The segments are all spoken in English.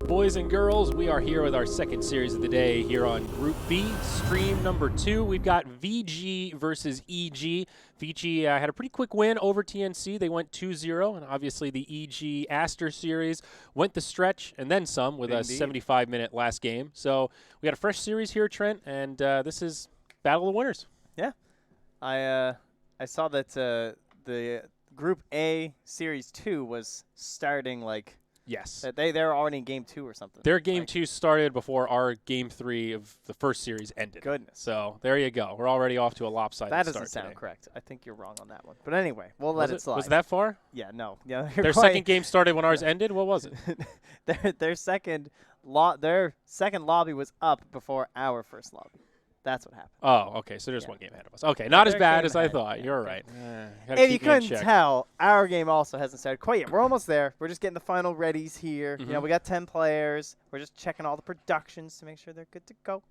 Boys and girls, we are here with our second series of the day here on Group B, stream number 2. We've got VG versus EG. Vici had a pretty quick win over TNC. They went 2-0, and obviously the EG Aster series went the stretch and then some with a 75-minute last game. So we got a fresh series here, Trent, and this is Battle of the Winners. Yeah. I saw that the Group A Series 2 was starting like... Yes. They're already in Game 2 or something. Their Game 2 started before our Game 3 of the first series ended. Goodness. So there you go. We're already off to a lopsided start. That doesn't sound today. correct. I think you're wrong on that one. But anyway, we'll let it slide. Was it that far? Yeah, no. Yeah, their second game started when ours ended? What was it? their second lobby was up before our first lobby. That's what happened. Oh, okay. So there's one game ahead of us. Okay, not as bad as I thought. Yeah, You're right. If you couldn't tell, our game also hasn't started quite yet. We're almost there. We're just getting the final readies here. You know, we got 10 players. We're just checking all the productions to make sure they're good to go.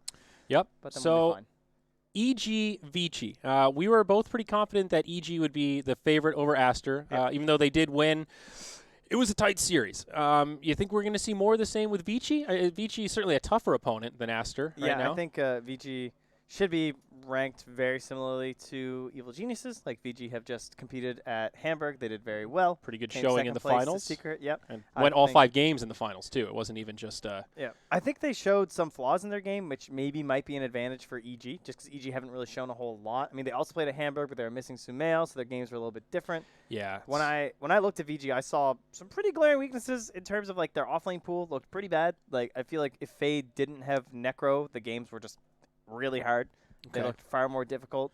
Yep. But then so, we'll be fine. EG Vici. We were both pretty confident that EG would be the favorite over Aster, even though they did win. It was a tight series. You think we're going to see more of the same with Vici? Vici is certainly a tougher opponent than Aster right now. I think Vici should be ranked very similarly to Evil Geniuses. Like VG have just competed at Hamburg. They did very well. Pretty good showing in the finals. Secret, yep. And went all 5 games in the finals, too. It wasn't even just Yeah. I think they showed some flaws in their game, which maybe might be an advantage for EG, just because EG haven't really shown a whole lot. I mean, they also played at Hamburg, but they were missing Sumail, so their games were a little bit different. Yeah. When I looked at VG, I saw some pretty glaring weaknesses in terms of, like, their offlane pool looked pretty bad. Like, I feel like if Fade didn't have Necro, the games were just really hard. They looked far more difficult.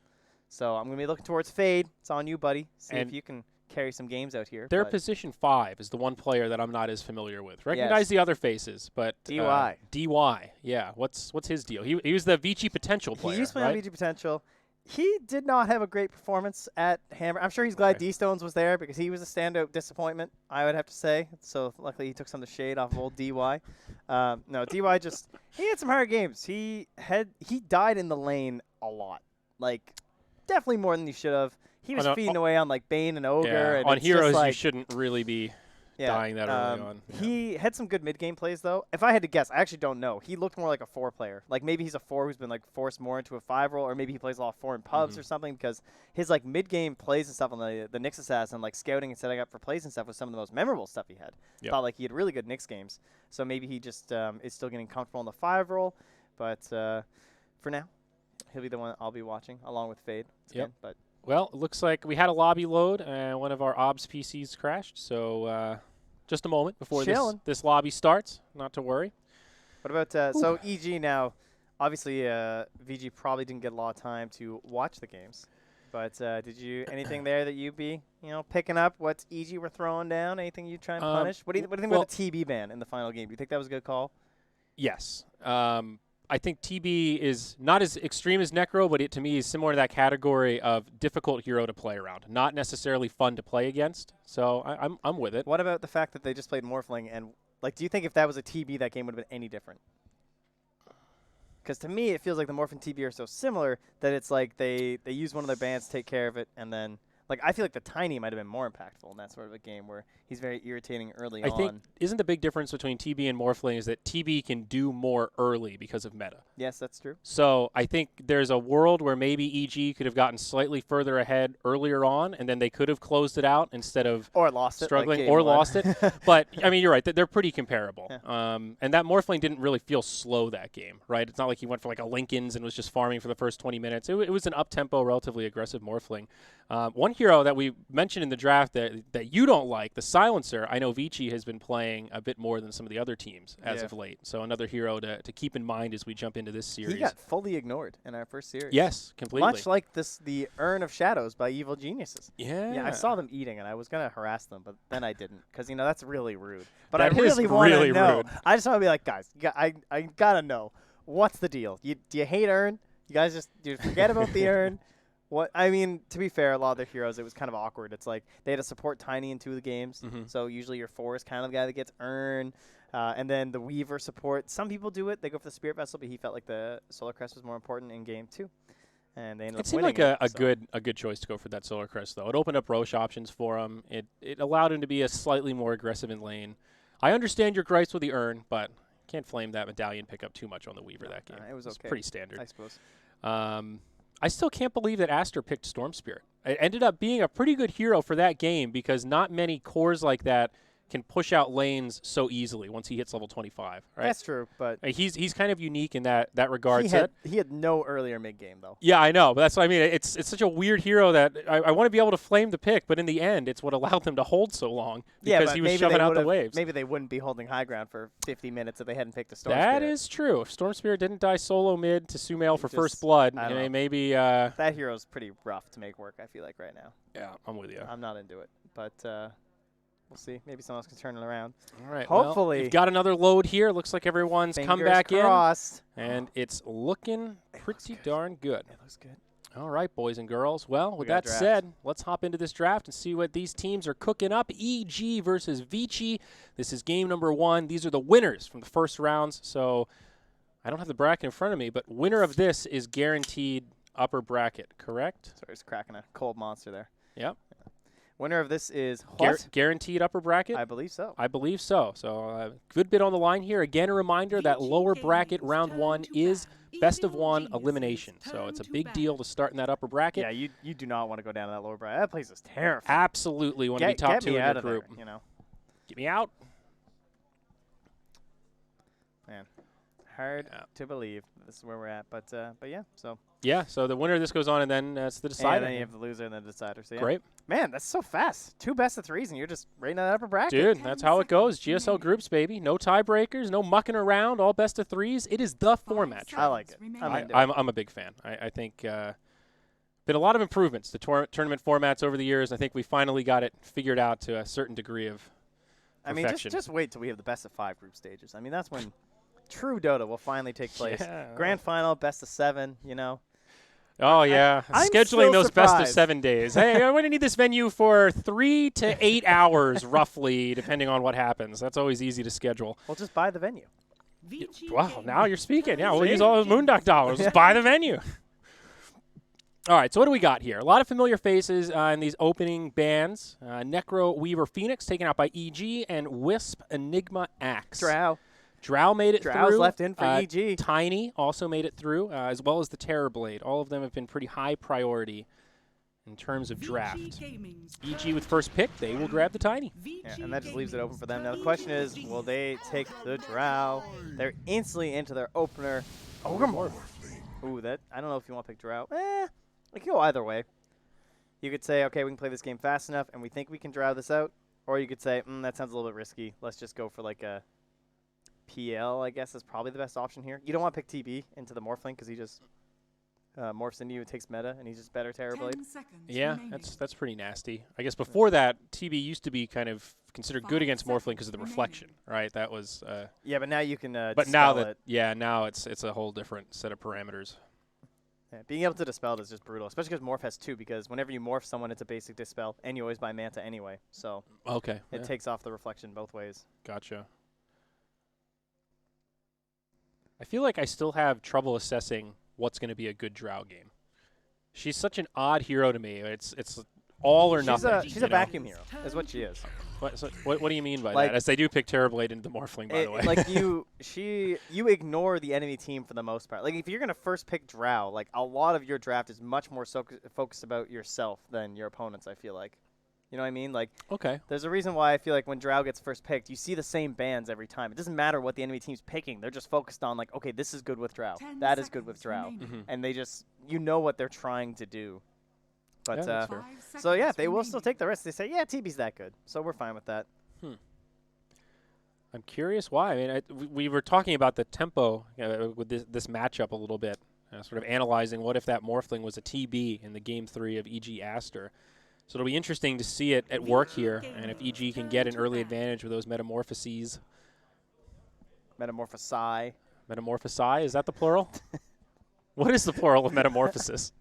So I'm going to be looking towards Fade. It's on you, buddy. See if you can carry some games out here. Their position 5 is the one player that I'm not as familiar with. Recognize the other faces, but DY. DY, yeah. What's his deal? He was the Vici potential player, He used to play Vici potential. He did not have a great performance at Hamburg. I'm sure he's glad D-Stones was there because he was a standout disappointment, I would have to say. So luckily he took some of the shade off of old DY. No, DY just he had some hard games. He died in the lane a lot. Like definitely more than he should have. He was feeding away on like Bane and Ogre. Yeah, and on heroes like, you shouldn't really be dying that early on. He had some good mid-game plays, though. If I had to guess, I actually don't know. He looked more like a 4 player. Like, maybe he's a 4 who's been, like, forced more into a 5 role, or maybe he plays a lot of 4 in pubs or something, because his, like, mid-game plays and stuff on the Nyx Assassin, like, scouting and setting up for plays and stuff was some of the most memorable stuff he had. Thought, like, he had really good Nyx games. So maybe he just is still getting comfortable in the 5 role. But for now, he'll be the one I'll be watching, along with Fade. But well, it looks like we had a lobby load, and one of our OBS PCs crashed, so... just a moment before this lobby starts. Not to worry. What about so EG now? Obviously, VG probably didn't get a lot of time to watch the games, but did you anything there that you'd be picking up what EG were throwing down? Anything you try and punish? What do you think about the TB ban in the final game? Do you think that was a good call? Yes. I think TB is not as extreme as Necro, but it to me is similar to that category of difficult hero to play around. Not necessarily fun to play against. So I'm with it. What about the fact that they just played Morphling and like, do you think if that was a TB, that game would have been any different? Because to me, it feels like the Morph and TB are so similar that it's like they use one of their bans to take care of it, and then. Like, I feel like the Tiny might have been more impactful in that sort of a game where he's very irritating early on. I think, isn't the big difference between TB and Morphling is that TB can do more early because of meta? Yes, that's true. So I think there's a world where maybe EG could have gotten slightly further ahead earlier on, and then they could have closed it out instead of struggling like or lost it. But, I mean, you're right. They're pretty comparable. Yeah. And that Morphling didn't really feel slow that game, right? It's not like he went for like a Lincoln's and was just farming for the first 20 minutes. It was an up-tempo, relatively aggressive Morphling. One hero that we mentioned in the draft that you don't like, the Silencer, I know Vici has been playing a bit more than some of the other teams as of late. So another hero to keep in mind as we jump into this series. He got fully ignored in our first series. Yes, completely. Much like the Urn of Shadows by Evil Geniuses. Yeah. I saw them eating, and I was going to harass them, but then I didn't because, that's really rude. But that I really want to know. Rude. I just want to be like, guys, I got to know. What's the deal? Do you hate Urn? You guys do you forget about the Urn? What I mean, to be fair, a lot of their heroes, it was kind of awkward. It's like they had to support Tiny in 2 of the games, so usually your 4 is kind of the guy that gets Urn, and then the Weaver support. Some people do it; they go for the Spirit Vessel, but he felt like the Solar Crest was more important in game 2, and they ended up winning. It seemed like a good choice to go for that Solar Crest, though. It opened up Roche options for him. It allowed him to be a slightly more aggressive in lane. I understand your gripes with the urn, but can't flame that medallion pickup too much on the Weaver that game. It was okay. Pretty standard. I suppose. I still can't believe that Aster picked Storm Spirit. It ended up being a pretty good hero for that game because not many cores like that can push out lanes so easily once he hits level 25. Right? That's true, but he's kind of unique in that regard. He had no earlier mid game though. Yeah, I know, but that's what I mean. It's such a weird hero that I want to be able to flame the pick, but in the end, it's what allowed them to hold so long because he was shoving out the waves. Maybe they wouldn't be holding high ground for 50 minutes if they hadn't picked a Storm Spirit. That is true. If Storm Spirit didn't die solo mid to Sumail for first blood, maybe that hero's pretty rough to make work. I feel like right now. Yeah, I'm with you. I'm not into it, but. We'll see. Maybe someone else can turn it around. All right. Hopefully. Well, you've got another load here. Looks like everyone's come back crossed. in. And it's looking pretty darn good. It looks good. All right, boys and girls. Well, with that said, let's hop into this draft and see what these teams are cooking up. EG versus Vici. This is game number 1. These are the winners from the first rounds. So I don't have the bracket in front of me, but winner of this is guaranteed upper bracket, correct? Sorry, just cracking a cold monster there. Yep. Winner of this is what? Guaranteed upper bracket? I believe so. I believe so. So good bit on the line here. Again, a reminder that lower bracket round 1 is best of 1 elimination. So it's a big deal to start in that upper bracket. Yeah, you do not want to go down to that lower bracket. That place is terrifying. Absolutely want to be top 2 in your group. There, you know. Get me out. Man, hard to believe this is where we're at. But yeah, so. Yeah, so the winner of this goes on, and then it's the decider. And then you have the loser and the decider. So yeah. Great. Man, that's so fast. 2 best of 3s, and you're just right in that upper bracket. Dude, that's how it goes. GSL groups, baby. No tiebreakers, no mucking around, all best of 3s. It is the format. I like it. I'm a big fan. I think been a lot of improvements to tournament formats over the years. I think we finally got it figured out to a certain degree of perfection. I mean, just wait till we have the best of 5 group stages. I mean, that's when true Dota will finally take place. Yeah. Grand final, best of 7, you know. Oh, yeah. I'm scheduling those surprised. best of 7 days. Hey, I'm going to need this venue for 3 to 8 hours, roughly, depending on what happens. That's always easy to schedule. Well, just buy the venue. Wow, now you're speaking. Yeah, we'll use all those Moondock dollars. Just buy the venue. All right, so what do we got here? A lot of familiar faces in these opening bands. Necro Weaver Phoenix taken out by EG, and Wisp Enigma Axe. Drow made it through. Drow's left in for EG. Tiny also made it through, as well as the Terror Blade. All of them have been pretty high priority in terms of draft. EG with first pick, they will grab the Tiny. Yeah, and that just leaves it open for them. Now the question is, will they take the Drow? They're instantly into their opener. Ooh, that I don't know if you want to pick Drow. It can go either way. You could say, okay, we can play this game fast enough, and we think we can Drow this out. Or you could say, that sounds a little bit risky. Let's just go for like a PL, I guess, is probably the best option here. You don't want to pick TB into the Morphling because he just morphs into you and takes meta, and he's just better Terror Blade. Yeah, that's pretty nasty. I guess before that, TB used to be kind of considered good against Morphling because of the reflection, right? That was. Yeah, but now you can. But now that now it's a whole different set of parameters. Yeah, being able to dispel it is just brutal, especially because Morph has 2. Because whenever you morph someone, it's a basic dispel, and you always buy Manta anyway. So it takes off the reflection both ways. Gotcha. I feel like I still have trouble assessing what's going to be a good Drow game. She's such an odd hero to me. It's all or nothing. She's a vacuum hero, is what she is. What do you mean by that? As they do pick Terrorblade into the Morphling, by the way. Like you ignore the enemy team for the most part. Like if you're gonna first pick Drow, like a lot of your draft is much more focused about yourself than your opponents. I feel like. You know what I mean? Like, there's a reason why I feel like when Drow gets first picked, you see the same bands every time. It doesn't matter what the enemy team's picking. They're just focused on, like, okay, this is good with Drow. That is good with Drow. And they just, you know what they're trying to do. But, so, yeah, they will still take the risk. They say, yeah, TB's that good. So we're fine with that. I'm curious why. I mean, we were talking about the tempo with this matchup a little bit, sort of analyzing what if that Morphling was a TB in the Game 3 of EG Aster. So it'll be interesting to see it at work here, and if EG can get an early advantage with those metamorphoses. Metamorphosi. Metamorphosi, is that the plural? What is the plural of metamorphosis?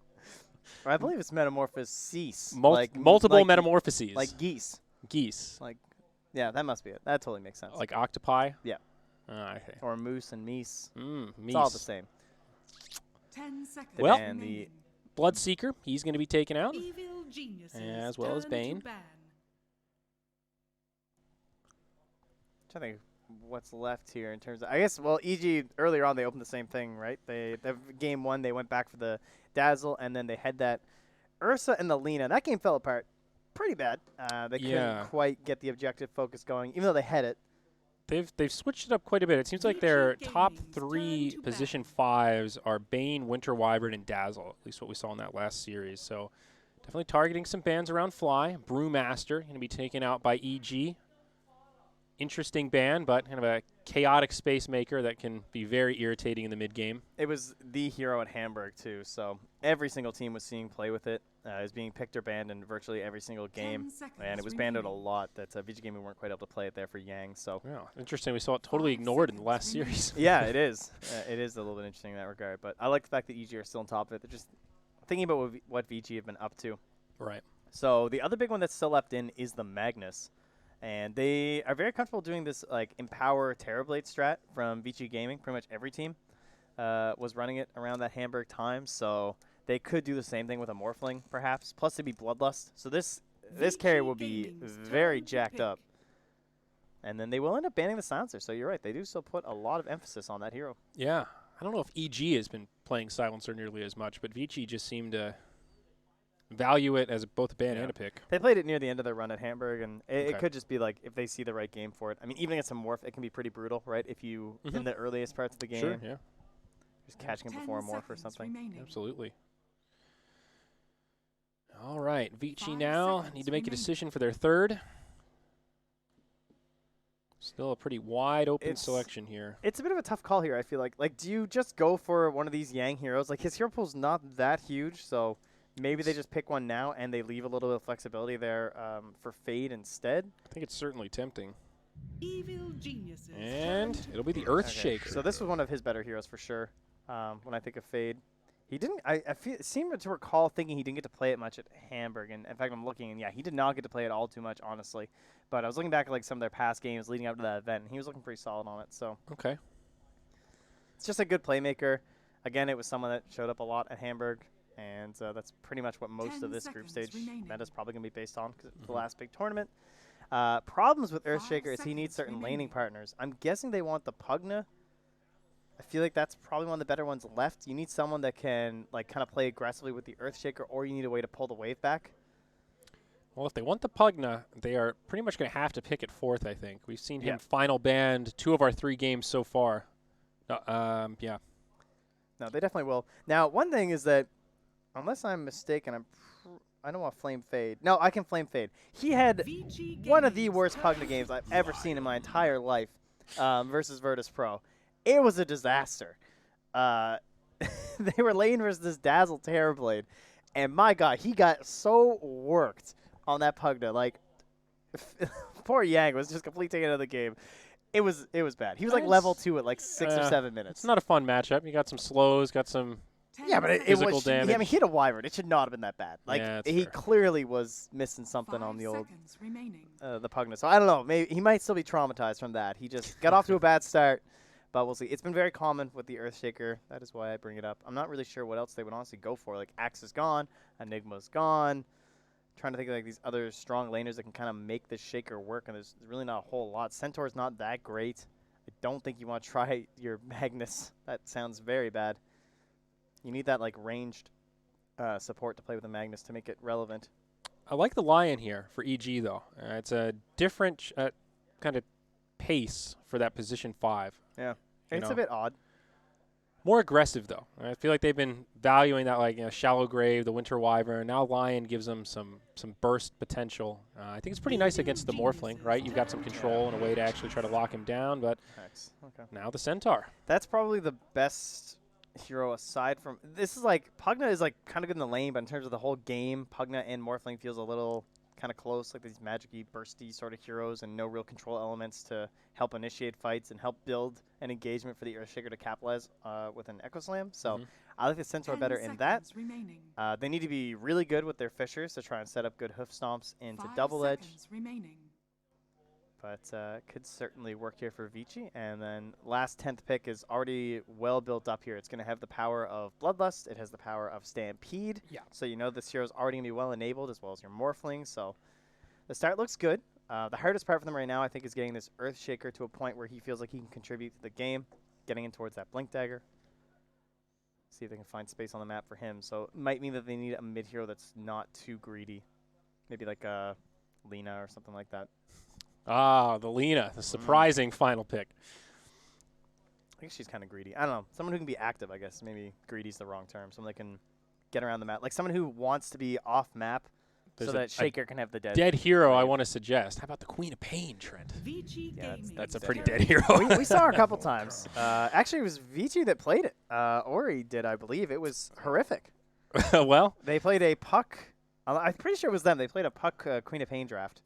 I believe it's metamorphosis. Multiple metamorphoses. Like geese. Geese. Yeah, that must be it. That totally makes sense. Like octopi? Yeah. Okay. Or moose and meese. Meese. It's all the same. 10 seconds. Well, and the Bloodseeker, he's going to be taken out, as well as Bane. I think what's left here in terms of, I guess, well, EG, earlier on, they opened the same thing, right? Game 1, they went back for the Dazzle, and then they had that Ursa and the Lina. That game fell apart pretty bad. They couldn't quite get the objective focus going, even though they had it. They've switched it up quite a bit. It seems like their top 3 position 5s are Bane, Winter Wyvern, and Dazzle, at least what we saw in that last series. So definitely targeting some bans around Fly. Brewmaster going to be taken out by EG. Interesting ban, but kind of a chaotic space maker that can be very irritating in the mid game. It was the hero at Hamburg too, so every single team was seeing play with it. It was being picked or banned in virtually every single game, and it was banned out a lot. That Vici Gaming weren't quite able to play it there for Yang. So yeah, interesting. We saw it totally ignored in the last series. Yeah, it is. It is a little bit interesting in that regard, but I like the fact that EG are still on top of it. They're just thinking about what Vici have been up to. Right. So the other big one that's still left in is the Magnus. And they are very comfortable doing this like Empower Terrorblade strat from Vici Gaming. Pretty much every team was running it around that Hamburg time. So they could do the same thing with a Morphling, perhaps. Plus it'd be Bloodlust. So this carry will be very jacked up. And then they will end up banning the Silencer. So you're right. They do still put a lot of emphasis on that hero. Yeah. I don't know if EG has been playing Silencer nearly as much, but Vici just seemed to value it as both a ban and a pick. They played it near the end of their run at Hamburg, and it could just be like if they see the right game for it. I mean, even against a Morph, it can be pretty brutal, right? If you, in the earliest parts of the game, sure, yeah, just catching it before a Morph or something. Remaining. Absolutely. All right, Vici now need to make a decision for their third. Still a pretty wide open selection here. It's a bit of a tough call here, I feel like. Like, do you just go for one of these Yang heroes? Like, his hero pool's not that huge, so maybe they just pick one now and they leave a little bit of flexibility there for Fade instead. I think it's certainly tempting. Evil geniuses. And it'll be the Earthshaker. So this was one of his better heroes for sure. When I think of Fade, he didn't. I seem to recall thinking he didn't get to play it much at Hamburg, and in fact I'm looking, and yeah, he did not get to play it all too much, honestly. But I was looking back at like some of their past games leading up to that event, and he was looking pretty solid on it. So okay, it's just a good playmaker. Again, it was someone that showed up a lot at Hamburg. And that's pretty much what most of this group stage meta is probably going to be based on, because it's the last big tournament. Problems with Earthshaker is he needs certain laning partners. I'm guessing they want the Pugna. I feel like that's probably one of the better ones left. You need someone that can like kind of play aggressively with the Earthshaker, or you need a way to pull the wave back. Well, if they want the Pugna, they are pretty much going to have to pick it fourth, I think. We've seen him final banned 2 of our 3 games so far. Yeah. No, they definitely will. Now, one thing is that, unless I'm mistaken, I don't want Flame Fade. No, I can Flame Fade. He had one of the worst Pugna games I've ever seen in my entire life versus Virtus Pro. It was a disaster. They were laying versus this Dazzle Terrorblade, and my God, he got so worked on that Pugna. Like, poor Yang was just completely taken out of the game. It was bad. He was like level 2 at like 6 or 7 minutes. It's not a fun matchup. You got some slows, got some. Yeah, but it was. Damage. Yeah, I mean, he hit a Wyvern. It should not have been that bad. Like he clearly was missing something on the old the Pugna. So I don't know. Maybe he might still be traumatized from that. He just got off to a bad start, but we'll see. It's been very common with the Earthshaker. That is why I bring it up. I'm not really sure what else they would honestly go for. Like Axe is gone, Enigma's gone. Trying to think of like these other strong laners that can kind of make this Shaker work, and there's really not a whole lot. Centaur's not that great. I don't think you want to try your Magnus. That sounds very bad. You need that like ranged support to play with the Magnus to make it relevant. I like the Lion here for EG though. It's a different kind of pace for that position 5. Yeah, it's a bit odd. More aggressive though. I feel like they've been valuing that like Shallow Grave, the Winter Wyvern. Now Lion gives them some burst potential. I think it's pretty nice against the Morphling, right? You've got some control and a way to actually try to lock him down. But now the Centaur. That's probably the best hero aside from this. Is like Pugna is like kind of good in the lane, but in terms of the whole game, Pugna and Morphling feels a little kind of close, like these magic-y, bursty sort of heroes, and no real control elements to help initiate fights and help build an engagement for the Earthshaker to capitalize with an Echo Slam. So I like the Centaur better in that. They need to be really good with their Fishers to try and set up good hoof stomps into Double Edge. But could certainly work here for Vici. And then last 10th pick is already well built up here. It's going to have the power of Bloodlust. It has the power of Stampede. Yeah. So you know this hero is already going to be well enabled, as well as your Morphling. So the start looks good. The hardest part for them right now, I think, is getting this Earthshaker to a point where he feels like he can contribute to the game, getting in towards that Blink Dagger. See if they can find space on the map for him. So it might mean that they need a mid hero that's not too greedy. Maybe like a Lina or something like that. Ah, the Lina, the surprising final pick. I think she's kind of greedy. I don't know. Someone who can be active, I guess. Maybe greedy's the wrong term. Someone that can get around the map. Like someone who wants to be off map so that Shaker can have the dead hero I want to suggest. How about the Queen of Pain, Trent? Vici That's a pretty dead hero. we saw her a couple times. Actually, it was Vici that played it. Ori did, I believe. It was horrific. Well, they played a puck. I'm pretty sure it was them. They played a puck Queen of Pain draft.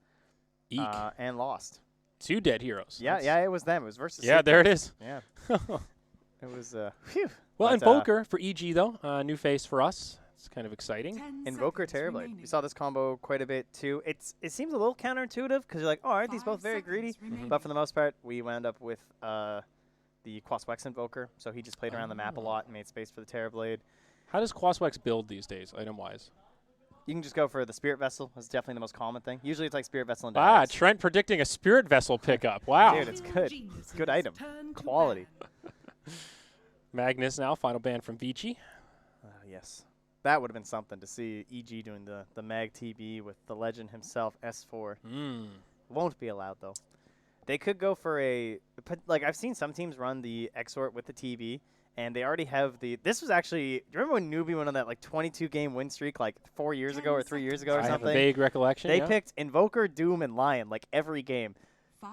Eek. And lost. 2 dead heroes. Yeah, yeah, it was them. It was versus. Yeah, there it is. Yeah. It was. Phew. Well, Invoker for EG though, new face for us. It's kind of exciting. Invoker Terrorblade. We saw this combo quite a bit too. It seems a little counterintuitive because you're like, oh, aren't these both very greedy? But for the most part, we wound up with the Quaswex Invoker, so he just played around the map a lot and made space for the Terrorblade. How does Quaswex build these days, item-wise? You can just go for the Spirit Vessel. That's definitely the most common thing. Usually it's like Spirit Vessel and Dives. Trent predicting a Spirit Vessel pickup. Wow. Dude, it's good. It's a good item. Quality. Magnus now, final ban from Vici. Yes. That would have been something to see EG doing the Mag TB with the legend himself, S4. Won't be allowed, though. They could go for like, I've seen some teams run the Exort with the TB, and they already have this was actually, do you remember when Newbie went on that, like, 22-game win streak, like, 4 years ago or 3 years ago or something? I have a vague recollection, They picked Invoker, Doom, and Lion, like, every game.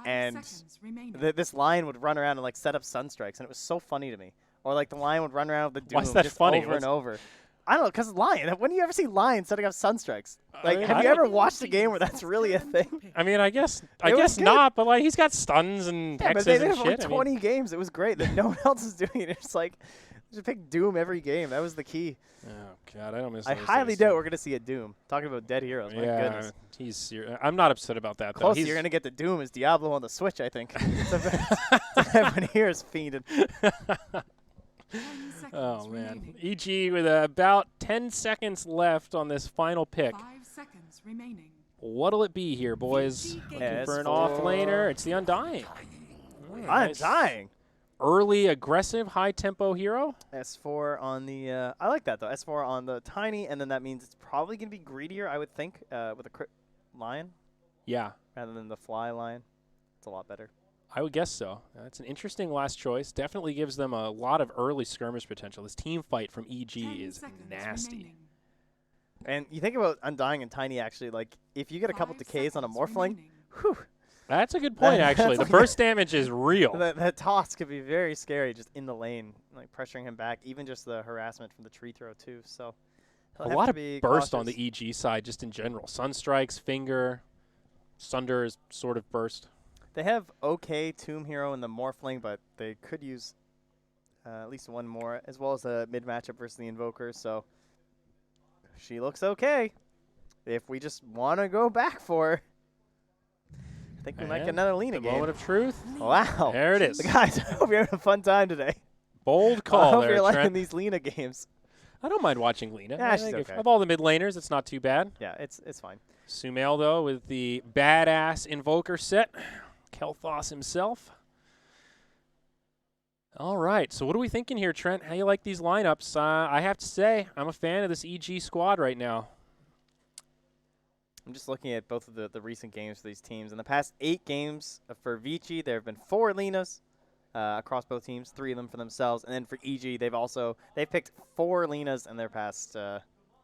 And this Lion would run around and, like, set up Sunstrikes, and it was so funny to me. Or, like, the Lion would run around with the Doom Why's that just funny? over and over. I don't know, because Lion. When do you ever see Lion setting up Sunstrikes? Like, mean, have you ever watched a game where that's really a thing? I mean, I guess not, but like he's got stuns and hexes but they did and it for shit. like 20 games. It was great that no one else is doing it. It's like, just pick Doom every game. That was the key. Oh God, I don't miss. I highly doubt we're gonna see a Doom. Talking about dead heroes. My goodness. I'm not upset about that. Close though. you're gonna get the Doom is Diablo on the Switch. I think. Everyone here is fiended. Oh, man. EG with about 10 seconds left on this final pick. 5 seconds remaining. What'll it be here, boys? Looking for an off-laner. It's the Undying. Undying. Early, aggressive, high-tempo hero. S4 on the I like that, though. S4 on the Tiny, and then that means it's probably going to be greedier, I would think, with a crit Lion. Yeah. Rather than the Fly Lion. It's a lot better. I would guess so. That's an interesting last choice. Definitely gives them a lot of early skirmish potential. This team fight from EG is nasty. Remaining. And you think about Undying and Tiny, actually, like, if you get a couple decays on a Morphling, whew. That's a good point, actually. The burst damage is real. That toss could be very scary just in the lane, like pressuring him back, even just the harassment from the tree throw, too. So a lot of burst on the EG side just in general. Sunstrikes, Finger, Sunder is sort of burst. They have okay Tomb Hero in the Morphling, but they could use at least one more, as well as a mid-matchup versus the Invoker, so she looks okay. If we just want to go back for her, I think we might get another Lina game. Moment of truth. Wow. There it is. Guys, I hope you're having a fun time today. Bold call I hope there, you're liking Trent. these Lina games. I don't mind watching Lina. Yeah, I she's think okay. Of all the mid laners, it's not too bad. Yeah, it's fine. Sumail, though, with the badass Invoker set. Kel'Thas himself. All right, so what are we thinking here, Trent? How you like these lineups? I have to say, I'm a fan of this EG squad right now. I'm just looking at both of the recent games for these teams. In the past 8 games for Vici, there have been 4 Linas across both teams, 3 of them for themselves. And then for EG, they've picked 4 Linas in their past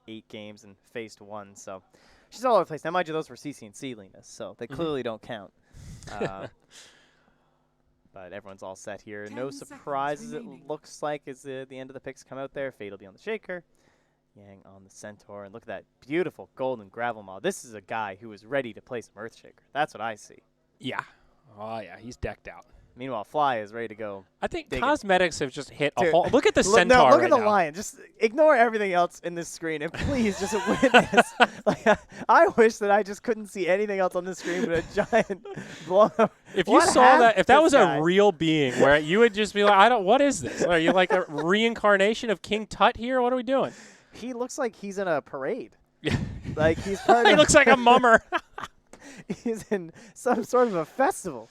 8 games and faced 1. So she's all over the place. Now, mind you, those were CC and C Linas, so they clearly don't count. But everyone's all set here. No surprises, it looks like, as the end of the picks come out there. Fate will be on the Shaker. Yang on the Centaur. And look at that beautiful golden gravel maw. This is a guy who is ready to play some Earthshaker. That's what I see. Yeah. Oh, yeah, he's decked out. Meanwhile, Fly is ready to go. I think cosmetics have just hit a Dude, whole. Look at the Centaur. No, look right at the now. Lion. Just ignore everything else in this screen, and please just witness. Like, I wish that I just couldn't see anything else on this screen but a giant blow up. If you saw that, if that was a real being, where you would just be like, what is this? Are you like a reincarnation of King Tut here? What are we doing? He looks like he's in a parade. Like he's part He of looks like a mummer. he's in some sort of a festival.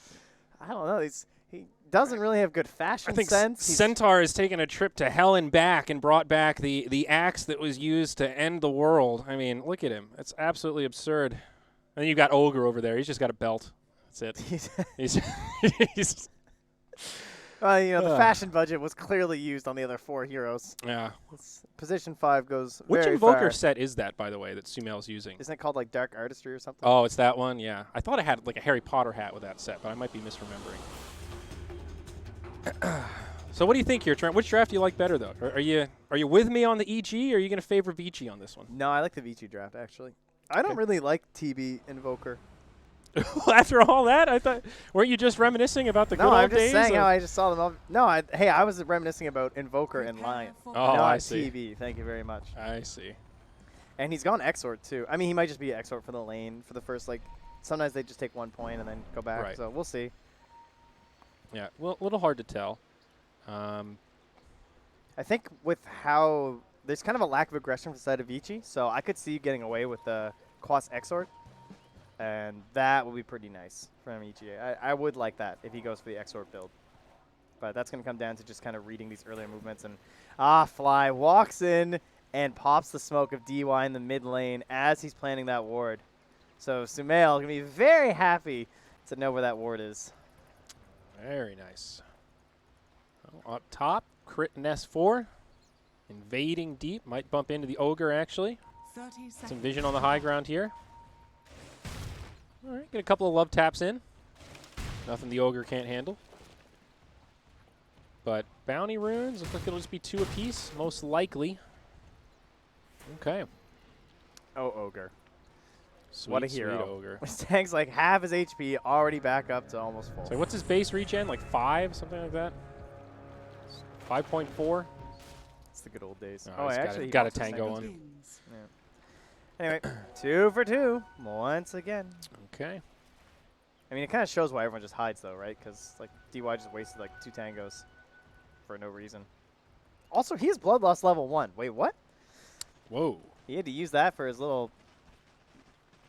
I don't know. He doesn't really have good fashion I think sense. Centaur has taken a trip to hell and back and brought back the axe that was used to end the world. I mean, look at him. It's absolutely absurd. And then you've got Ogre over there. He's just got a belt. That's it. he's the fashion budget was clearly used on the other 4 heroes. yeah. Position 5 goes Which very Invoker far. set is that, by the way, that Sumail's using? Isn't it called like Dark Artistry or something? Oh, it's that one? Yeah. I thought it had like a Harry Potter hat with that set, but I might be misremembering. So what do you think here, Trent? Which draft do you like better, though? Are you with me on the EG, or are you going to favor Vici on this one? No, I like the Vici draft, actually. I don't really like TB Invoker. After all that, I thought, weren't you just reminiscing about the good No, old I'm just days? saying how I just saw them. No, I was reminiscing about Invoker and Lion. Oh, not I see. TB. Thank you very much. I see. And he's gone Exort, too. I mean, he might just be Exort for the lane for the first, like, sometimes they just take 1 point and then go back. Right. So we'll see. Yeah, well, a little hard to tell. I think with how there's kind of a lack of aggression from the side of Vici, so I could see you getting away with the Quas Exort, and that would be pretty nice from Vici. I would like that if he goes for the Exort build. But that's going to come down to just kind of reading these earlier movements. And Fly walks in and pops the smoke of DY in the mid lane as he's planning that ward. So Sumail is going to be very happy to know where that ward is. Very nice. Well, up top, crit and S4. Invading deep. Might bump into the Ogre, actually. 30 seconds. Some vision on the high ground here. All right, get a couple of love taps in. Nothing the Ogre can't handle. But bounty runes, looks like it'll just be 2 apiece, most likely. Okay. Oh, Ogre. Sweet, What a sweet hero. Ogre. Tank's like half his HP, already back up to almost full. So what's his base regen? Like 5, something like that? 5.4? It's the good old days. Oh, he's actually, got a he tango also on. Wins. Yeah. Anyway, 2 for 2 once again. Okay. I mean, it kind of shows why everyone just hides, though, right? Because like DY just wasted like 2 tangos for no reason. Also, he has Bloodlust level 1. Wait, what? Whoa. He had to use that for his little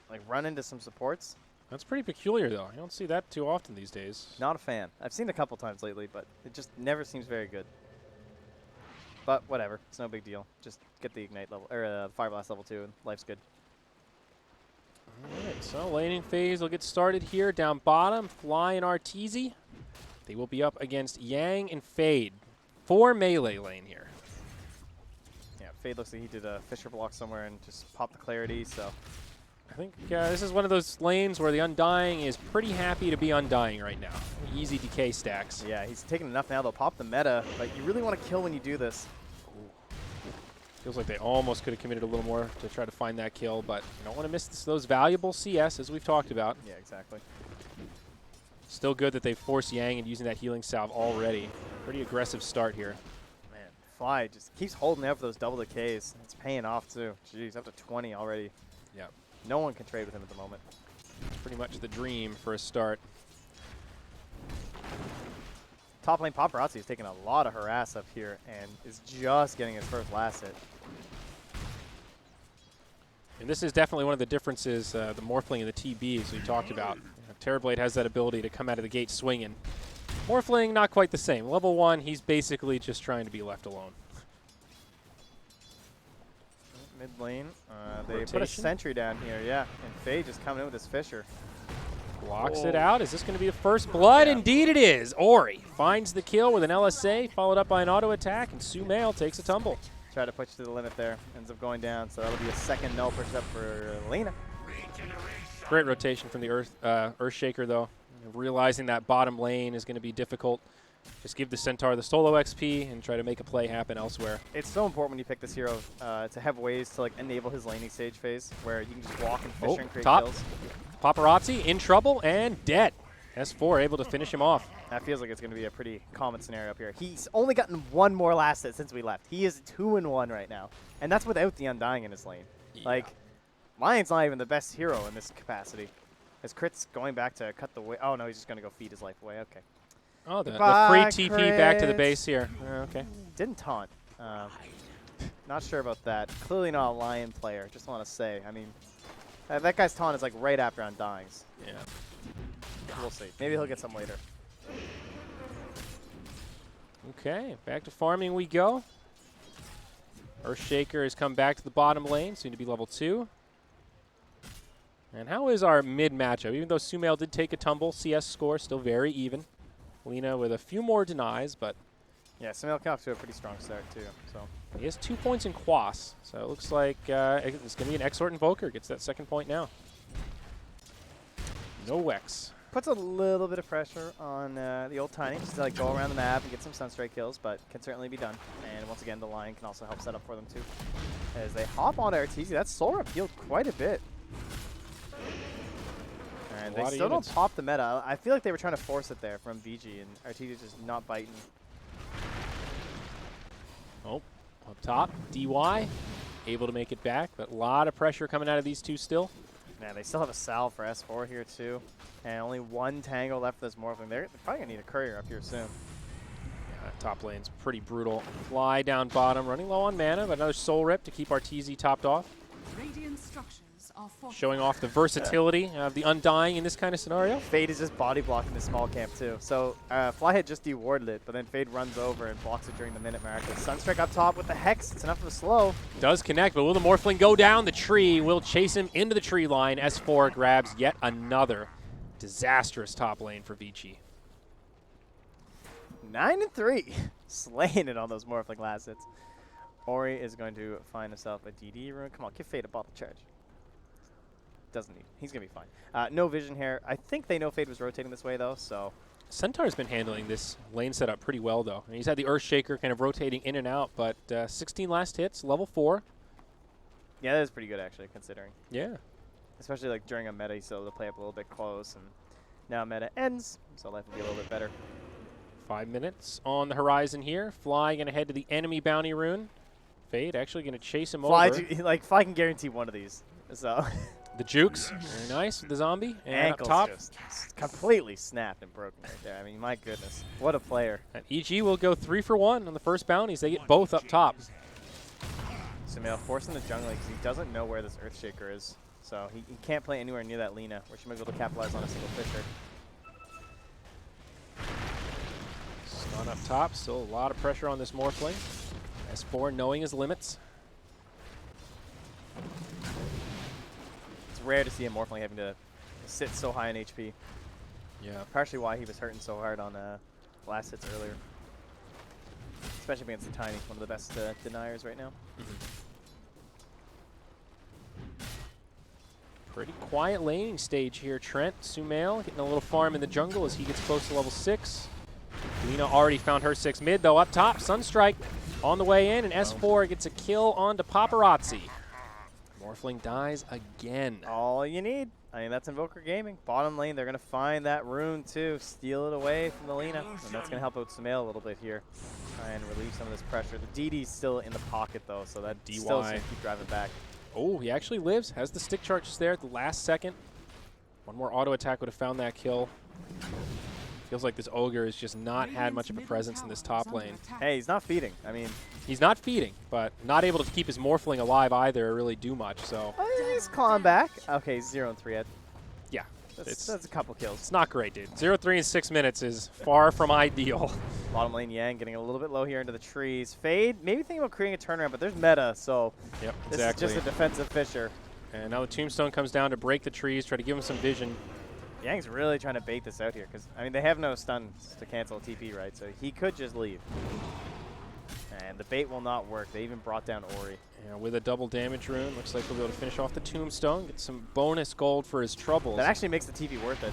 like run into some supports. That's pretty peculiar, though. You don't see that too often these days. Not a fan. I've seen it a couple times lately, but it just never seems very good. But whatever, it's no big deal. Just get the Ignite level, or Fire Blast level 2, and life's good. All right, so laning phase will get started here. Down bottom, Fly and Arteezy. They will be up against Yang and Fade. 4 melee lane here. Yeah, Fade looks like he did a Fisher block somewhere and just popped the Clarity, so. I think this is one of those lanes where the Undying is pretty happy to be Undying right now. Easy decay stacks. Yeah, he's taking enough now. They'll pop the meta, but you really want to kill when you do this. Feels like they almost could have committed a little more to try to find that kill, but you don't want to miss those valuable CS, as we've talked about. Yeah, exactly. Still good that they forced Yang into using that healing salve already. Pretty aggressive start here. Man, Fly just keeps holding out for those double decays. It's paying off, too. Jeez, up to 20 already. Yeah. No one can trade with him at the moment. Pretty much the dream for a start. Top lane Paparazzi is taking a lot of harass up here and is just getting his first last hit. And this is definitely one of the differences, the Morphling and the TB, as we talked about. Terrorblade has that ability to come out of the gate swinging. Morphling, not quite the same. Level 1, he's basically just trying to be left alone. Mid lane, they put a Rotation. sentry down here, yeah. And Faye just coming in with his Fisher. Blocks Whoa. it out. Is this going to be the first blood? Yeah. Indeed it is. Ori finds the kill with an LSA, followed up by an auto attack, and Sumail takes a tumble. Try to push to the limit there. Ends up going down, so that'll be a second null push up for Lena. Great rotation from the Earthshaker, though. Realizing that bottom lane is going to be difficult. Just give the Centaur the solo XP and try to make a play happen elsewhere. It's so important when you pick this hero to have ways to like enable his laning stage phase where you can just walk and Fisher and create top. kills. Paparazzi in trouble and dead. S4 able to finish him off. That feels like it's going to be a pretty common scenario up here. He's only gotten 1 more last hit since we left. He is 2-1 right now. And that's without the Undying in his lane. Yeah. Like, Lion's not even the best hero in this capacity. His crit's going back to cut the way. Oh, no, he's just going to go feed his life away. Okay. Oh, the free Goodbye, TP back to the crits. base here. Okay. Didn't taunt. Not sure about that. Clearly not a Lion player. Just want to say. I mean, That guy's taunt is like right after Undyings. Yeah. We'll see. Maybe he'll get some later. Okay, back to farming we go. Earthshaker has come back to the bottom lane, soon to be level 2. And how is our mid matchup? Even though Sumail did take a tumble, CS score still very even. Lina with a few more denies, but yeah, Sumail got off to a pretty strong start too. So he has 2 points in Quas, so it looks like it's going to be an Exort Invoker. Gets that 2nd point now. No Wex. puts a little bit of pressure on the old Tiny just to like go around the map and get some Sunstrike kills, but can certainly be done. And once again, the Lion can also help set up for them too. As they hop onto RTZ, that Soul Rep healed quite a bit. And they still don't pop the meta. I feel like they were trying to force it there from Vici, and RTZ just not biting. Oh, up top, DY able to make it back, but a lot of pressure coming out of these two still. Man, they still have a Salve for S4 here too, and only 1 Tango left for this Morphling. They're probably gonna need a courier up here soon. Yeah, top lane's pretty brutal. Fly down bottom, running low on mana, but another Soul Rip to keep RTZ topped off. Radiant structures are Showing off the versatility of the Undying in this kind of scenario. Fade is just body blocking the small camp too. So Fly had just dewarded it, but then Fade runs over and blocks it during the minute mark. Sunstrike up top with the Hex. It's enough of a slow. Does connect, but will the Morphling go down the tree? Will chase him into the tree line. S4 grabs yet another disastrous top lane for Vici. 9-3. Slaying it on those Morphling last hits. Ori is going to find himself a DD rune. Come on, give Fade a bottle charge. Doesn't need. He's going to be fine. No vision here. I think they know Fade was rotating this way, though, so. Centaur's been handling this lane setup pretty well, though. And he's had the Earthshaker kind of rotating in and out, but 16 last hits, level 4. Yeah, that is pretty good, actually, considering. Yeah. Especially like during a meta, he's able to play up a little bit close, and now meta ends, so life will be a little bit better. 5 minutes on the horizon here. Fly going to head to the enemy bounty rune. Fade actually going to chase him over. Fly can guarantee one of these, so. The jukes, very nice with the zombie. And ankles up top. Just completely snapped and broken right there. I mean, my goodness. What a player. And EG will go 3 for 1 on the first bounties. They get both up top. Sumail forcing the jungler because he doesn't know where this Earthshaker is. So he can't play anywhere near that Lina, where she might be able to capitalize on a single Fisher. Stun up top, still a lot of pressure on this Morphling. S4 knowing his limits. It's rare to see a Morphling having to sit so high in HP. Yeah. Partially why he was hurting so hard on last hits earlier. Especially against the Tiny, one of the best deniers right now. Pretty quiet laning stage here, Trent. Sumail getting a little farm in the jungle as he gets close to level 6. Lina already found her 6 mid, though, up top. Sunstrike on the way in, and S4 gets a kill onto Paparazzi. Morphling dies again. All you need. I mean, that's Invoker Gaming. Bottom lane, they're going to find that rune, too. Steal it away from the Lina. And that's going to help out Sumail a little bit here. Try and relieve some of this pressure. The DD's still in the pocket, though, so that DY. still should keep driving back. Oh, he actually lives. Has the stick charges there at the last second. One more auto attack would have found that kill. Feels like this Ogre has just not had much of a presence in this top lane. Hey, he's not feeding. I mean, he's not feeding, but not able to keep his Morphling alive either or really do much, so. he's clawing back. Okay, 0-3 Ed. Yeah. That's a couple kills. It's not great, dude. 0-3 in 6 minutes is far from ideal. Bottom lane Yang getting a little bit low here into the trees. Fade, maybe thinking about creating a turnaround, but there's meta, so yep, this exactly. is just a defensive Fisher. And now the Tombstone comes down to break the trees, try to give him some vision. Yang's really trying to bait this out here because, I mean, they have no stuns to cancel a TP, right? So he could just leave. And the bait will not work. They even brought down Ori. Yeah, with a double damage rune, looks like we'll be able to finish off the Tombstone, get some bonus gold for his troubles. That actually makes the TP worth it.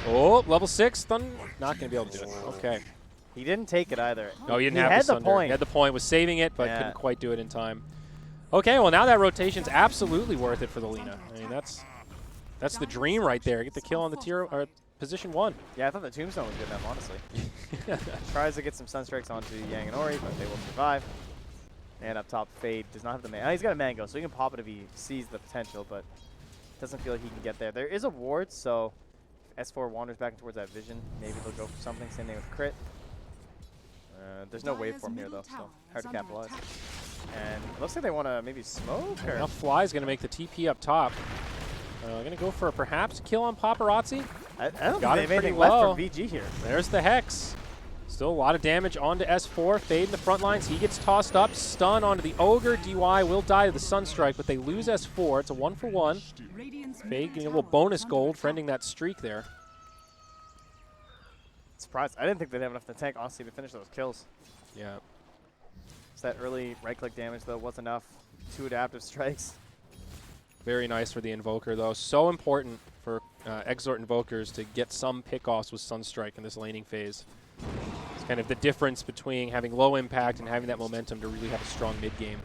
Oh, level 6, not going to be able to do it. Okay. He didn't take it either. No, he didn't have had the Sunder. point. He had the point, was saving it, but Yeah. couldn't quite do it in time. Okay, well now that rotation's absolutely worth it for the Lina. I mean, that's the dream right there. Get the kill on the tier or position 1. Yeah, I thought the Tombstone was good enough, honestly. Tries to get some Sunstrikes onto Yang and Ori, but they will survive. And up top, Fade does not have the mango. He's got a mango, so he can pop it if he sees the potential, but doesn't feel like he can get there. There is a ward, so if S4 wanders back towards that vision, maybe they'll go for something. Same thing with crit. There's no waveform here, though, so hard to capitalize. And it looks like they want to maybe smoke or... Now Fly's going to make the TP up top. Going to go for a perhaps kill on Paparazzi. I don't Got think it they have pretty anything left low. from VG here. There's the Hex. Still a lot of damage onto S4. Fade in the front lines. He gets tossed up. Stun onto the Ogre. DY will die to the Sunstrike, but they lose S4. It's a 1-for-1. Fade getting a little bonus gold for ending that streak there. Surprised. I didn't think they'd have enough to tank, honestly, to finish those kills. Yeah. So that early right-click damage, though, was enough. 2 adaptive strikes. Very nice for the Invoker, though. So important for Exort Invokers to get some pickoffs with Sunstrike in this laning phase. It's kind of the difference between having low impact and having that momentum to really have a strong mid game.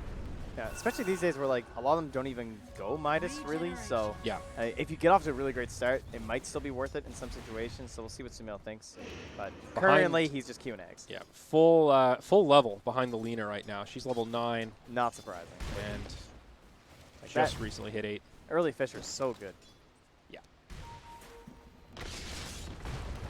Yeah, especially these days where like a lot of them don't even go Midas really. So yeah, if you get off to a really great start, it might still be worth it in some situations. So we'll see what Sumail thinks. But currently, he's just queuing eggs. Yeah, full level behind the Lina right now. She's level 9. Not surprising. And like just recently hit 8. Early Fisher's so good. Yeah.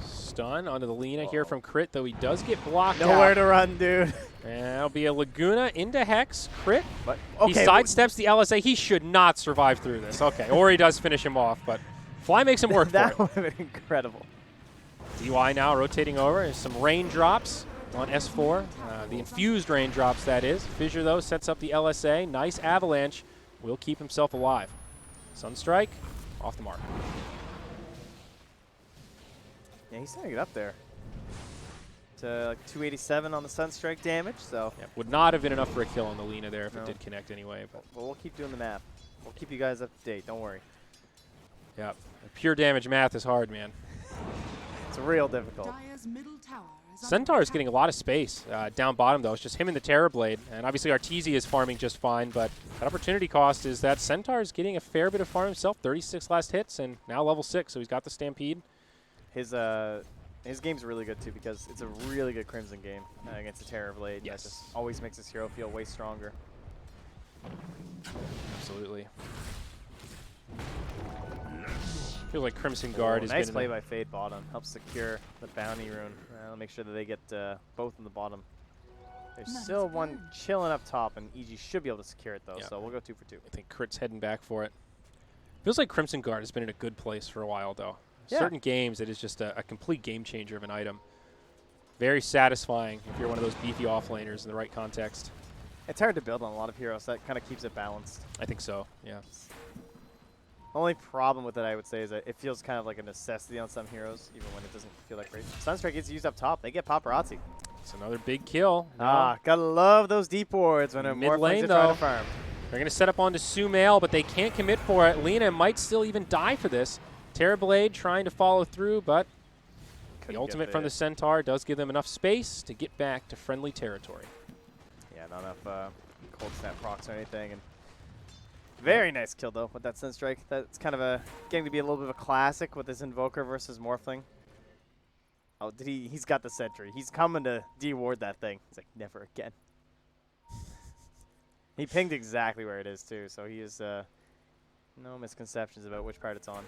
Stun onto the Lina here from Crit, though he does get blocked Nowhere out. to run, dude. And that'll be a Laguna into Hex. Crit. But, he sidesteps the LSA. He should not survive through this. Okay, or he does finish him off, but Fly makes him work for it. That would have been incredible. DY now rotating over. There's some raindrops on S4. The infused raindrops, that is. Fissure, though, sets up the LSA. Nice avalanche. Will keep himself alive. Sunstrike, off the mark. Yeah, he's starting to get up there. To like 287 on the Sunstrike damage, so. Yeah, would not have been enough for a kill on the Lina there if No. it did connect anyway. But Well, we'll keep doing the math. We'll keep you guys up to date, don't worry. yeah, pure damage math is hard, man. It's real difficult. Dire's middle tower is Centaur is getting a lot of space down bottom, though. It's just him and the Terrorblade. And obviously Arteezy is farming just fine, but that opportunity cost is that Centaur is getting a fair bit of farm himself. 36 last hits and now level 6, so he's got the Stampede. His game's really good, too, because it's a really good Crimson game against the Terrorblade. Yes. That just always makes his hero feel way stronger. Absolutely. Feels like Crimson Guard has nice been play by Fade bottom. Helps secure the bounty rune. I'll make sure that they get both in the bottom. There's still one chilling up top, and EG should be able to secure it, though, Yeah. so we'll go 2 for 2. I think Crit's heading back for it. Feels like Crimson Guard has been in a good place for a while, though. Yeah. Certain games, it is just a complete game changer of an item. Very satisfying if you're one of those beefy offlaners in the right context. It's hard to build on a lot of heroes. That kind of keeps it balanced. I think so, yeah. Only problem with it, I would say, is that it feels kind of like a necessity on some heroes, even when it doesn't feel like great. Sunstrike gets used up top. They get Paparazzi. It's another big kill. Gotta love those deep wards when a Mid Morphlings lane, are trying though. to farm. They're going to set up onto Sumail, but they can't commit for it. Lina might still even die for this. Terrorblade trying to follow through, but the ultimate from the Centaur does give them enough space to get back to friendly territory. Yeah, not enough cold snap procs or anything. And very nice kill, though, with that Sunstrike. That's kind of getting to be a little bit of a classic with this Invoker versus Morphling. Oh, he's got the Sentry. He's coming to de-ward that thing. He's like, never again. He pinged exactly where it is, too, so he is no misconceptions about which part it's on.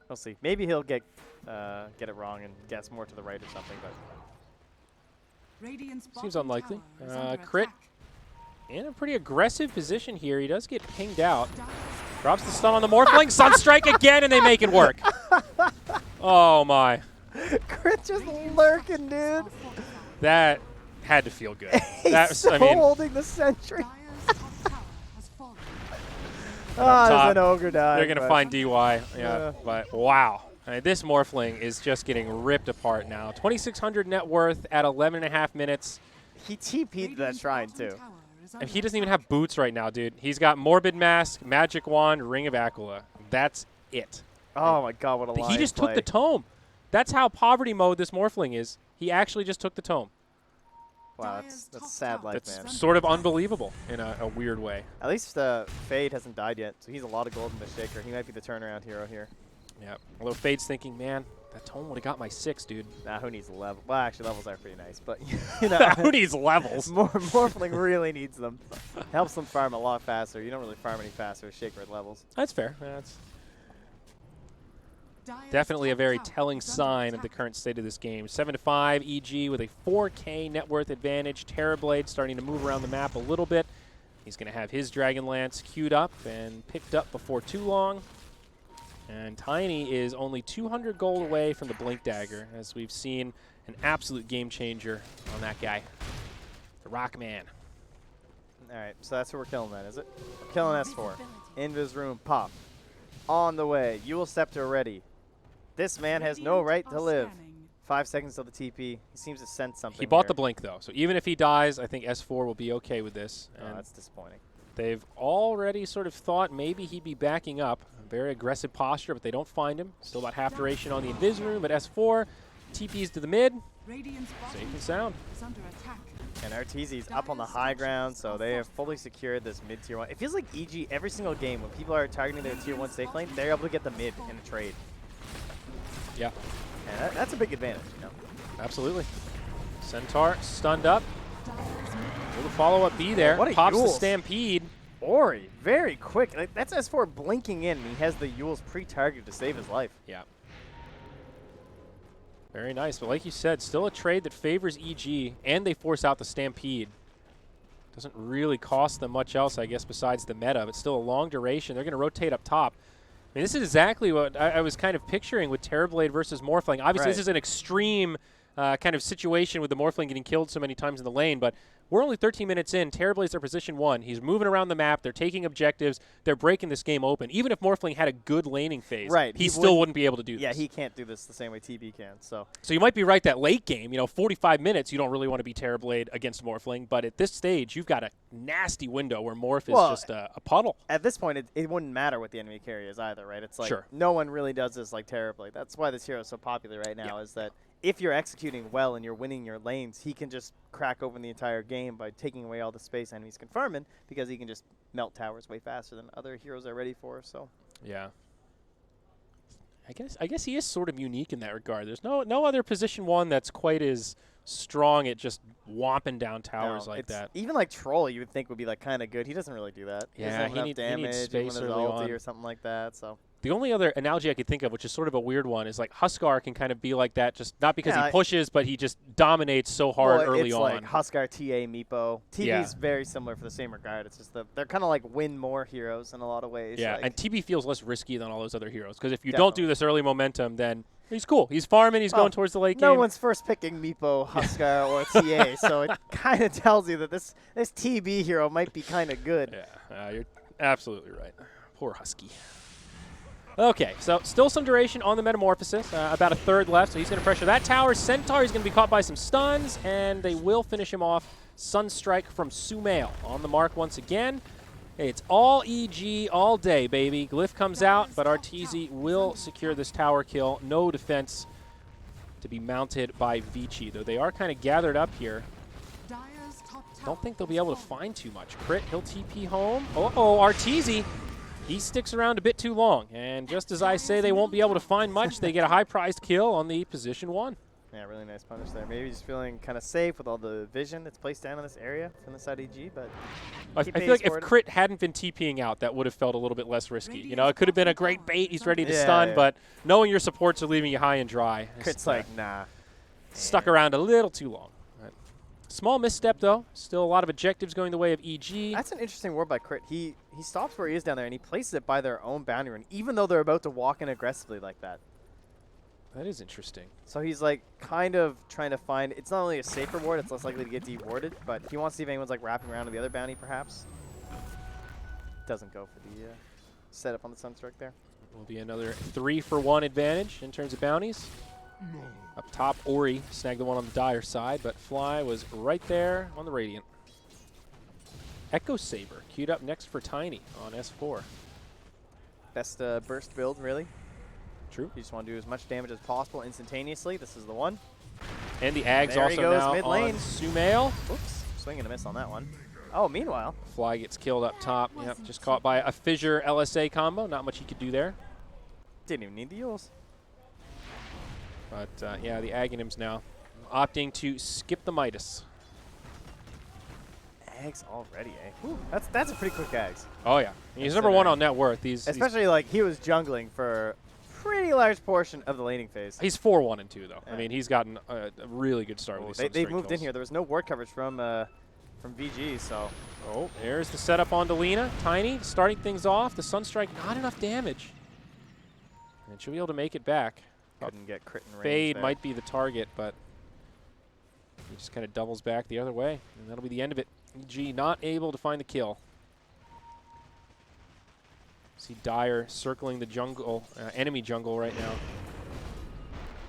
We'll see. Maybe he'll get it wrong and guess more to the right or something, but Radiant's Seems bottom unlikely. tower is under Crit attack. in a pretty aggressive position here. He does get pinged out. Dire's Drops the stun on the Morphling. Sunstrike again, and they make it work. Oh, my. Crit just lurking, dude. are fortified. That had to feel good. He's That was, still I mean, holding the Sentry. Dire's top tower has fallen. Ah, top. there's an ogre dying. they're going to but- find DY. Yeah, but wow. I mean, this Morphling is just getting ripped apart now. 2,600 net worth at 11.5 minutes. He TP'd that Radiant's shrine, bottom too. tower is And under he doesn't even attack. have boots right now, dude. He's got Morbid Mask, Magic Wand, Ring of Aquila. That's it. Oh, my God, what a line He just took play. the tome. That's how poverty mode this Morphling is. He actually just took the tome. Wow, Dire's that's top sad tower life, That's man. sort of unbelievable in a weird way. At least Fade hasn't died yet, so he's a lot of gold in the shaker. He might be the turnaround hero here. Yeah. Although Fade's thinking, man, that tome would have got my 6, dude. Nah, who needs level? Well, actually, levels are pretty nice, but you know, Who needs levels? Morphling really needs them. Helps them farm a lot faster. You don't really farm any faster with shaker at levels. That's fair. That's Dire's definitely a top very tower telling is under sign of the attack. current state of this game. 7-5 EG with a 4K net worth advantage. Terrorblade starting to move around the map a little bit. He's going to have his Dragon Lance queued up and picked up before too long. And Tiny is only 200 gold away from the Blink Dagger, as we've seen an absolute game changer on that guy. The Rockman. All right, so that's who we're killing then, is it? We're killing S4. Invis room, pop. On the way. Yule Scepter ready. This man has no right to live. 5 seconds till the TP. He seems to sense something. He bought here. the Blink, though. So even if he dies, I think S4 will be okay with this. Oh, And that's disappointing. they've already sort of thought maybe he'd be backing up. A very aggressive posture, but they don't find him. Still about half duration on the Invis room, but S4 TPs to the mid. Safe and sound. And RTZ's up on the high ground, so they have fully secured this mid-tier 1. It feels like EG every single game, when people are targeting their tier 1 safe lane, they're able to get the mid in a trade. Yeah. And that's a big advantage, you know? Absolutely. Centaur stunned up. Will the follow-up be there? What a Pops the Yules. Stampede. Ori, very quick. Like, that's S4 blinking in, and he has the Yules pre-targeted to save his life. Yeah. Very nice. But like you said, still a trade that favors EG, and they force out the Stampede. Doesn't really cost them much else, I guess, besides the meta. But still a long duration. They're going to rotate up top. I mean, this is exactly what I was kind of picturing with Terrorblade versus Morphling. Obviously, Right. this is an extreme kind of situation with the Morphling getting killed so many times in the lane, but we're only 13 minutes in. Terrorblade's their position 1. He's moving around the map. They're taking objectives. They're breaking this game open. Even if Morphling had a good laning phase, Right, he he still wouldn't be able to do Yeah, this. he can't do this the same way TB can, so. So you might be right that late game, 45 minutes, you don't really want to be Terrorblade against Morphling, but at this stage, you've got a nasty window where Morph is just a puddle. At this point, it wouldn't matter what the enemy carry is either, right? It's like Sure. no one really does this like Terrorblade. That's why this hero is so popular right now, is that if you're executing well and you're winning your lanes, he can just crack open the entire game by taking away all the space enemies can farm in, because he can just melt towers way faster than other heroes are ready for. So Yeah. I guess he is sort of unique in that regard. There's no other position 1 that's quite as strong at just whomping down towers like that. Even like Troll, you would think would be like kind of good. He doesn't really do that. Yeah, doesn't have he enough needs damage, space even with his early ulti on. or something like that. So. The only other analogy I could think of, which is sort of a weird one, is like Huskar can kind of be like that, just not because he pushes, but he just dominates so hard early it's on. Like Huskar, TA, Meepo. TB's very similar for the same regard. It's just they're kind of like win more heroes in a lot of ways. Yeah, like and TB feels less risky than all those other heroes, because if you don't do this early momentum, then he's cool. He's farming. He's going towards the late game. No one's first picking Meepo, Huskar, or TA, so it kind of tells you that this TB hero might be kind of good. Yeah, you're absolutely right. Poor Husky. Okay, so still some duration on the Metamorphosis, about a third left, so he's going to pressure that tower. Centaur is going to be caught by some stuns, and they will finish him off. Sunstrike from Sumail on the mark once again. It's all EG all day, baby. Glyph comes out, but Arteezy will secure this tower kill. No defense to be mounted by Vici, though they are kind of gathered up here. Don't think they'll be able to find too much. Crit, he'll TP home. Uh-oh, Arteezy. He sticks around a bit too long, and just as I say they won't be able to find much, they get a high-priced kill on the position 1. Yeah, really nice punish there. Maybe just feeling kind of safe with all the vision that's placed down in this area from the side EG, but I feel like if Crit hadn't been TPing out, that would have felt a little bit less risky. It could have been a great bait. He's ready to stun, but knowing your supports are leaving you high and dry. Crit's like, nah. Stuck around a little too long. Small misstep, though. Still a lot of objectives going the way of EG. That's an interesting word by Crit. He stops where he is down there, and he places it by their own boundary run, even though they're about to walk in aggressively like that. That is interesting. So he's like kind of trying to find, it's not only a safer ward, it's less likely to get dewarded, but he wants to see if anyone's like wrapping around to the other bounty, perhaps. Doesn't go for the setup on the Sunstrike there. Will be another 3-for-1 advantage in terms of bounties. Up top, Ori snagged the one on the Dire side, but Fly was right there on the Radiant. Echo Saber queued up next for Tiny on S4. Best burst build, really. True. You just want to do as much damage as possible instantaneously. This is the one. And the Ags there he also goes, now mid lane. on Sumail. Oops, swing and a miss on that one. Oh, meanwhile. Fly gets killed up top. Yep, just caught by a Fissure LSA combo. Not much he could do there. Didn't even need the Yules. But yeah, the Aghanims now opting to skip the Midas. Ags already, eh? Whew, that's a pretty quick Ags. Oh yeah, he's number 1 on net worth. Especially like he was jungling for a pretty large portion of the laning phase. He's 4-1 and 2 though. Yeah. I mean, he's gotten a really good start with these. They've moved in here. There was no ward coverage from VG, so. Oh, there's the setup on Delina. Tiny starting things off. The Sunstrike, not enough damage. And she'll be able to make it back. Couldn't get crit in range Fade there. might be the target, but he just kind of doubles back the other way. And that'll be the end of it. EG not able to find the kill. See Dyer circling the jungle, enemy jungle right now.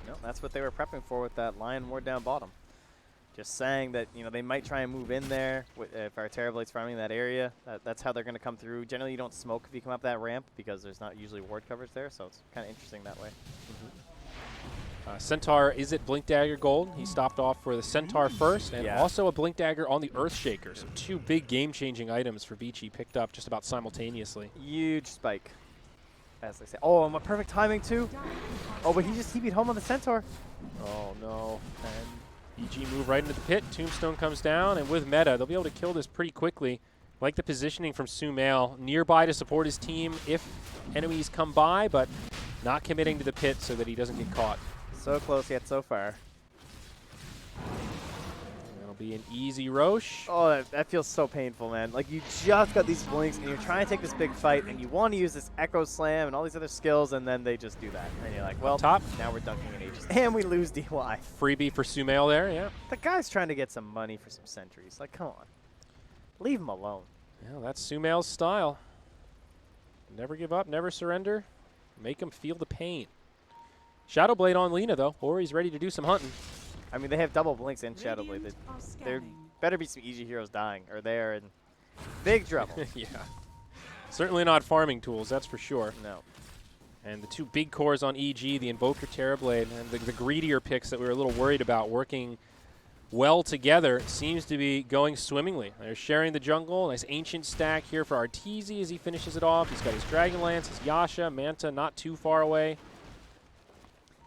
No, that's what they were prepping for with that Lion Ward down bottom. Just saying that, you know, they might try and move in there if our Terrorblade's farming that area. That's how they're going to come through. Generally, you don't smoke if you come up that ramp because there's not usually ward coverage there, so it's kind of interesting that way. Centaur is at Blink Dagger Gold. He stopped off for the Centaur first, and Yeah. also a Blink Dagger on the Earthshaker. So 2 big game-changing items for Vici picked up just about simultaneously. Huge spike, as they say. Oh, and what perfect timing, too. Oh, but he just TP'd home on the Centaur. Oh, no. And EG move right into the pit. Tombstone comes down, and with meta, they'll be able to kill this pretty quickly. Like the positioning from Sumail, nearby to support his team if enemies come by, but not committing to the pit so that he doesn't get caught. So close yet so far. That'll be an easy Roche. Oh, that feels so painful, man. Like, you just got these blinks, and you're trying to take this big fight, and you want to use this Echo Slam and all these other skills, and then they just do that. And you're like, well, Top. now we're dunking in Aegis. And we lose DY. Freebie for Sumail there, yeah. The guy's trying to get some money for some sentries. Like, come on. Leave him alone. Well, that's Sumail's style. Never give up, never surrender. Make him feel the pain. Shadowblade on Lina, though. Ori's ready to do some hunting. I mean, they have double blinks and Shadowblade. Radiant are There scanning. better be some easy heroes dying, or they're in big trouble. Yeah. Certainly not farming tools, that's for sure. No. And the 2 big cores on EG, the Invoker Terrorblade, and the greedier picks that we were a little worried about working well together seems to be going swimmingly. They're sharing the jungle. Nice ancient stack here for Arteezy as he finishes it off. He's got his Dragonlance, his Yasha, Manta not too far away.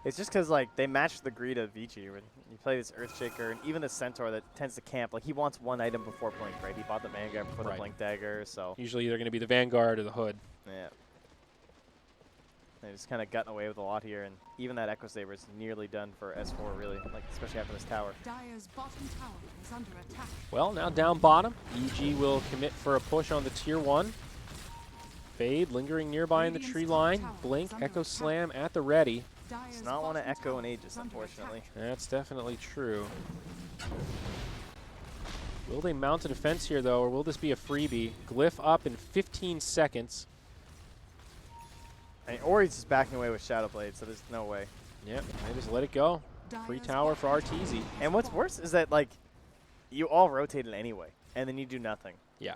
It's just because, like, they match the greed of Vici. When you play this Earthshaker, and even the Centaur that tends to camp, like, he wants one item before Blink, right? He bought the Vanguard before Right. the Blink Dagger, so, Usually either going to be the Vanguard or the Hood. yeah. They're just kind of gotten away with a lot here, and even that Echo Saber is nearly done for S4, really, like, especially after this tower. Dire's bottom tower is under attack. Well, now down bottom. EG will commit for a push on the Tier 1. Fade lingering nearby in the tree line. Blink, Echo Slam at the ready. Does not want to Echo an Aegis, unfortunately. That's definitely true. Will they mount a defense here, though, or will this be a freebie? Glyph up in 15 seconds. I mean, Ori's just backing away with Shadowblade, so there's no way. Yep, they just let it go. Free tower for Arteezy. And what's worse is that, like, you all rotated anyway, and then you do nothing. Yeah.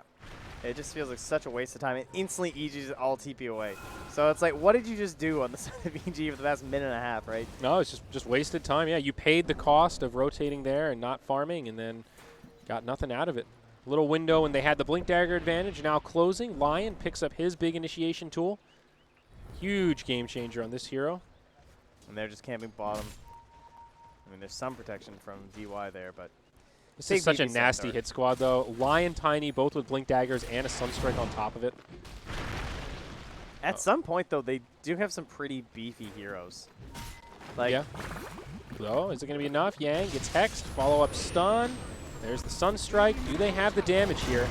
It just feels like such a waste of time. It instantly EG's all TP away. So it's like, what did you just do on the side of EG for the past minute and a half, right? No, it's just wasted time. Yeah, you paid the cost of rotating there and not farming, and then got nothing out of it. Little window, and they had the Blink Dagger advantage. Now closing. Lion picks up his big initiation tool. Huge game changer on this hero. And they're just camping bottom. I mean, there's some protection from DY there, but This big is such a BB nasty Centaur. hit squad, though. Lion Tiny, both with Blink Daggers and a Sunstrike on top of it. At some point, though, they do have some pretty beefy heroes. Like, Yeah. So, is it going to be enough? Yang gets hexed. Follow-up stun. There's the Sunstrike. Do they have the damage here?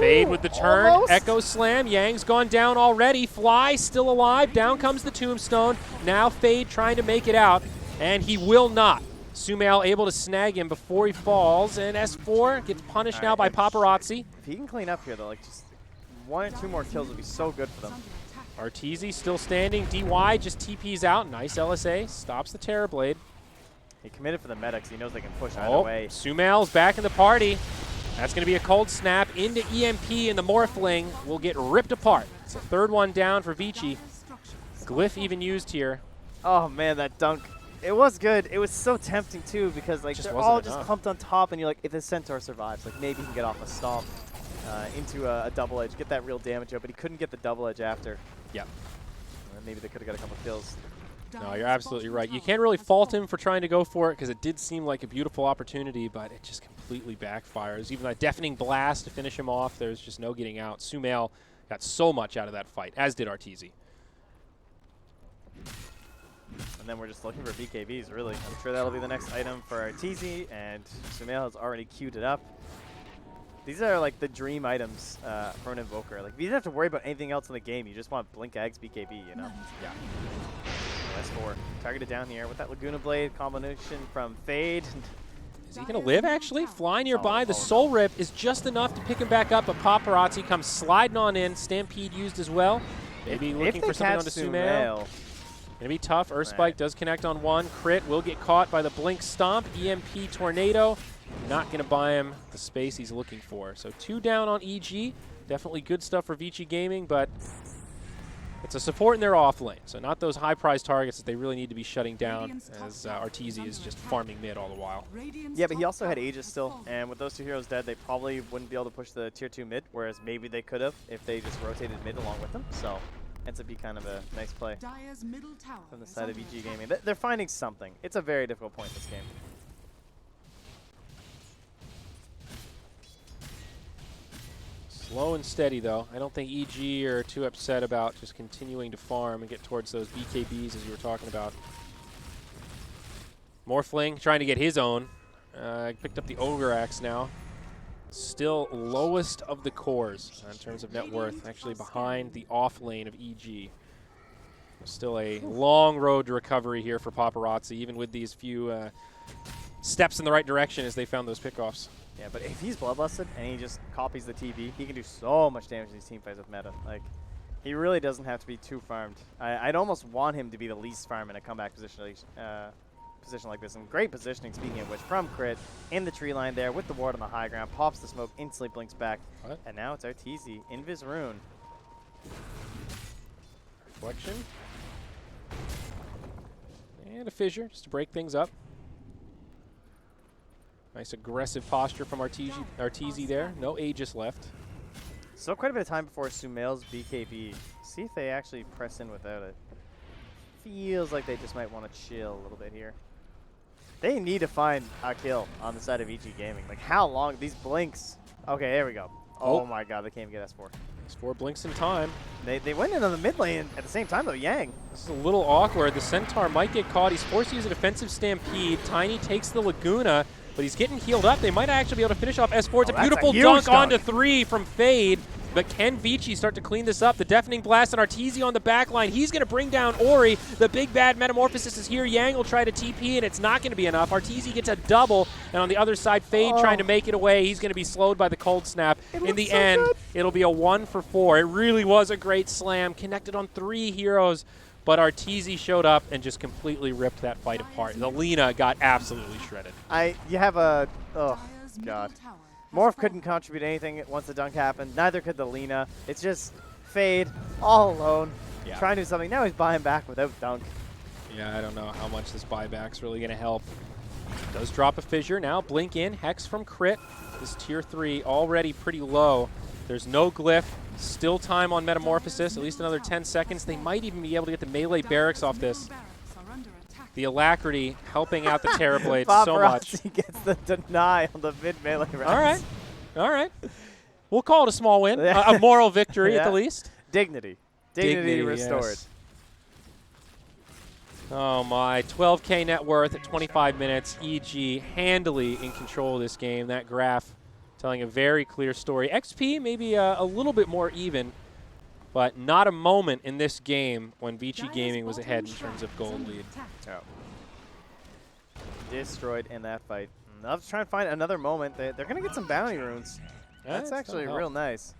Fade with the turn. almost. Echo Slam. Yang's gone down already. Fly still alive. Down comes the Tombstone. Now Fade trying to make it out, and he will not. Sumail able to snag him before he falls, and S4 gets punished now by Alright. Paparazzi. if he can clean up here, though, like, just 1 or 2 more kills would be so good for them. Arteezy still standing. DY just TP's out. Nice LSA. Stops the Terrorblade. He committed for the medics. He knows they can push either Oh, way. Sumail's back in the party. That's going to be a cold snap into EMP, and the Morphling will get ripped apart. It's a 3rd one down for Vici. Glyph even used here. Oh, man, that dunk. It was good. It was so tempting, too, because, like, Just they're wasn't all just enough. clumped on top, and you're like, if the Centaur survives, like, maybe he can get off a stomp into a double edge, get that real damage out, but he couldn't get the double edge after. Yep. Maybe they could have got a couple kills. No, you're absolutely right. You can't really fault him for trying to go for it because it did seem like a beautiful opportunity, but it just completely backfires. Even that deafening blast to finish him off, there's just no getting out. Sumail got so much out of that fight, as did Arteezy. And then we're just looking for BKBs, really. I'm sure that'll be the next item for Arteezy, and Sumail has already queued it up. These are like the dream items for an Invoker. Like, you don't have to worry about anything else in the game. You just want Blink Eggs, BKB, you know? Yeah. S4. Targeted down here with that Laguna Blade combination from Fade. Is he going to live, actually? Fly nearby. The Soul Rip is just enough to pick him back up, but Paparazzi comes sliding on in. Stampede used as well. Maybe looking for something onto Sumail. Going to be tough. Earthspike does connect on one. Crit will get caught by the Blink Stomp. EMP Tornado. Not going to buy him the space he's looking for. So 2 down on EG. Definitely good stuff for Vici Gaming, but it's a support in their off lane. So not those high prize targets that they really need to be shutting down, as Arteezy is just farming mid all the while. Yeah, but he also had Aegis still, and with those 2 heroes dead, they probably wouldn't be able to push the tier 2 mid, whereas maybe they could have if they just rotated mid along with them. So ends up being kind of a nice play from the side of EG Gaming. They're finding something. It's a very difficult point in this game. Slow and steady, though. I don't think EG are too upset about just continuing to farm and get towards those BKBs, as you were talking about. Morphling trying to get his own. Picked up the Ogre Axe now. Still lowest of the cores in terms of net worth, actually behind the off lane of EG. Still a long road to recovery here for Paparazzi, even with these few steps in the right direction as they found those pickoffs. Yeah, but if he's Bloodlusted and he just copies the TB, he can do so much damage in these team fights with meta. Like, he really doesn't have to be too farmed. I'd almost want him to be the least farm in a comeback position like this. And great positioning, speaking of which, from Crit in the tree line there with the ward on the high ground, pops the smoke, instantly blinks back. What? And now it's Arteezy, Invis Rune. Reflection. And a fissure just to break things up. Nice aggressive posture from Arteezy there. No Aegis left. So quite a bit of time before Sumail's BKB. See if they actually press in without it. Feels like they just might want to chill a little bit here. They need to find a kill on the side of EG Gaming. Like, how long? These blinks. Okay, there we go. Oh my god, they can't even get S4. S4 blinks in time. They went in on the mid lane at the same time, though. Yang. This is a little awkward. The Centaur might get caught. He's forced to use a defensive Stampede. Tiny takes the Laguna, but he's getting healed up. They might actually be able to finish off S4. It's a beautiful dunk onto 3 from Fade. But can Vici start to clean this up? The Deafening Blast on Arteezy on the back line. He's going to bring down Ori. The big bad Metamorphosis is here. Yang will try to TP, and it's not going to be enough. Arteezy gets a double, and on the other side, Fade trying to make it away. He's going to be slowed by the Cold Snap. In the end, it'll be a 1 for 4. It really was a great slam. Connected on 3 heroes, but Arteezy showed up and just completely ripped that fight apart. The Lina got absolutely shredded. You have a... Oh, God. Morph couldn't contribute anything once the dunk happened. Neither could the Lina. It's just Fade all alone, trying to do something. Now he's buying back without dunk. Yeah, I don't know how much this buyback's really going to help. Does drop a fissure now. Blink in. Hex from Crit. This tier 3 already pretty low. There's no glyph. Still time on Metamorphosis. At least another 10 seconds. They might even be able to get the melee barracks off this. The Alacrity helping out the Terrorblade so much. He gets the deny on the mid melee rounds. All right. All right. We'll call it a small win. A moral victory at the least. Dignity. Dignity restored. Yes. Oh my, 12K net worth at 25 minutes. EG handily in control of this game. That graph telling a very clear story. XP maybe a little bit more even, but not a moment in this game when Vici Gaming was ahead in terms of gold lead. Oh. Destroyed in that fight. I was trying to find another moment. They're going to get some bounty runes. That's actually real nice.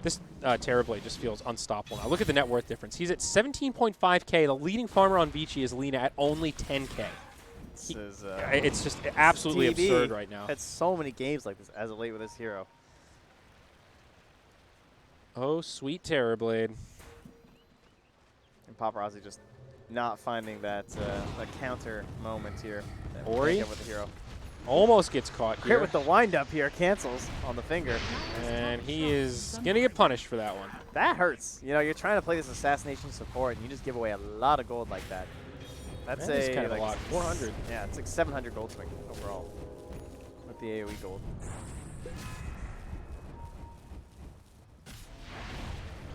This Terrorblade just feels unstoppable now. Look at the net worth difference. He's at 17.5K. The leading farmer on Vici is Lina at only 10K. It's just absolutely absurd right now. Had so many games like this as of late with this hero. Oh, sweet Terrorblade. And Paparazzi just not finding that a counter moment here. Ori with the hero. Almost gets caught here. Crit with the wind-up here, cancels on the finger. And he is going to get punished for that one. That hurts. You know, you're trying to play this assassination support, and you just give away a lot of gold like that. That's kind of a lot. 400. Yeah, it's like 700 gold swing overall with the AoE gold.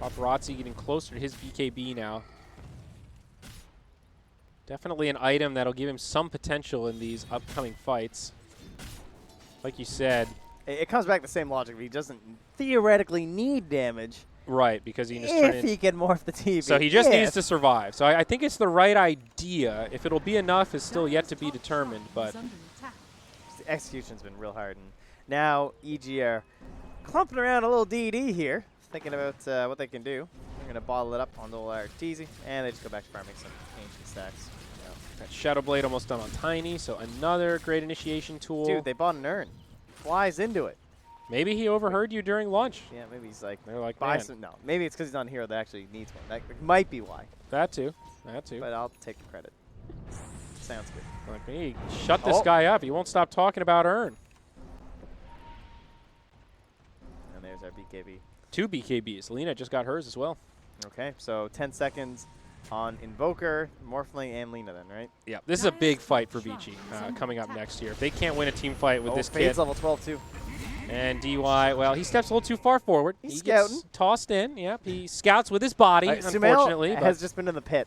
Paparazzi getting closer to his BKB now. Definitely an item that'll give him some potential in these upcoming fights. Like you said, It comes back to the same logic. He doesn't theoretically need damage. Right, because he can just turn If he can morph the TV. So he just needs to survive. So I think it's the right idea. If it'll be enough is still yet to be determined. But the execution's been real hard. And now EG are clumping around a little DD here, thinking about what they can do. They're going to bottle it up on the little Arteezy, and they just go back to farming some ancient stacks. that Shadow Blade almost done on Tiny, so another great initiation tool. Dude, they bought an urn. Flies into it. Maybe he overheard you during lunch. Yeah, maybe he's like, They're like, buy man. some. No, maybe it's because he's not a hero that actually needs one. That might be why. That too. That too. But I'll take the credit. Sounds good. Like, hey, shut this guy up. He won't stop talking about Urn. And there's our BKB. 2 BKBs. Lena just got hers as well. Okay, so 10 seconds on Invoker, Morphling, and Lena then, right? Yeah, this is a big fight for Vici coming up next year. If they can't win a team fight with this Fade's kid. level 12 too. And DY, well, he steps a little too far forward. He's he scouting. gets tossed in. Yep, he scouts with his body, unfortunately. Sumail has just been in the pit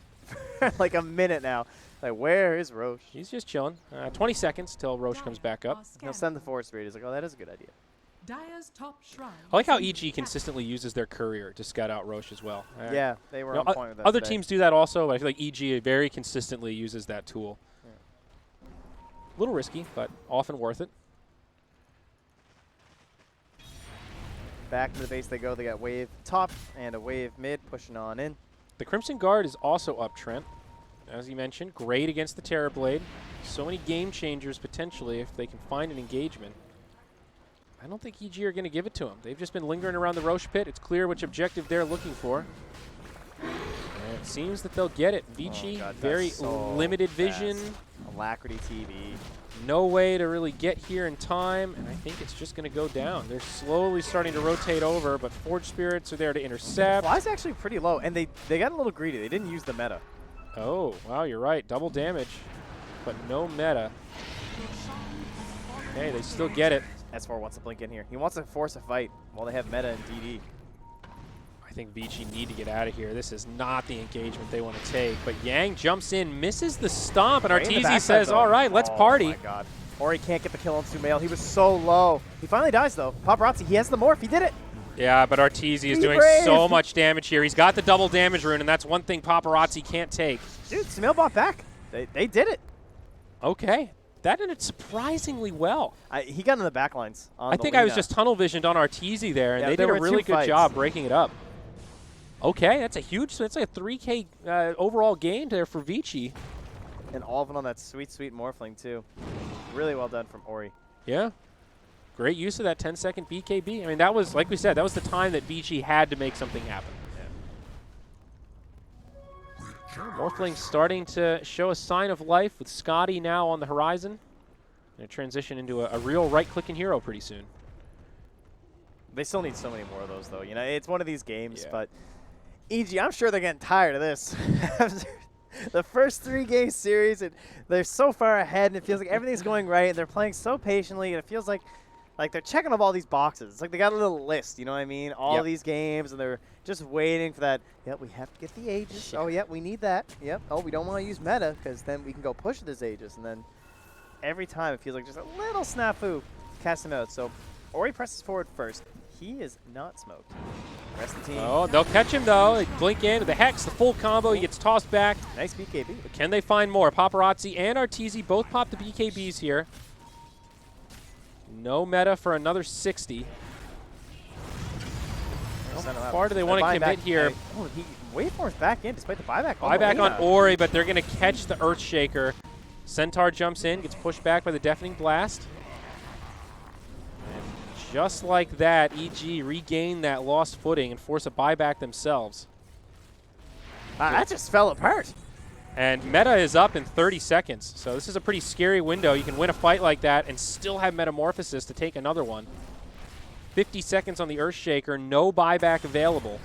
for like a minute now. Like, where is Roche? He's just chilling. 20 seconds till Roche comes back up. He'll send the Forest Raid. He's like, oh, that is a good idea. Dire's top shrine. I like how EG consistently uses their courier to scout out Roche as well. Yeah, they were on point with that Other today. teams do that also, but I feel like EG very consistently uses that tool. Yeah. A little risky, but often worth it. Back to the base they go. They got wave top and a wave mid pushing on in. The Crimson Guard is also up, Trent. As you mentioned, great against the Terror Blade. So many game changers potentially if they can find an engagement. I don't think EG are going to give it to him. They've just been lingering around the Roche pit. It's clear which objective they're looking for. And it seems that they'll get it. Vici, very limited vision. Alacrity TV. No way to really get here in time, and I think it's just going to go down. They're slowly starting to rotate over, but Forge Spirits are there to intercept. Fly's actually pretty low, and they got a little greedy. They didn't use the meta. Oh, wow, you're right. Double damage, but no meta. Hey, they still get it. S4 wants to blink in here. He wants to force a fight while they have meta and DD. I think Vici need to get out of here. This is not the engagement they want to take, but Yang jumps in, misses the stomp, and Arteezy says, all right, let's party. Oh, my God. Ori can't get the kill on Sumail. He was so low. He finally dies, though. Paparazzi, he has the morph. He did it. Yeah, but Arteezy is doing so much damage here. He's got the double damage rune, and that's one thing Paparazzi can't take. Dude, Sumail bought back. They did it. Okay. That ended surprisingly well. He got in the back lines. I think I was just tunnel visioned on Arteezy there, and they did a really good job breaking it up. Okay, that's a huge, that's like a 3K overall gain there for Vici. And all of it on that sweet, sweet Morphling, too. Really well done from Ori. Yeah. Great use of that 10-second BKB. I mean, that was, like we said, that was the time that Vici had to make something happen. Yeah. Morphling starting to show a sign of life with Scotty now on the horizon. Going to transition into a real right-clicking hero pretty soon. They still need so many more of those, though. You know, it's one of these games, but EG, I'm sure they're getting tired of this. The first 3 game series, they're so far ahead, and it feels like everything's going right, and they're playing so patiently, and it feels like they're checking off all these boxes. It's like they got a little list, you know what I mean? All these games, and they're just waiting for that. Yep, we have to get the Aegis. Oh, yep, we need that. Yep. Oh, we don't want to use meta, because then we can go push this Aegis. And then every time it feels like just a little snafu. Cast him out. So Ori presses forward first. He is not smoked. Rest of the team. Oh, they'll catch him, though. They blink in with the Hex, the full combo. He gets tossed back. Nice BKB. But can they find more? Paparazzi and Arteezy both pop the BKBs here. No meta for another 60. How far do they want to commit here? Oh, Waveform's back in despite the buyback. Buyback on Ori, but they're going to catch the Earthshaker. Centaur jumps in, gets pushed back by the Deafening Blast. And just like that, EG regain that lost footing and force a buyback themselves. That just fell apart. And meta is up in 30 seconds, so this is a pretty scary window. You can win a fight like that and still have Metamorphosis to take another one. 50 seconds on the Earthshaker, no buyback available.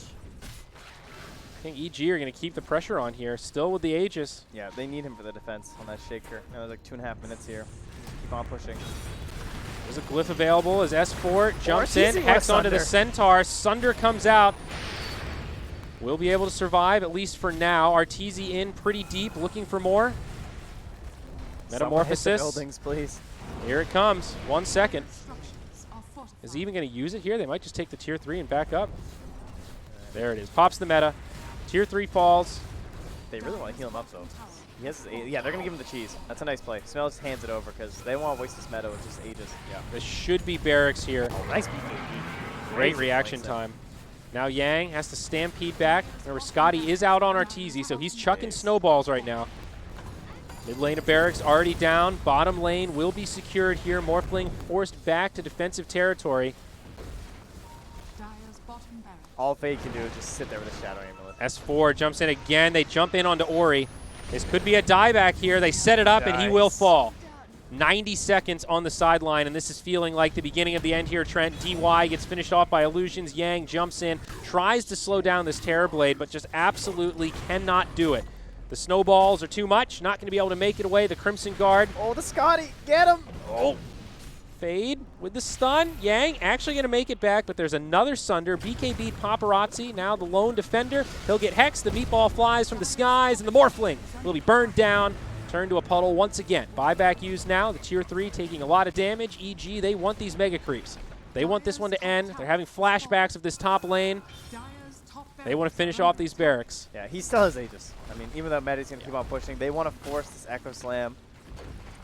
I think EG are going to keep the pressure on here, still with the Aegis. Yeah, they need him for the defense on that Shaker. There's like 2.5 minutes here. Keep on pushing. There's a glyph available as S4 jumps in, Hex onto the Centaur. Sunder comes out. Will be able to survive, at least for now. Arteezy in pretty deep, looking for more. Metamorphosis. Buildings, please. Here it comes. 1 second. Is he even going to use it here? They might just take the tier 3 and back up. There it is. Pops the meta. Tier 3 falls. They really want to heal him up, though. He has yeah, they're going to give him the cheese. That's a nice play. Smell just hands it over because they won't waste this meta with just Aegis. Yeah. This should be barracks here. Oh, nice BKB. Great reaction time. Now Yang has to stampede back. Remember, Scotty is out on Arteezy, so he's chucking snowballs right now. Mid lane of barracks already down. Bottom lane will be secured here. Morphling forced back to defensive territory. All Fade can do is just sit there with a Shadow Amulet. S4 jumps in again. They jump in onto Ori. This could be a dieback here. They set it up, and he will fall. 90 seconds on the sideline, and this is feeling like the beginning of the end here, Trent. DY gets finished off by Illusions. Yang jumps in, tries to slow down this Terrorblade, but just absolutely cannot do it. The snowballs are too much. Not going to be able to make it away. The Crimson Guard. Oh, the Scotty. Get him. Oh. Fade with the stun. Yang actually going to make it back, but there's another Sunder. BKB Paparazzi, now the lone defender. He'll get hexed. The meatball flies from the skies, and the Morphling will be burned down. Turned to a puddle once again. Buyback used now. The tier 3 taking a lot of damage. EG, they want these mega creeps. They want this one to end. They're having flashbacks of this top lane. They want to finish off these barracks. Yeah, he still has Aegis. I mean, even though Meta's going to keep on pushing, they want to force this Echo Slam.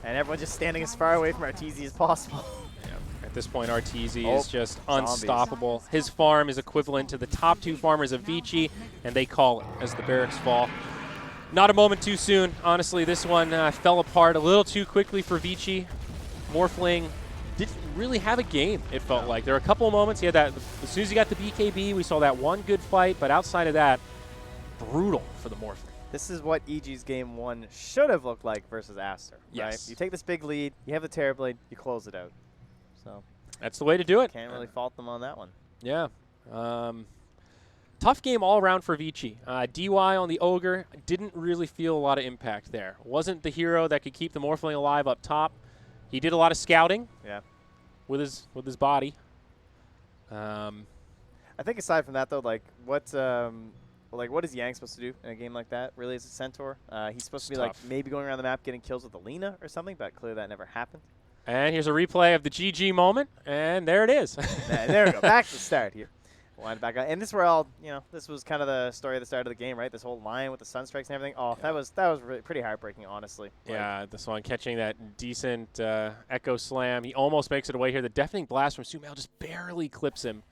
And everyone's just standing as far away from Arteezy as possible. Yeah. At this point, Arteezy is just zombies. unstoppable. His farm is equivalent to the top 2 farmers of Vici, and they call it as the barracks fall. Not a moment too soon. Honestly, this one fell apart a little too quickly for Vici. Morphling didn't really have a game, it felt like. There were a couple of moments. He had that, as soon as he got the BKB, we saw that one good fight, but outside of that, brutal for the Morphling. This is what EG's game 1 should have looked like versus Aster, right? Yes. You take this big lead, you have the Terrorblade, you close it out. So that's the way to do it. can't really fault them on that one. Yeah. Tough game all around for Vici. DY on the Ogre didn't really feel a lot of impact there. Wasn't the hero that could keep the Morphling alive up top. He did a lot of scouting. Yeah. With his body. I think aside from that though, like what is Yang supposed to do in a game like that? Really, as a Centaur, he's supposed to be like maybe going around the map getting kills with Alina or something, but clearly that never happened. And here's a replay of the GG moment, and there it is. There we go. Back to the start here. Line back up. And this were all, this was kind of the story at the start of the game, right? This whole line with the Sunstrikes and everything. Oh, yeah. that was really pretty heartbreaking, honestly. Yeah, this one catching that decent Echo Slam. He almost makes it away here. The Deafening Blast from Sumail just barely clips him.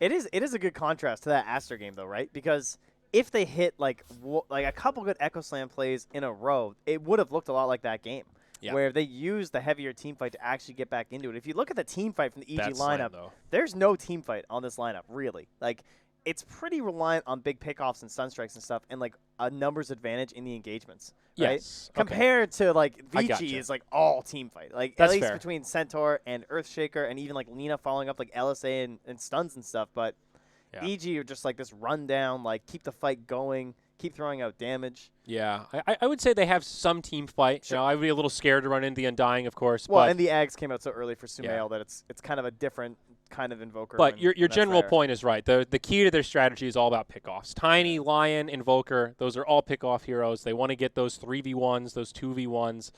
It is a good contrast to that Aster game, though, right? Because if they hit like a couple good Echo Slam plays in a row, it would have looked a lot like that game. Yeah. Where they used the heavier team fight to actually get back into it. If you look at the team fight from the EG lineup, there's no team fight on this lineup, really. Like, it's pretty reliant on big pickoffs and Sunstrikes and stuff and, like, a numbers advantage in the engagements, right? Yes. Compared to, like, Vici is, like, all team fight. Like, that's at least fair. Between Centaur and Earthshaker and even, like, Lina following up, like, LSA and stuns and stuff. But EG are just, like, this rundown, like, keep the fight going, keep throwing out damage. Yeah, I would say they have some team fight. Sure. I would be a little scared to run into the Undying, of course. Well, but and the Ags came out so early for Sumail that it's kind of a different kind of Invoker. But your general point is right. The key to their strategy is all about pickoffs. Tiny, Lion, Invoker, those are all pickoff heroes. They want to get those 3v1s, those 2v1s.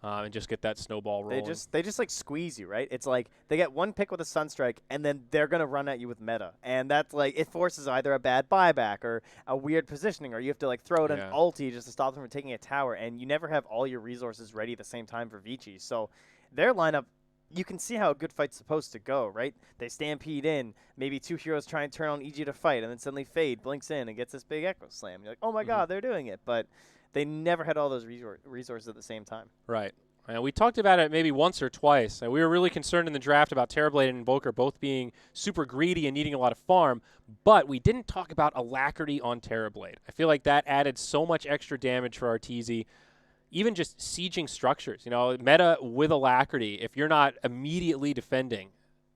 And just get that snowball rolling. They just like squeeze you, right? It's like they get one pick with a Sunstrike, and then they're gonna run at you with meta, and that's like it forces either a bad buyback or a weird positioning, or you have to like throw out an ulti just to stop them from taking a tower, and you never have all your resources ready at the same time for Vici. So their lineup, you can see how a good fight's supposed to go, right? They stampede in, maybe 2 heroes try and turn on EG to fight, and then suddenly Fade blinks in and gets this big Echo Slam. You're like, oh my god, they're doing it, but they never had all those resources at the same time. Right. And we talked about it maybe once or twice. We were really concerned in the draft about Terrorblade and Invoker both being super greedy and needing a lot of farm, but we didn't talk about Alacrity on Terrorblade. I feel like that added so much extra damage for Arteezy. Even just sieging structures, meta with Alacrity, if you're not immediately defending,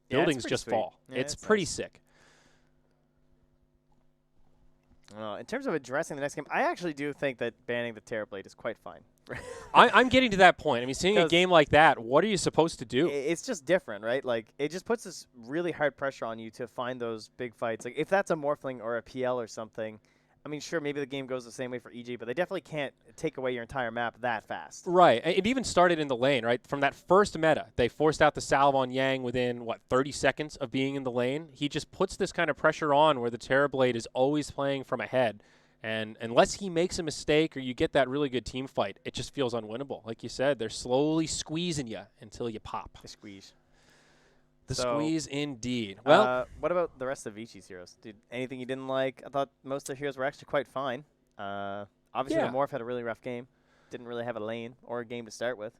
buildings just fall. Yeah, it's pretty sick. In terms of addressing the next game, I actually do think that banning the Terrorblade is quite fine. I'm getting to that point. I mean, seeing a game like that, what are you supposed to do? It's just different, right? Like, it just puts this really hard pressure on you to find those big fights. Like, if that's a Morphling or a PL or something, I mean, sure, maybe the game goes the same way for EG, but they definitely can't take away your entire map that fast. Right. It even started in the lane, right? From that first meta, they forced out the salve on Yang within, 30 seconds of being in the lane. He just puts this kind of pressure on where the Terrorblade is always playing from ahead. And unless he makes a mistake or you get that really good team fight, it just feels unwinnable. Like you said, they're slowly squeezing you until you pop. The squeeze. The squeeze indeed. Well, what about the rest of Vici's heroes? Did anything you didn't like? I thought most of the heroes were actually quite fine. Obviously, the Morph had a really rough game. Didn't really have a lane or a game to start with.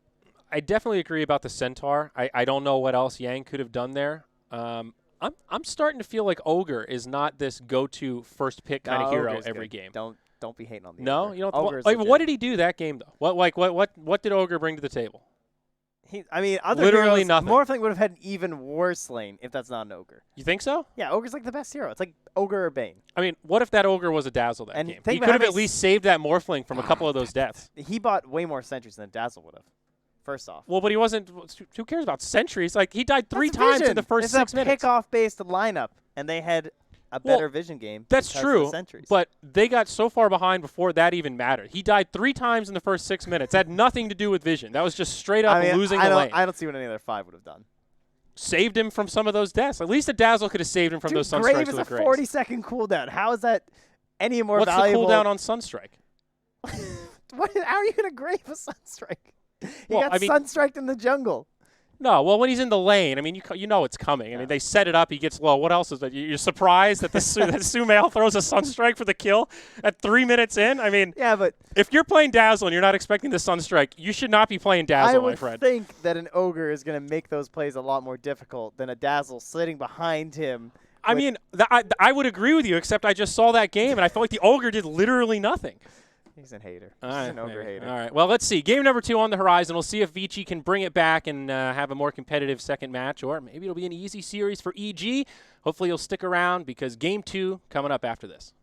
I definitely agree about the Centaur. I don't know what else Yang could have done there. I'm starting to feel like Ogre is not this go-to first pick kind of hero every game. Don't be hating on the No, Ogre. you know what did he do that game though? What did Ogre bring to the table? Other literally heroes, nothing. Morphling would have had an even worse lane if that's not an Ogre. You think so? Yeah, Ogre's like the best hero. It's like Ogre or Bane. I mean, what if that Ogre was a Dazzle that game? He could have at least saved that Morphling from a couple of those deaths. He bought way more sentries than Dazzle would have. First off. Well, but he wasn't. Who cares about sentries? Like he died 3 times in the first 6 minutes. It's a pick-off based lineup, and they had a better vision game. That's true, sentries. but they got so far behind before that even mattered. He died 3 times in the first 6 minutes. That had nothing to do with vision. That was just straight up losing the lane. I don't see what any other 5 would have done. Saved him from some of those deaths. At least a Dazzle could have saved him from those Sunstrikes. Grave is a 40-second cooldown. How is that any more What's valuable? What's the cooldown on Sunstrike? How are you going to grave a Sunstrike? He Well, got Sunstriked in the jungle. No, well, when he's in the lane, I mean, you know it's coming. I mean, they set it up. He gets low. What else is that? You're surprised that that Sumail throws a Sunstrike for the kill at 3 minutes in? I mean, yeah, but if you're playing Dazzle and you're not expecting the Sunstrike, you should not be playing Dazzle, my friend. I would think that an Ogre is going to make those plays a lot more difficult than a Dazzle sitting behind him. I mean, I would agree with you, except I just saw that game, and I felt like the Ogre did literally nothing. He's a hater. He's an Ogre hater. All right. Well, let's see. Game number 2 on the horizon. We'll see if Vici can bring it back and have a more competitive second match, or maybe it'll be an easy series for EG. Hopefully you'll stick around because game 2 coming up after this.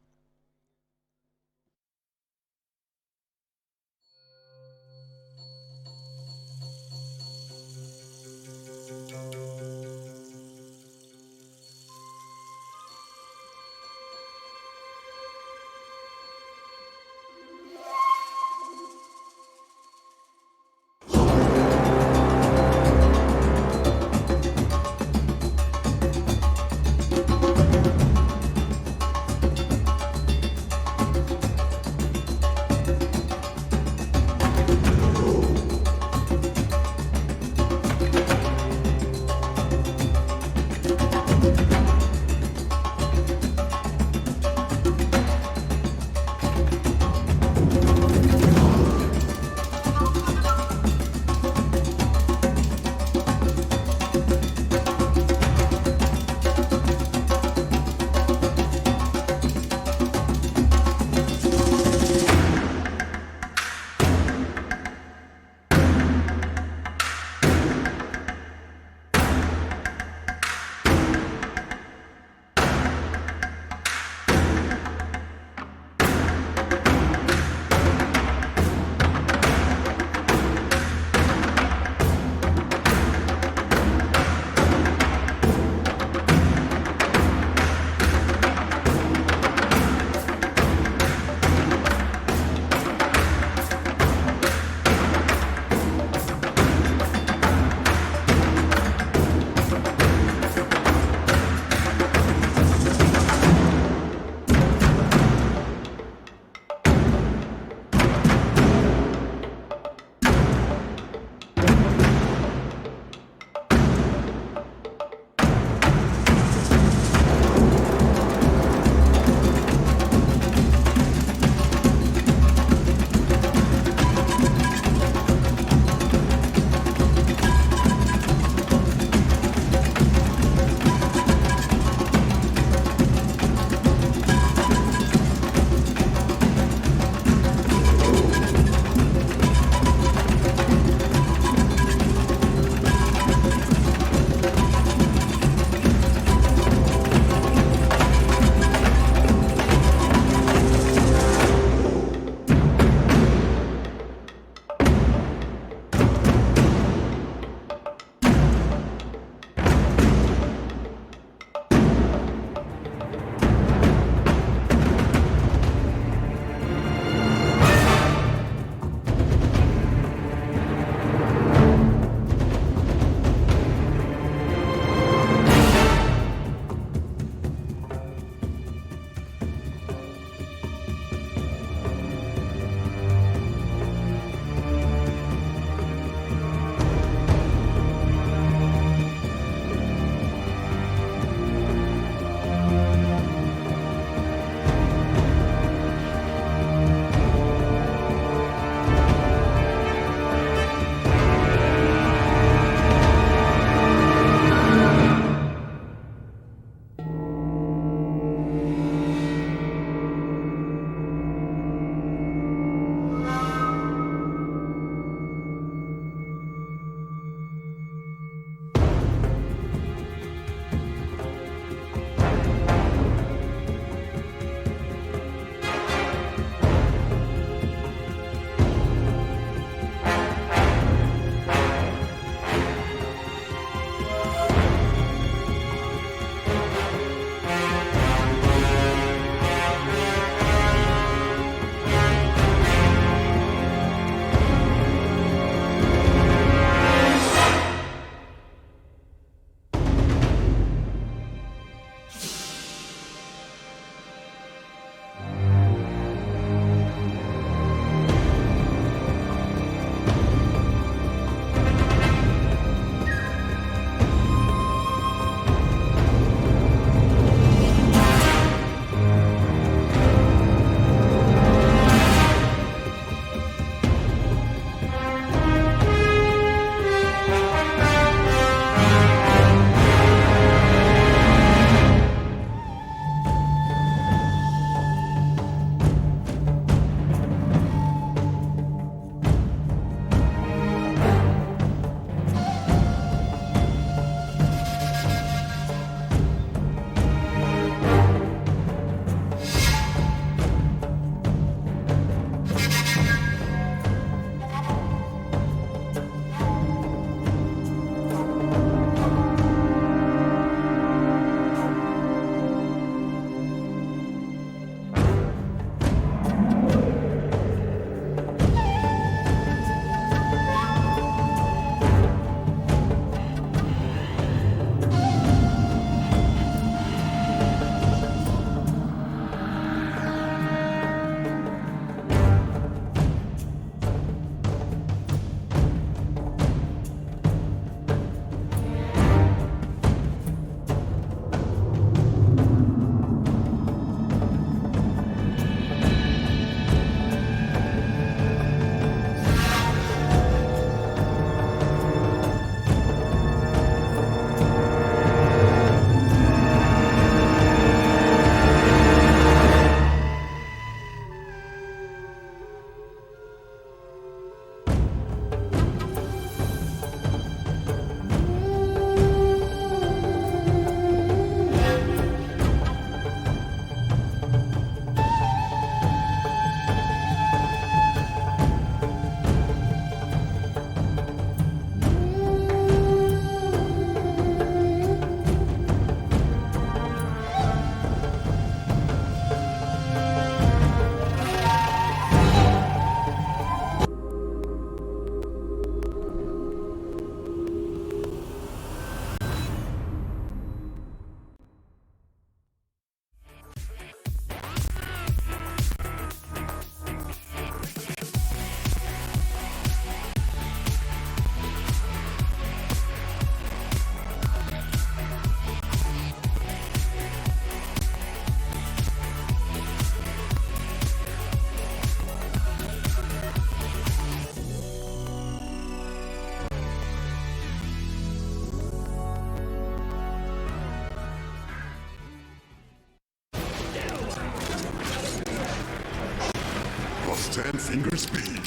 +10 finger speed,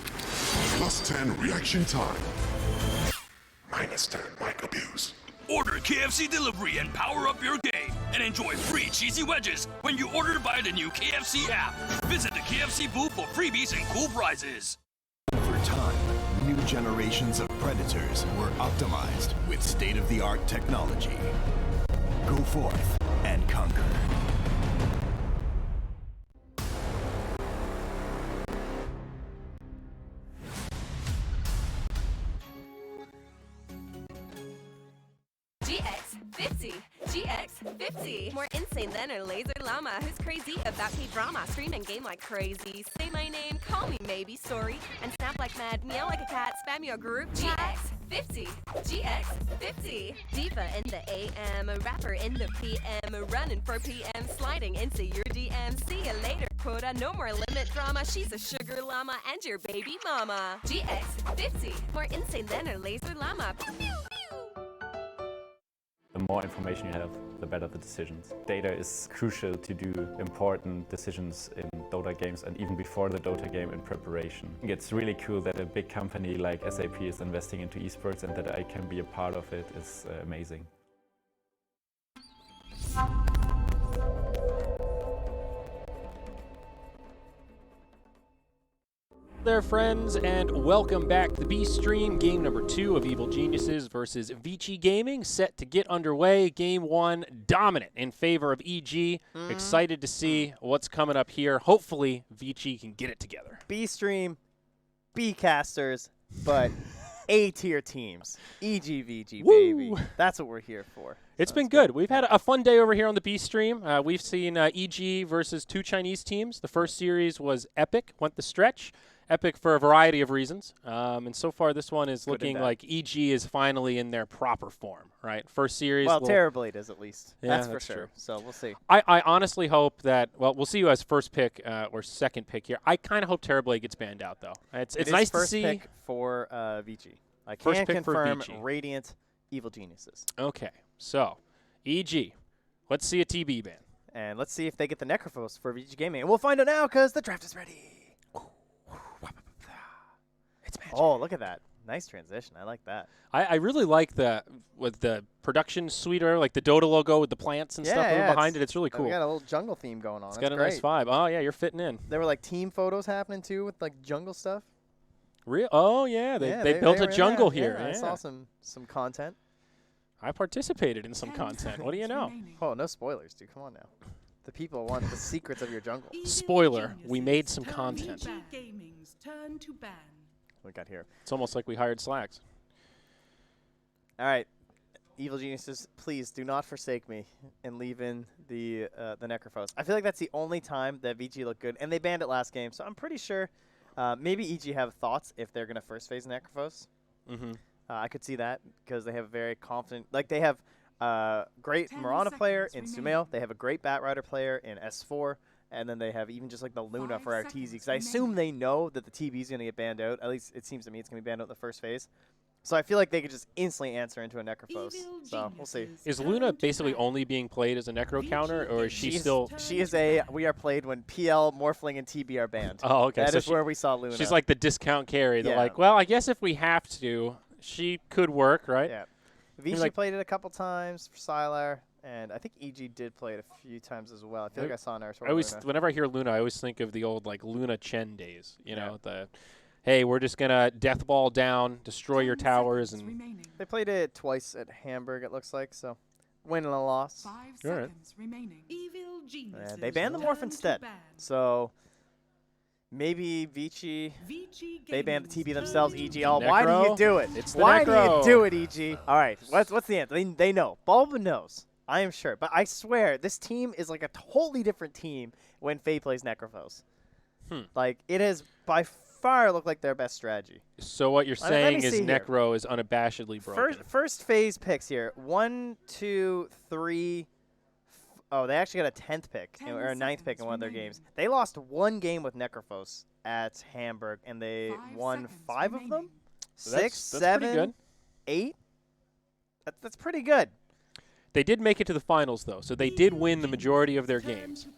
+10 reaction time, -10 mic abuse. Order KFC delivery and power up your game and enjoy free cheesy wedges when you order by the new KFC app. Visit the KFC booth for freebies and cool prizes. Over time, new generations of predators were optimized with state-of-the-art technology. Go forth and conquer. GX50. More insane than a laser llama who's crazy about K-drama. Stream and game like crazy. Say my name, call me maybe, sorry. And snap like mad, meow like a cat, spam your group. GX50. GX50. Diva in the AM, a rapper in the PM, running for PM, sliding into your DM. See you later, quota, no more limit drama. She's a sugar llama and your baby mama. GX50. More insane than a laser llama. Pew, pew, pew. The more information you have, the better the decisions. Data is crucial to do important decisions in Dota games and even before the Dota game in preparation. It's really cool that a big company like SAP is investing into esports and that I can be a part of it is amazing. There, friends, and welcome back to the B Stream. Game number 2 of Evil Geniuses versus Vici Gaming, set to get underway. Game 1 dominant in favor of EG. Excited to see what's coming up here. Hopefully, Vici can get it together. B Stream, B casters, but A-tier teams. EG, VG, baby. That's what we're here for. It's been good. We've had a fun day over here on the B Stream. We've seen EG versus 2 Chinese teams. The first series was epic, went the stretch. Epic for a variety of reasons. And so far, this one is looking like EG is finally in their proper form, right? First series. Well, terribly it is, at least. Yeah, that's for sure. True. So we'll see. I honestly hope that, well, we'll see you as first pick or second pick here. I kind of hope Terrorblade gets banned out, though. It's nice to see. First pick for Vici. I First can pick for confirm Vici. Radiant Evil Geniuses. Okay, so EG. Let's see a TB ban. And let's see if they get the Necrophos for VG Gaming. And we'll find out now because the draft is ready. It's magic. Oh, look at that. Nice transition. I like that. I really like with the production suite, or like the Dota logo with the plants and stuff behind it. It's really cool. We got a little jungle theme going on. It's That's got a great. nice vibe. Oh, yeah, you're fitting in. There were like team photos happening too with like jungle stuff. Real? Oh, yeah. They built were a in jungle there. here. Yeah, Yeah. I saw some content. I participated in some content. What do you know? Oh, no spoilers, dude. Come on now. The people want the secrets of your jungle. Spoiler, we made some content. Gaming's turn to ban. What we got here? It's almost like we hired Slacks. All right, Evil Geniuses, please do not forsake me and leave in the Necrophos. I feel like that's the only time that VG looked good, and they banned it last game, so I'm pretty sure maybe EG have thoughts if they're going to first phase Necrophos. Mm-hmm. I could see that because they have a very confident, like they have great Mirana player in Sumail, they have a great Batrider player in S4, and then they have even just like the Luna for Arteezy, because I assume they know that the TB is going to get banned out. At least it seems to me it's going to be banned out in the first phase. So I feel like they could just instantly answer into a Necrophos. So we'll see. Is Luna basically only being played as a Necro counter, or is she still... She is a... We are played when PL, Morphling, and TB are banned. Oh, okay. That so is where we saw Luna. She's like the discount carry. They're Yeah. like, well, I guess if we have to, she could work, right? Yeah. Vici played it a couple times for Sylar, and I think EG did play it a few times as well. I feel like I saw an Luna. Whenever I hear Luna, I always think of the old like Luna Chen days. You know, the hey, we're just gonna death ball down, destroy your towers, and they played it twice at Hamburg. It looks like so, win and a loss. 5 seconds remaining. Evil Geniuses. And they banned the Morph instead, so maybe Vici. They banned the TB themselves. EG. Oh, why do you do it? It's the why Necro. do you do it, EG? All right, what's the answer? They know. Bulba knows. I am sure, but I swear this team is like a totally different team when Faye plays Necrophos. Like it has by far looked like their best strategy. So what you're Let saying me is see here. Necro is unabashedly broken. First phase picks here. 1, 2, 3. Oh, they actually got a 10th pick or a 9th pick in one of their games. They lost one game with Necrophos at Hamburg, and they won 5 of them. So 6, that's pretty 7, good. 8. That's pretty good. They did make it to the finals, though, so they did win the majority of their games.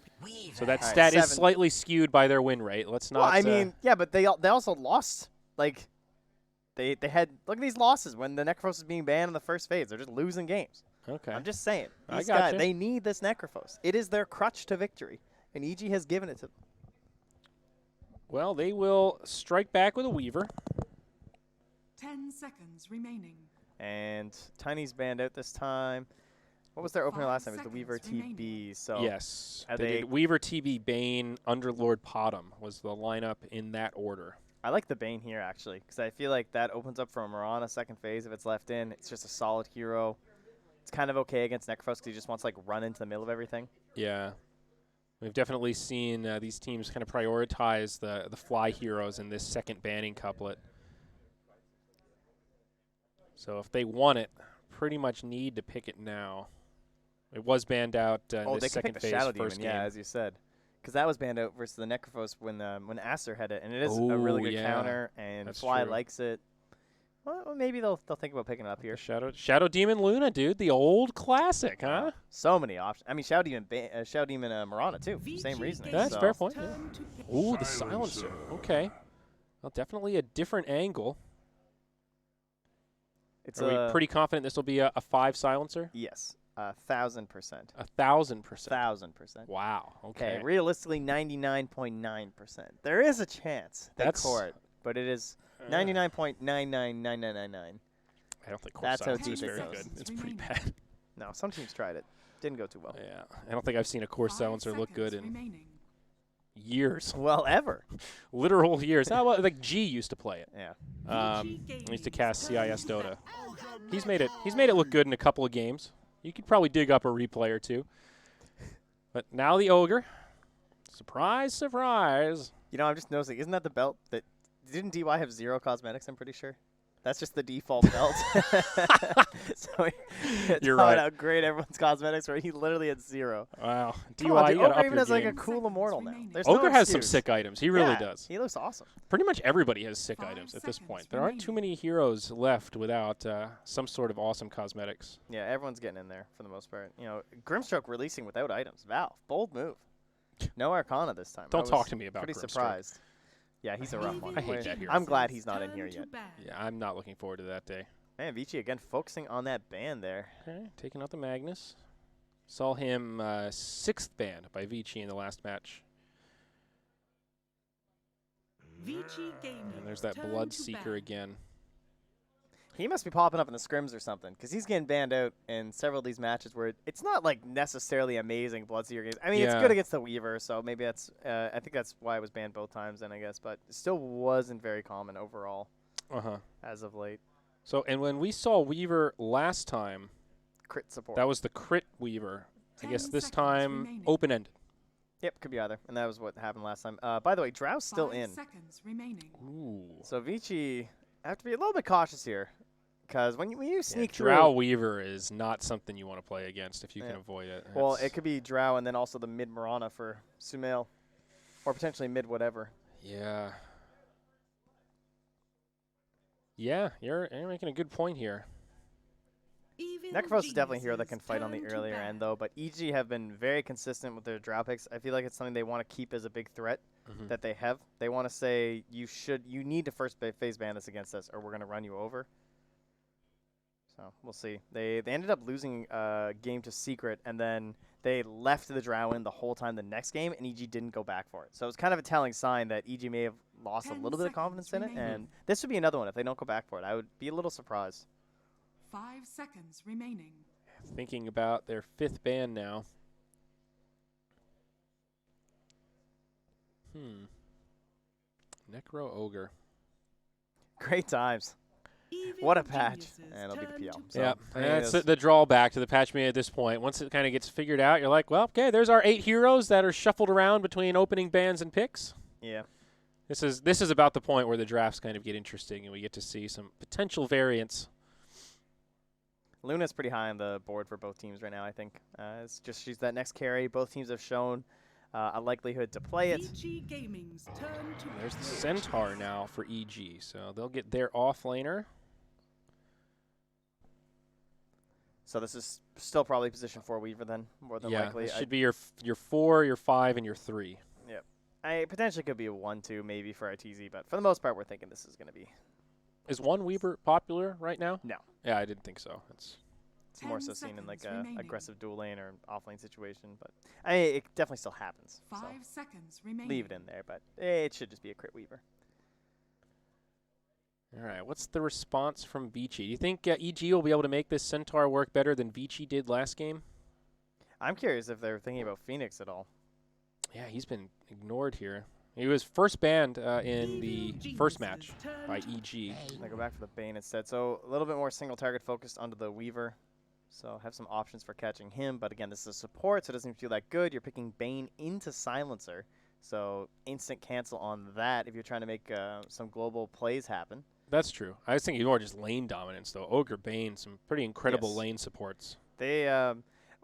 So that All right, stat is 7. slightly skewed by their win rate. Let's not. Well, I mean, yeah, but they also lost. Like, they had look at these losses when the Necrophos is being banned in the first phase. They're just losing games. okay. I'm just saying. I These gotcha. guys, they need this Necrophos. It is their crutch to victory, and EG has given it to them. Well, they will strike back with a Weaver. 10 seconds remaining. And Tiny's banned out this time. What was their opener 5 last time? It was the Weaver seconds TB. So Yes. are They they- did Weaver, TB, Bane, Underlord, Potom was the lineup in that order. I like the Bane here, actually, because I feel like that opens up for Mirana second phase if it's left in. It's just a solid hero. It's kind of okay against Necrophos because he just wants to, like, run into the middle of everything. Yeah. We've definitely seen these teams kind of prioritize the fly heroes in this second banning couplet. So if they want it, pretty much need to pick it now. It was banned out in Oh, this they could second pick the phase Shadow first Demon, game. yeah, as you said. Because that was banned out versus the Necrophos when Aster had it, and it is a really Ooh, good yeah. counter, and That's Fly true. likes it. Well, maybe they'll think about picking it up here. Shadow Demon Luna, dude, the old classic, huh? So many options. I mean, Shadow Demon Mirana too. Same reasoning. That's so. fair point. Yeah. Turn to pick. Ooh, the silencer. Okay. Well, definitely a different angle. It's Are we pretty confident this will be a 5 silencer? Yes, 1,000%. 1,000%. 1,000%. Wow. Okay. Okay, realistically, 99.9%. There is a chance they That's- court, but it is 99.999999. I don't think Core That's how Silencer is deep it very goes. good. It's pretty bad. No, some teams tried it. Didn't go too well. Yeah. I don't think I've seen a Core 5 Silencer look good seconds in remaining. years. Well, ever. Literal years. How about, like G used to play it. Yeah. He used to cast CIS Dota. He's made it look good in a couple of games. You could probably dig up a replay or two. But now the Ogre. Surprise, surprise. You know, I'm just noticing, isn't that the belt that didn't DY have 0 cosmetics, I'm pretty sure? That's just the default belt. So You're how right. to upgrade everyone's cosmetics where he literally had 0. Wow. Come DY, on, dude, you gotta Ogre up even your has like a game. cool immortal now. There's Ogre no has some excuse. sick items. He really Yeah, does. He looks awesome. Pretty much everybody has sick 5 items at this seconds point. There aren't too many heroes left without some sort of awesome cosmetics. Yeah, everyone's getting in there for the most part. You know, Grimstroke releasing without items. Valve, bold move. No Arcana this time. Don't I talk was to me about pretty Grimstroke. surprised. Yeah, he's a rough one. I hate that hero. I'm glad he's not in Turn here to yet. ban. Yeah, I'm not looking forward to that day. Man, Vici again focusing on that ban there. Okay, taking out the Magnus. Saw him 6th banned by Vici in the last match. Vici Gaming. And there's that Turn Blood to Seeker ban. again. He must be popping up in the scrims or something, because he's getting banned out in several of these matches where it's not like necessarily amazing Bloodseeker games. I mean, it's Yeah. good against the Weaver, so maybe that's. I think that's why it was banned both times, then I guess, but it still wasn't very common overall Uh-huh. as of late. So, and when we saw Weaver last time, Crit support. that was the crit Weaver. I 10 guess this seconds time remaining. open-ended. Yep, could be either, and that was what happened last time. By the way, Drow's still 5 in, seconds remaining. Ooh. so Vici have to be a little bit cautious here, because when you sneak through. Drow Weaver is not something you want to play against if you can Yeah. avoid it. Well, That's- it could be Drow and then also the mid Mirana for Sumail, or potentially mid whatever. Yeah. Yeah, you're making a good point here. Evil Necrophos is definitely a hero that geniuses can fight on the turn to earlier ban. end, though. But EG have been very consistent with their Drow picks. I feel like it's something they want to keep as a big threat Mhm. that they have. They want to say you need to first phase ban this against us, or we're going to run you over. So we'll see. They ended up losing a game to Secret, and then they left the Drow in the whole time the next game, and EG didn't go back for it. So it's kind of a telling sign that EG may have lost a 10 little bit of confidence in it, seconds remaining. and this would be another one if they don't go back for it. I would be a little surprised. 5 seconds remaining. Thinking about their 5th ban now. Necro Ogre. Great times. Evil What a patch. geniuses And it'll be the turn PL. to So, Yeah, I mean, that's it's- the drawback to the patch meta at this point. Once it kind of gets figured out, you're like, well, okay, there's our 8 heroes that are shuffled around between opening bans and picks. yeah. This is about the point where the drafts kind of get interesting and we get to see some potential variants. Luna's pretty high on the board for both teams right now, I think. It's just she's that next carry. Both teams have shown a likelihood to play it. Vici Gaming's turn to There's the Centaur now for EG, so they'll get their offlaner. So this is still probably position 4 Weaver then, more than likely. It should be your 4, your 5, and your 3. Yep. I potentially could be a 1-2 maybe for ITZ, but for the most part, we're thinking this is going to be. Is 1 Weaver popular right now? No. Yeah, I didn't think so. It's more so seen in like a aggressive dual lane or off lane situation, but it definitely still happens. 5 seconds remaining. Leave it in there, but it should just be a crit Weaver. All right, what's the response from Vici? Do you think EG will be able to make this Centaur work better than Vici did last game? I'm curious if they're thinking about Phoenix at all. Yeah, he's been ignored here. He was first banned in the first match by EG. I go back for the Bane instead. So a little bit more single target focused onto the Weaver. So have some options for catching him. But again, this is a support, so it doesn't feel that good. You're picking Bane into Silencer. So instant cancel on that if you're trying to make some global plays happen. That's true. I was thinking more just lane dominance, though. Ogre, Bane, some pretty incredible lane supports. They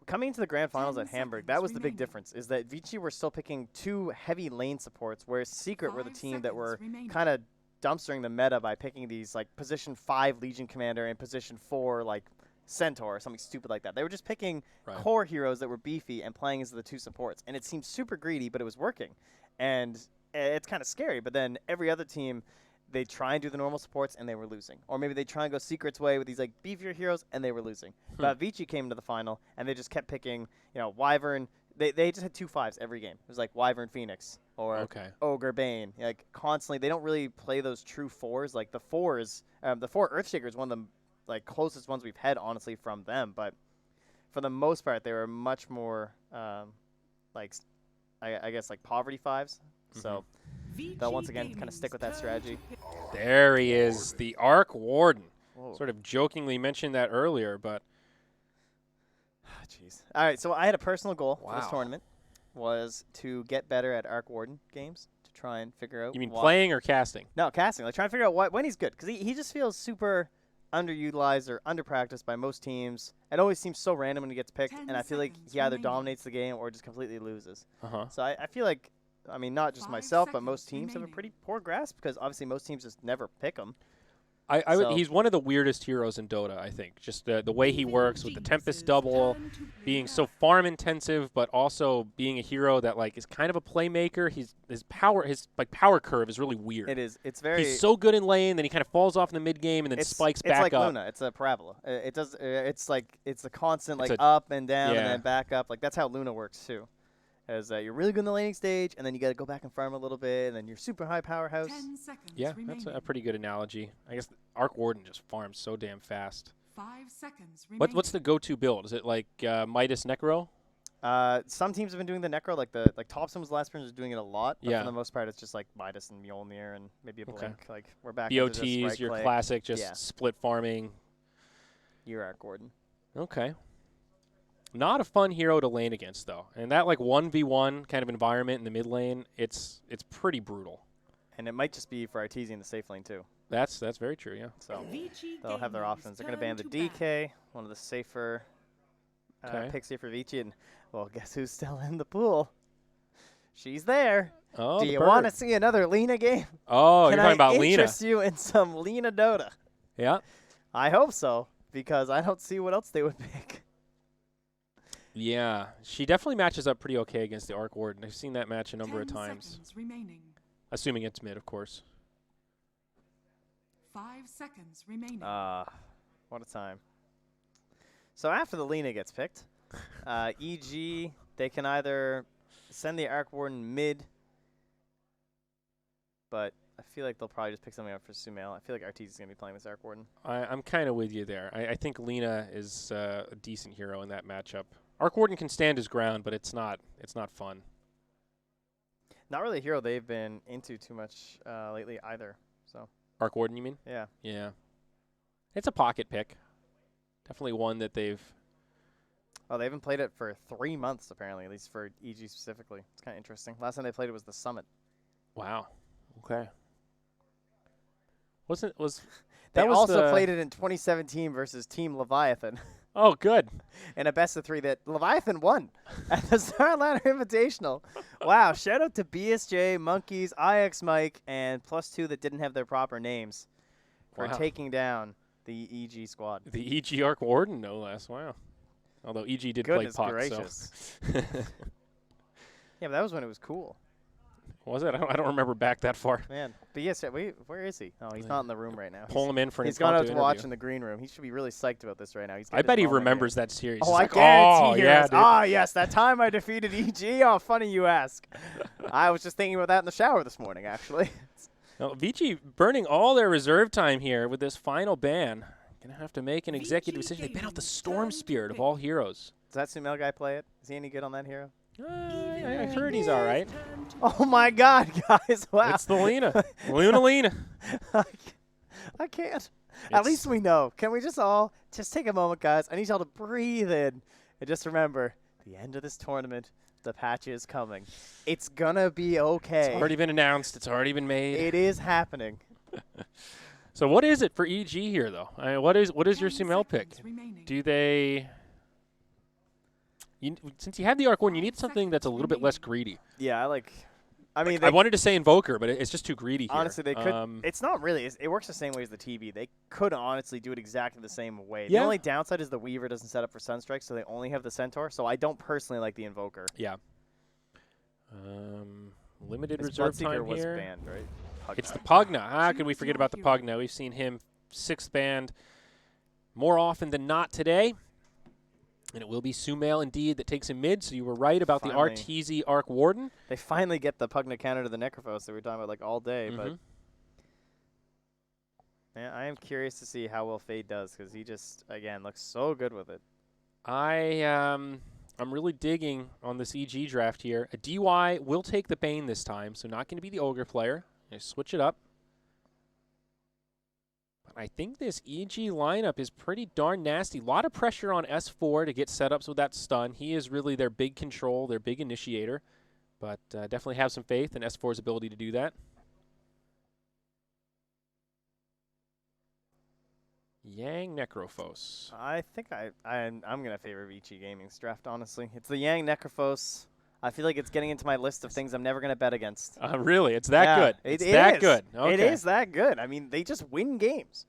coming into the grand finals at Hamburg, that was the big difference, is that Vici were still picking 2 heavy lane supports, whereas Secret were the team that were kind of dumpstering the meta by picking these like position 5 Legion Commander and position 4 like Centaur or something stupid like that. They were just picking core heroes that were beefy and playing as the 2 supports, and it seemed super greedy, but it was working. And it's kind of scary, but then every other team, they try and do the normal supports, and they were losing. Or maybe they try and go Secret's way with these like beefier heroes, and they were losing. But Vici came to the final, and they just kept picking, Wyvern. They just had 2 5s every game. It was like Wyvern Phoenix or Ogre Bane. Like constantly, they don't really play those true 4s. Like the 4s, the 4 Earthshaker is one of the like closest ones we've had, honestly, from them. But for the most part, they were much more like, I guess, like poverty 5s. So they'll once again kind of stick with that strategy. There he is, the Arc Warden. Whoa. Sort of jokingly mentioned that earlier, but. Jeez. All right, so I had a personal goal for this tournament, was to get better at Arc Warden games, to try and figure out. You mean playing or casting? No, casting. Like trying to figure out when he's good, because he just feels super underutilized or underpracticed by most teams. It always seems so random when he gets picked, and I feel like he either dominates the game or just completely loses. So I feel like, I mean, not just myself, but most teams have a pretty poor grasp, because obviously most teams just never pick him. He's one of the weirdest heroes in Dota, I think. Just the way he works with the Tempest double, being so farm intensive, but also being a hero that like is kind of a playmaker. His power curve is really weird. It is. It's very. He's so good in lane, then he kind of falls off in the mid game and then spikes back up. It's like Luna. It's a parabola. It's a constant up and down and then back up. Like that's how Luna works too. As you're really good in the laning stage, and then you got to go back and farm a little bit, and then you're super high powerhouse. 10 seconds yeah, remaining. That's a pretty good analogy. I guess Arc Warden just farms so damn fast. 5 seconds remaining. What's the go-to build? Is it like Midas Necro? Some teams have been doing the Necro, like Thompson was the last person who's doing it a lot. But for the most part, it's just like Midas and Mjolnir and maybe a Blink. Like we're back. BOTs, into this your classic, just split farming. You're Arc Warden. Okay. Not a fun hero to lane against, though. And that, like, 1v1 kind of environment in the mid lane, it's pretty brutal. And it might just be for Arteezy in the safe lane, too. That's very true, yeah. So they'll have their options. They're going to ban the DK, one of the safer picks here for Vici. And, well, guess who's still in the pool? She's there. Oh, do you want to see another Lena game? Oh, you're talking about Lena. Can I interest you in some Lena Dota? Yeah. I hope so, because I don't see what else they would pick. Yeah, she definitely matches up pretty okay against the Arc Warden. I've seen that match a number of 10 times. seconds remaining. Assuming it's mid, of course. 5 seconds remaining. What a time. So after the Lena gets picked, EG, they can either send the Arc Warden mid, but I feel like they'll probably just pick something up for Sumail. I feel like Arteezy is going to be playing this Arc Warden. I'm kind of with you there. I think Lena is a decent hero in that matchup. Arc Warden can stand his ground, but it's not fun. Not really a hero they've been into too much lately either. So Arc Warden, you mean? Yeah. Yeah. It's a pocket pick. Definitely one that they've. Oh, they haven't played it for 3 months apparently, at least for EG specifically. It's kind of interesting. Last time they played it was the Summit. Wow. Okay. They also played it in 2017 versus Team Leviathan. Oh, good. In a best-of-3 that Leviathan won at the Starladder Invitational. Wow, shout out to BSJ, Monkeys, IX Mike, and +2 that didn't have their proper names for taking down The EG squad. The EG Arc Warden, no less. Wow. Although EG did Goodness play puck, gracious. so. Yeah, but that was when it was cool. Was it? I don't remember back that far. Man. But yes, where is he? Oh, he's not in the room right now. Pull him in for an He's gone out to interview. watch in the green room. He should be really psyched about this right now. I bet he remembers that series. Oh, He's I like, guarantee he yeah, does. dude. Ah, yes, that time I defeated EG. Oh, funny you ask. I was just thinking about that in the shower this morning, actually. Well, Vici burning all their reserve time here with this final ban. Going to have to make an executive decision. They ban out the Storm Spirit of all heroes. Does that Sumel guy play it? Is he any good on that hero? I heard he's all right. Oh, my God, guys. Wow. It's the Lena. Lena. I can't. At least we know. Can we just all take a moment, guys? I need y'all to breathe in and just remember the end of this tournament. The patch is coming. It's going to be okay. It's already been announced. It's already been made. It is happening. So what is it for EG here, though? I mean, what is your Sumel pick? Do they... since you have the Arc Warden, you need something that's a little bit less greedy. Yeah, I mean, I wanted to say Invoker, but it's just too greedy here. Honestly, they could. It's not really. It works the same way as the TB. They could honestly do it exactly the same way. Yeah. The only downside is the Weaver doesn't set up for Sunstrike, so they only have the Centaur. So I don't personally like the Invoker. Yeah. Limited His reserve Bloodseeker time was here. banned, right? It's the Pugna. How could we forget about the Pugna? We've seen him 6th banned more often than not today. And it will be Sumel indeed that takes him mid, so you were right about the Arteezy Arc Warden. They finally get the Pugna counter to the Necrophos that we were talking about all day, but yeah, I am curious to see how well Fade does because he just, again, looks so good with it. I'm really digging on this EG draft here. A DY will take the Bane this time, so not going to be the Ogre player. Switch it up. I think this EG lineup is pretty darn nasty. A lot of pressure on S4 to get setups with that stun. He is really their big control, their big initiator. But definitely have some faith in S4's ability to do that. Yang Necrophos. I think I'm going to favor Vici Gaming's draft, honestly. It's the Yang Necrophos. I feel like it's getting into my list of things I'm never going to bet against. Really? It's that good? It's that good? Okay. It is that good. I mean, they just win games.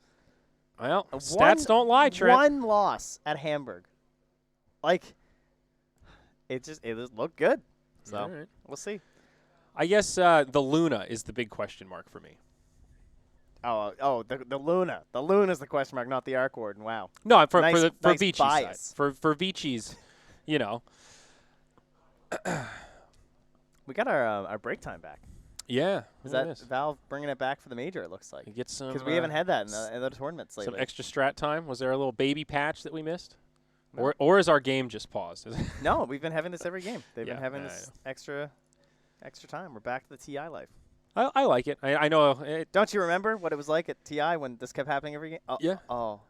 Well, stats don't lie, Trent. One loss at Hamburg. Like, it looked good. So, we'll see. I guess the Luna is the big question mark for me. Oh, the Luna. The Luna is the question mark, not the Arc Warden. Wow. No, for nice, Vici's bias. side. For Vici's, you know. We got our break time back. Yeah. Is that Valve bringing it back for the Major, it looks like? You get some. Because we haven't had that in the tournaments lately. Some extra strat time? Was there a little baby patch that we missed? No. Or is our game just paused? No, we've been having this every game. They've been having this extra time. We're back to the TI life. I like it. I know. Don't you remember what it was like at TI when this kept happening every game? Yeah. Oh,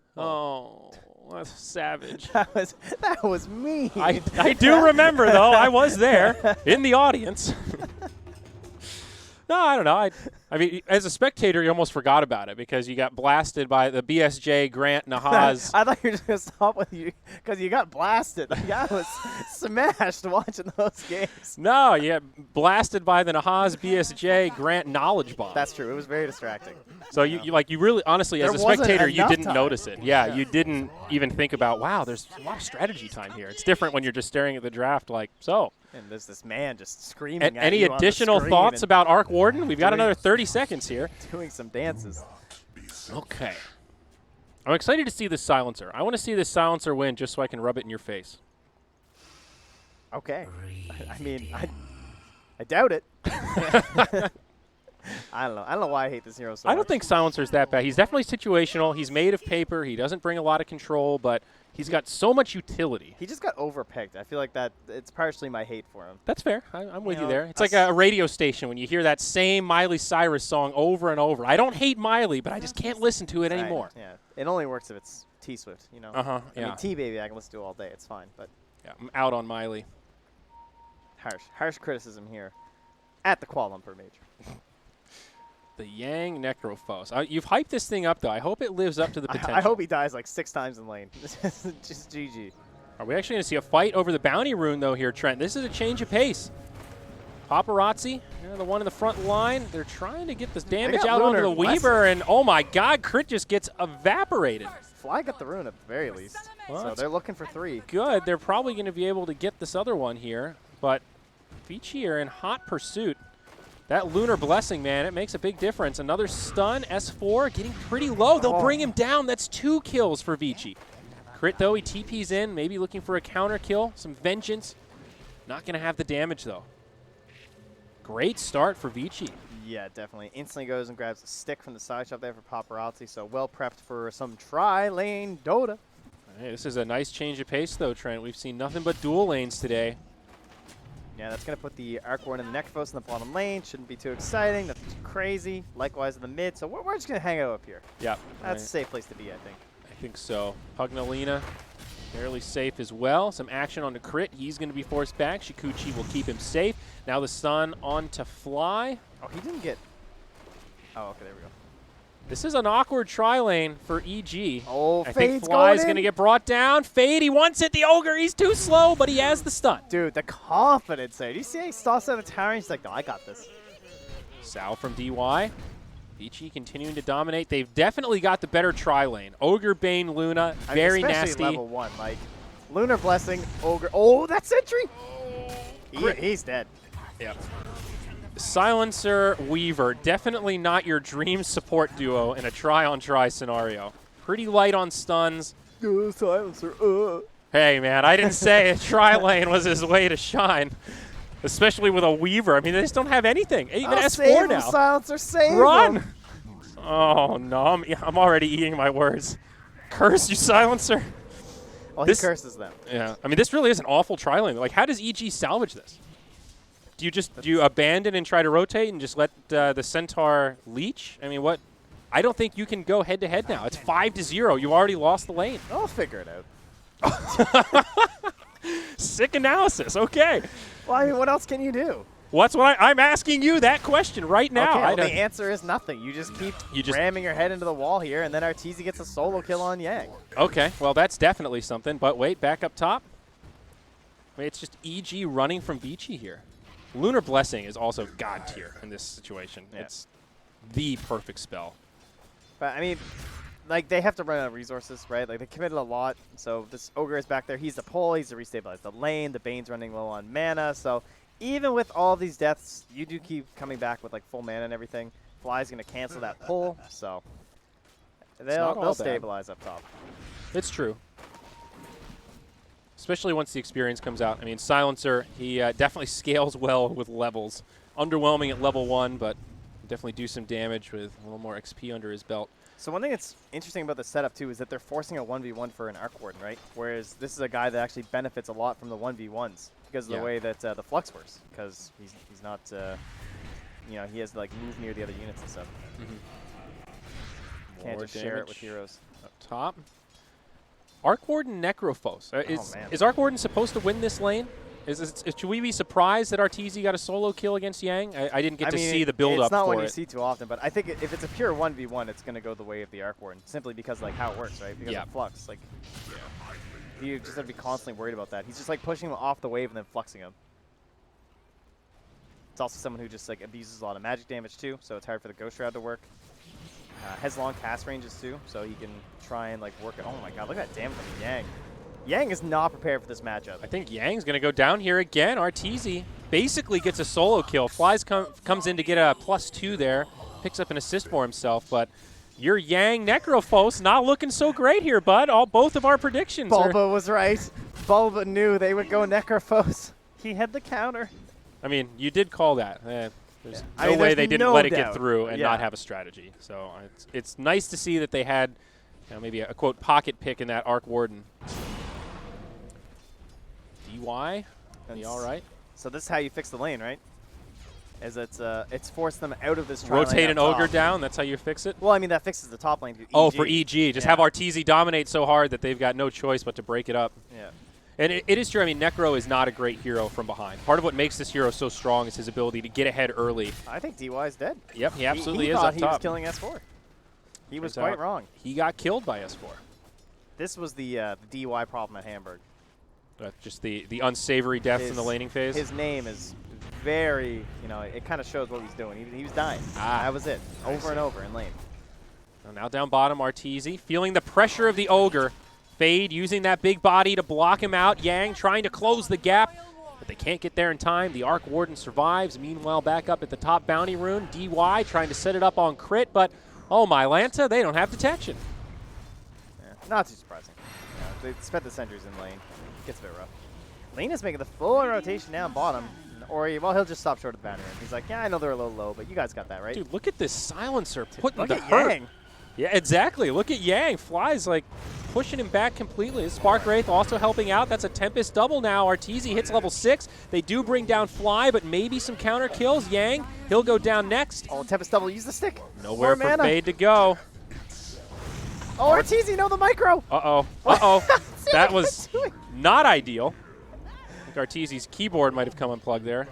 that's savage. that was mean. I do remember, though. I was there in the audience. No, I don't know. I mean, as a spectator, you almost forgot about it because you got blasted by the BSJ Grant Nahaz. I thought you were just going to stop with you because you got blasted. Like, I was smashed watching those games. No, you got blasted by the Nahaz BSJ Grant knowledge bomb. That's true. It was very distracting. So you really, honestly, as a spectator, you didn't notice it. Yeah, you didn't even think about, wow, there's a lot of strategy time here. It's different when you're just staring at the draft like, so. And there's this man just screaming at any you additional on the thoughts about Arc Warden? We've got another 30 seconds here. Doing some dances. Okay. I'm excited to see this silencer. I want to see this silencer win just so I can rub it in your face. Okay. I mean, I doubt it. I don't know. I don't know why I hate this hero so much. I don't think silencer's that bad. He's definitely situational. He's made of paper. He doesn't bring a lot of control, but he's got so much utility. He just got overpicked. I feel like that it's partially my hate for him. That's fair. I'm with you there. It's like a radio station when you hear that same Miley Cyrus song over and over. I don't hate Miley, but I just can't listen to it anymore. Yeah. It only works if it's T-Swift, you know. Yeah. I mean, T-Baby I can listen to all day. It's fine, but yeah, I'm out on Miley. Harsh criticism here at the Kuala Lumpur Major. The Yang Necrophos. You've hyped this thing up, though. I hope it lives up to the potential. I hope he dies like 6 times in lane. Just GG. Are we actually going to see a fight over the bounty rune, though, here, Trent? This is a change of pace. Paparazzi, the one in the front line. They're trying to get this damage got out onto Lunar the Weaver, blessing. and oh my God, Crit just gets evaporated. Fly got the rune at the very least. Well, So that's they're looking for 3. good. They're probably going to be able to get this other one here, but Vici are in hot pursuit. That Lunar Blessing, man, it makes a big difference. Another stun, S4 getting pretty low. They'll bring him down. That's 2 kills for Vici. Crit, though, he TP's in, maybe looking for a counter kill, some vengeance. Not going to have the damage, though. Great start for Vici. Yeah, definitely. Instantly goes and grabs a stick from the side shot there for Paparazzi. So well prepped for some tri-lane Dota. Hey, this is a nice change of pace, though, Trent. We've seen nothing but dual lanes today. Yeah, that's going to put the Arc Warden and the Necrophos in the bottom lane. Shouldn't be too exciting. Nothing too crazy. Likewise in the mid. So we're just going to hang out up here. Yeah. That's a safe place to be, I think. I think so. Pugnalina, fairly safe as well. Some action on the Crit. He's going to be forced back. Shikuchi will keep him safe. Now the stun on to Fly. Oh, he didn't get... Oh, okay, there we go. This is an awkward tri-lane for EG. Oh, I think Fade's Fly's going going to in. get brought down. Fade, he wants it. The Ogre, he's too slow, but he has the stun. Dude, the confidence there. Do you see how he tossed out the tower? He's like, no, I got this. Sal from DY. Vici continuing to dominate. They've definitely got the better tri-lane. Ogre, Bane, Luna, very especially nasty. level 1. Like, Lunar Blessing, Ogre. Oh, that sentry! He's dead. Yep. Silencer, Weaver, definitely not your dream support duo in a try-on-try scenario. Pretty light on stuns. Silencer, Hey, man, I didn't say a tri-lane was his way to shine, especially with a Weaver. I mean, they just don't have anything. Even S4 save now. him, Silencer, save Run! him. Oh, no, I'm already eating my words. Curse you, Silencer. Well, This- he curses them. Yeah, I mean, this really is an awful tri-lane. Like, how does EG salvage this? Do you abandon and try to rotate and just let the Centaur leech? I mean, what? I don't think you can go head-to-head now. It's 5-0. You already lost the lane. I'll figure it out. Sick analysis. Okay. Well, I mean, what else can you do? What's what I'm asking you that question right now. Okay, I well, don't- the answer is nothing. You just keep You just- ramming your head into the wall here, and then Arteezy gets a solo kill on Yang. Okay, well, that's definitely something. But wait, back up top. Wait, it's just EG running from Vici here. Lunar Blessing is also god tier in this situation. Yeah. It's the perfect spell. But, I mean, like, they have to run out of resources, right? Like, they committed a lot. So this Ogre is back there. He's the pull. He's to restabilize the lane. The Bane's running low on mana. So even with all these deaths, you do keep coming back with, like, full mana and everything. Fly's going to cancel that pull. So not all they'll bad. stabilize up top. It's true. Especially once the experience comes out. I mean, Silencer, he definitely scales well with levels. Underwhelming at level 1, but definitely do some damage with a little more XP under his belt. So one thing that's interesting about the setup, too, is that they're forcing a 1v1 for an Arc Warden, right? Whereas this is a guy that actually benefits a lot from the 1v1s because of the way that the Flux works. Because he's not, you know, he has to, like, move near the other units and stuff. Can't More just share it with damage heroes. Up top. Arc Warden Necrophos. man. Is Arc Warden supposed to win this lane? Should we be surprised that Arteezy got a solo kill against Yang? I didn't get to see the build-up It's not for one it. you see too often, but I think if it's a pure 1v1, it's going to go the way of the Arc Warden, simply because, like, how it works, right? Because Yeah. of Flux. Like, you just have to be constantly worried about that. He's just, like, pushing him off the wave and then fluxing him. It's also someone who just, like, abuses a lot of magic damage, too, so it's hard for the Ghost Shroud to work. Has long cast ranges, too, so he can try and, like, work it. Oh, my God, look at that damage on Yang. Yang is not prepared for this matchup. I think Yang's going to go down here again. Arteezy basically gets a solo kill. Flies comes in to get a +2 there. Picks up an assist for himself, but your Yang Necrophos not looking so great here, bud. Both of our predictions Bulba was right. Bulba knew they would go Necrophos. He had the counter. I mean, you did call that. There's I no mean, way there's they didn't no let it doubt. get through and not have a strategy. So it's nice to see that they had maybe a, quote, pocket pick in that Arc Warden. DY, he all right? So this is how you fix the lane, right? Is it's forced them out of this tri-lane Rotate up an Ogre top. down, that's how you fix it? Well, I mean, that fixes the top lane. Oh, for EG. Just Yeah. have Arteezy dominate so hard that they've got no choice but to break it up. Yeah. And it is true. I mean, Necro is not a great hero from behind. Part of what makes this hero so strong is his ability to get ahead early. I think DY is dead. Yep, he absolutely he is thought up he top. was killing S4. He was Turns quite out wrong. He got killed by S4. This was the DY problem at Hamburg. Just the unsavory deaths in the laning phase. His name is very, it kind of shows what he's doing. He was dying. That was it. Over and over in lane. So now down bottom, Arteezy feeling the pressure of the Ogre. Fade using that big body to block him out. Yang trying to close the gap, but they can't get there in time. The Arc Warden survives. Meanwhile, back up at the top bounty rune, DY trying to set it up on crit, but oh my, Lanta, they don't have detection. Yeah, not too surprising. They spent the sentries in lane. Gets a bit rough. Lena's making the full rotation down bottom. Ori, well, he'll just stop short of the bounty rune. He's like, yeah, I know they're a little low, but you guys got that, right? Dude, look at this silencer putting Look the at hurt. Yang. Yeah, exactly. Look at Yang. Fly's like pushing him back completely. His Spark Wraith also helping out. That's a Tempest double now. Arteezy hits level 6. They do bring down Fly, but maybe some counter kills. Yang, he'll go down next. Oh, Tempest double. Use the stick. Nowhere More for mana. Fade to go. Oh, Arteezy, no, the micro. Uh-oh. Uh-oh. See That what was you're doing. not ideal. I think Arteezy's keyboard might have come unplugged there.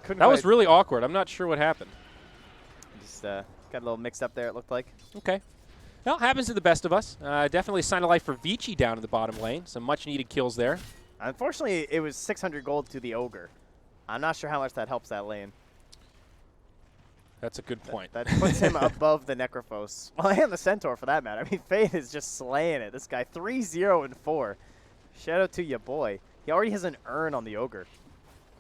Couldn't That was quite- really awkward. I'm not sure what happened. Just got a little mixed up there, it looked like. Okay. Well, happens to the best of us. Definitely a sign of life for Vici down in the bottom lane. Some much-needed kills there. Unfortunately, it was 600 gold to the Ogre. I'm not sure how much that helps that lane. That's a good point. That puts him above the Necrophos. Well, and the Centaur, for that matter. I mean, Fade is just slaying it. This guy, 3-0-4. Shout out to your boy. He already has an urn on the Ogre.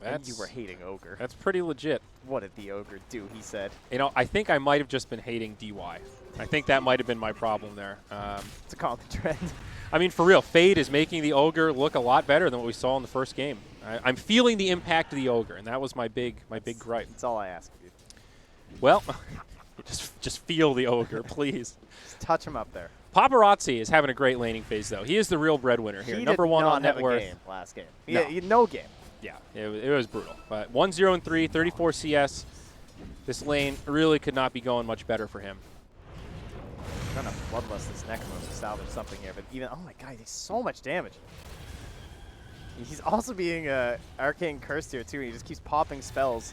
And you were hating Ogre. That's pretty legit. What did the Ogre do, he said. You know, I think I might have just been hating DY. I think that might have been my problem there. It's a common trend. I mean, for real, Fade is making the Ogre look a lot better than what we saw in the first game. I'm feeling the impact of the Ogre, and that was my big gripe. That's all I ask of you. Well, just feel the Ogre, please. Just touch him up there. Paparazzi is having a great laning phase, though. He is the real breadwinner here. He Number one on net have worth. a game last game. No. He had no game. Yeah, it was brutal. But 1-0-3, 34 CS. This lane really could not be going much better for him. Trying to bloodlust this Necromos to salvage something here, but even, oh my god, he's so much damage. He's also being arcane cursed here too. He just keeps popping spells.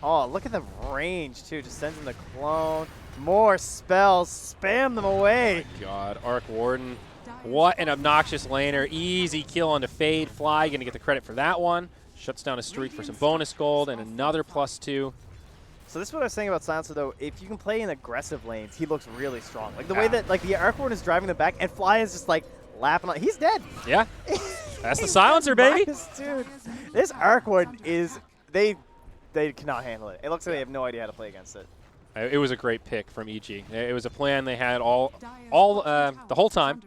Oh, look at the range too. Just sends him the clone. More spells. Spam them away. Oh my god, Arc Warden. What an obnoxious laner. Easy kill onto Fade. Fly going to get the credit for that one. Shuts down a streak for some bonus gold and another +2. So this is what I was saying about Silencer though. If you can play in aggressive lanes, he looks really strong. Like the way that like the Arc Warden is driving them back and Fly is just like lapping on. He's dead. Yeah. That's the Silencer, baby. Dude, this Arc Warden is they cannot handle it. It looks like they have no idea how to play against it. It was a great pick from EG. It was a plan they had the whole time.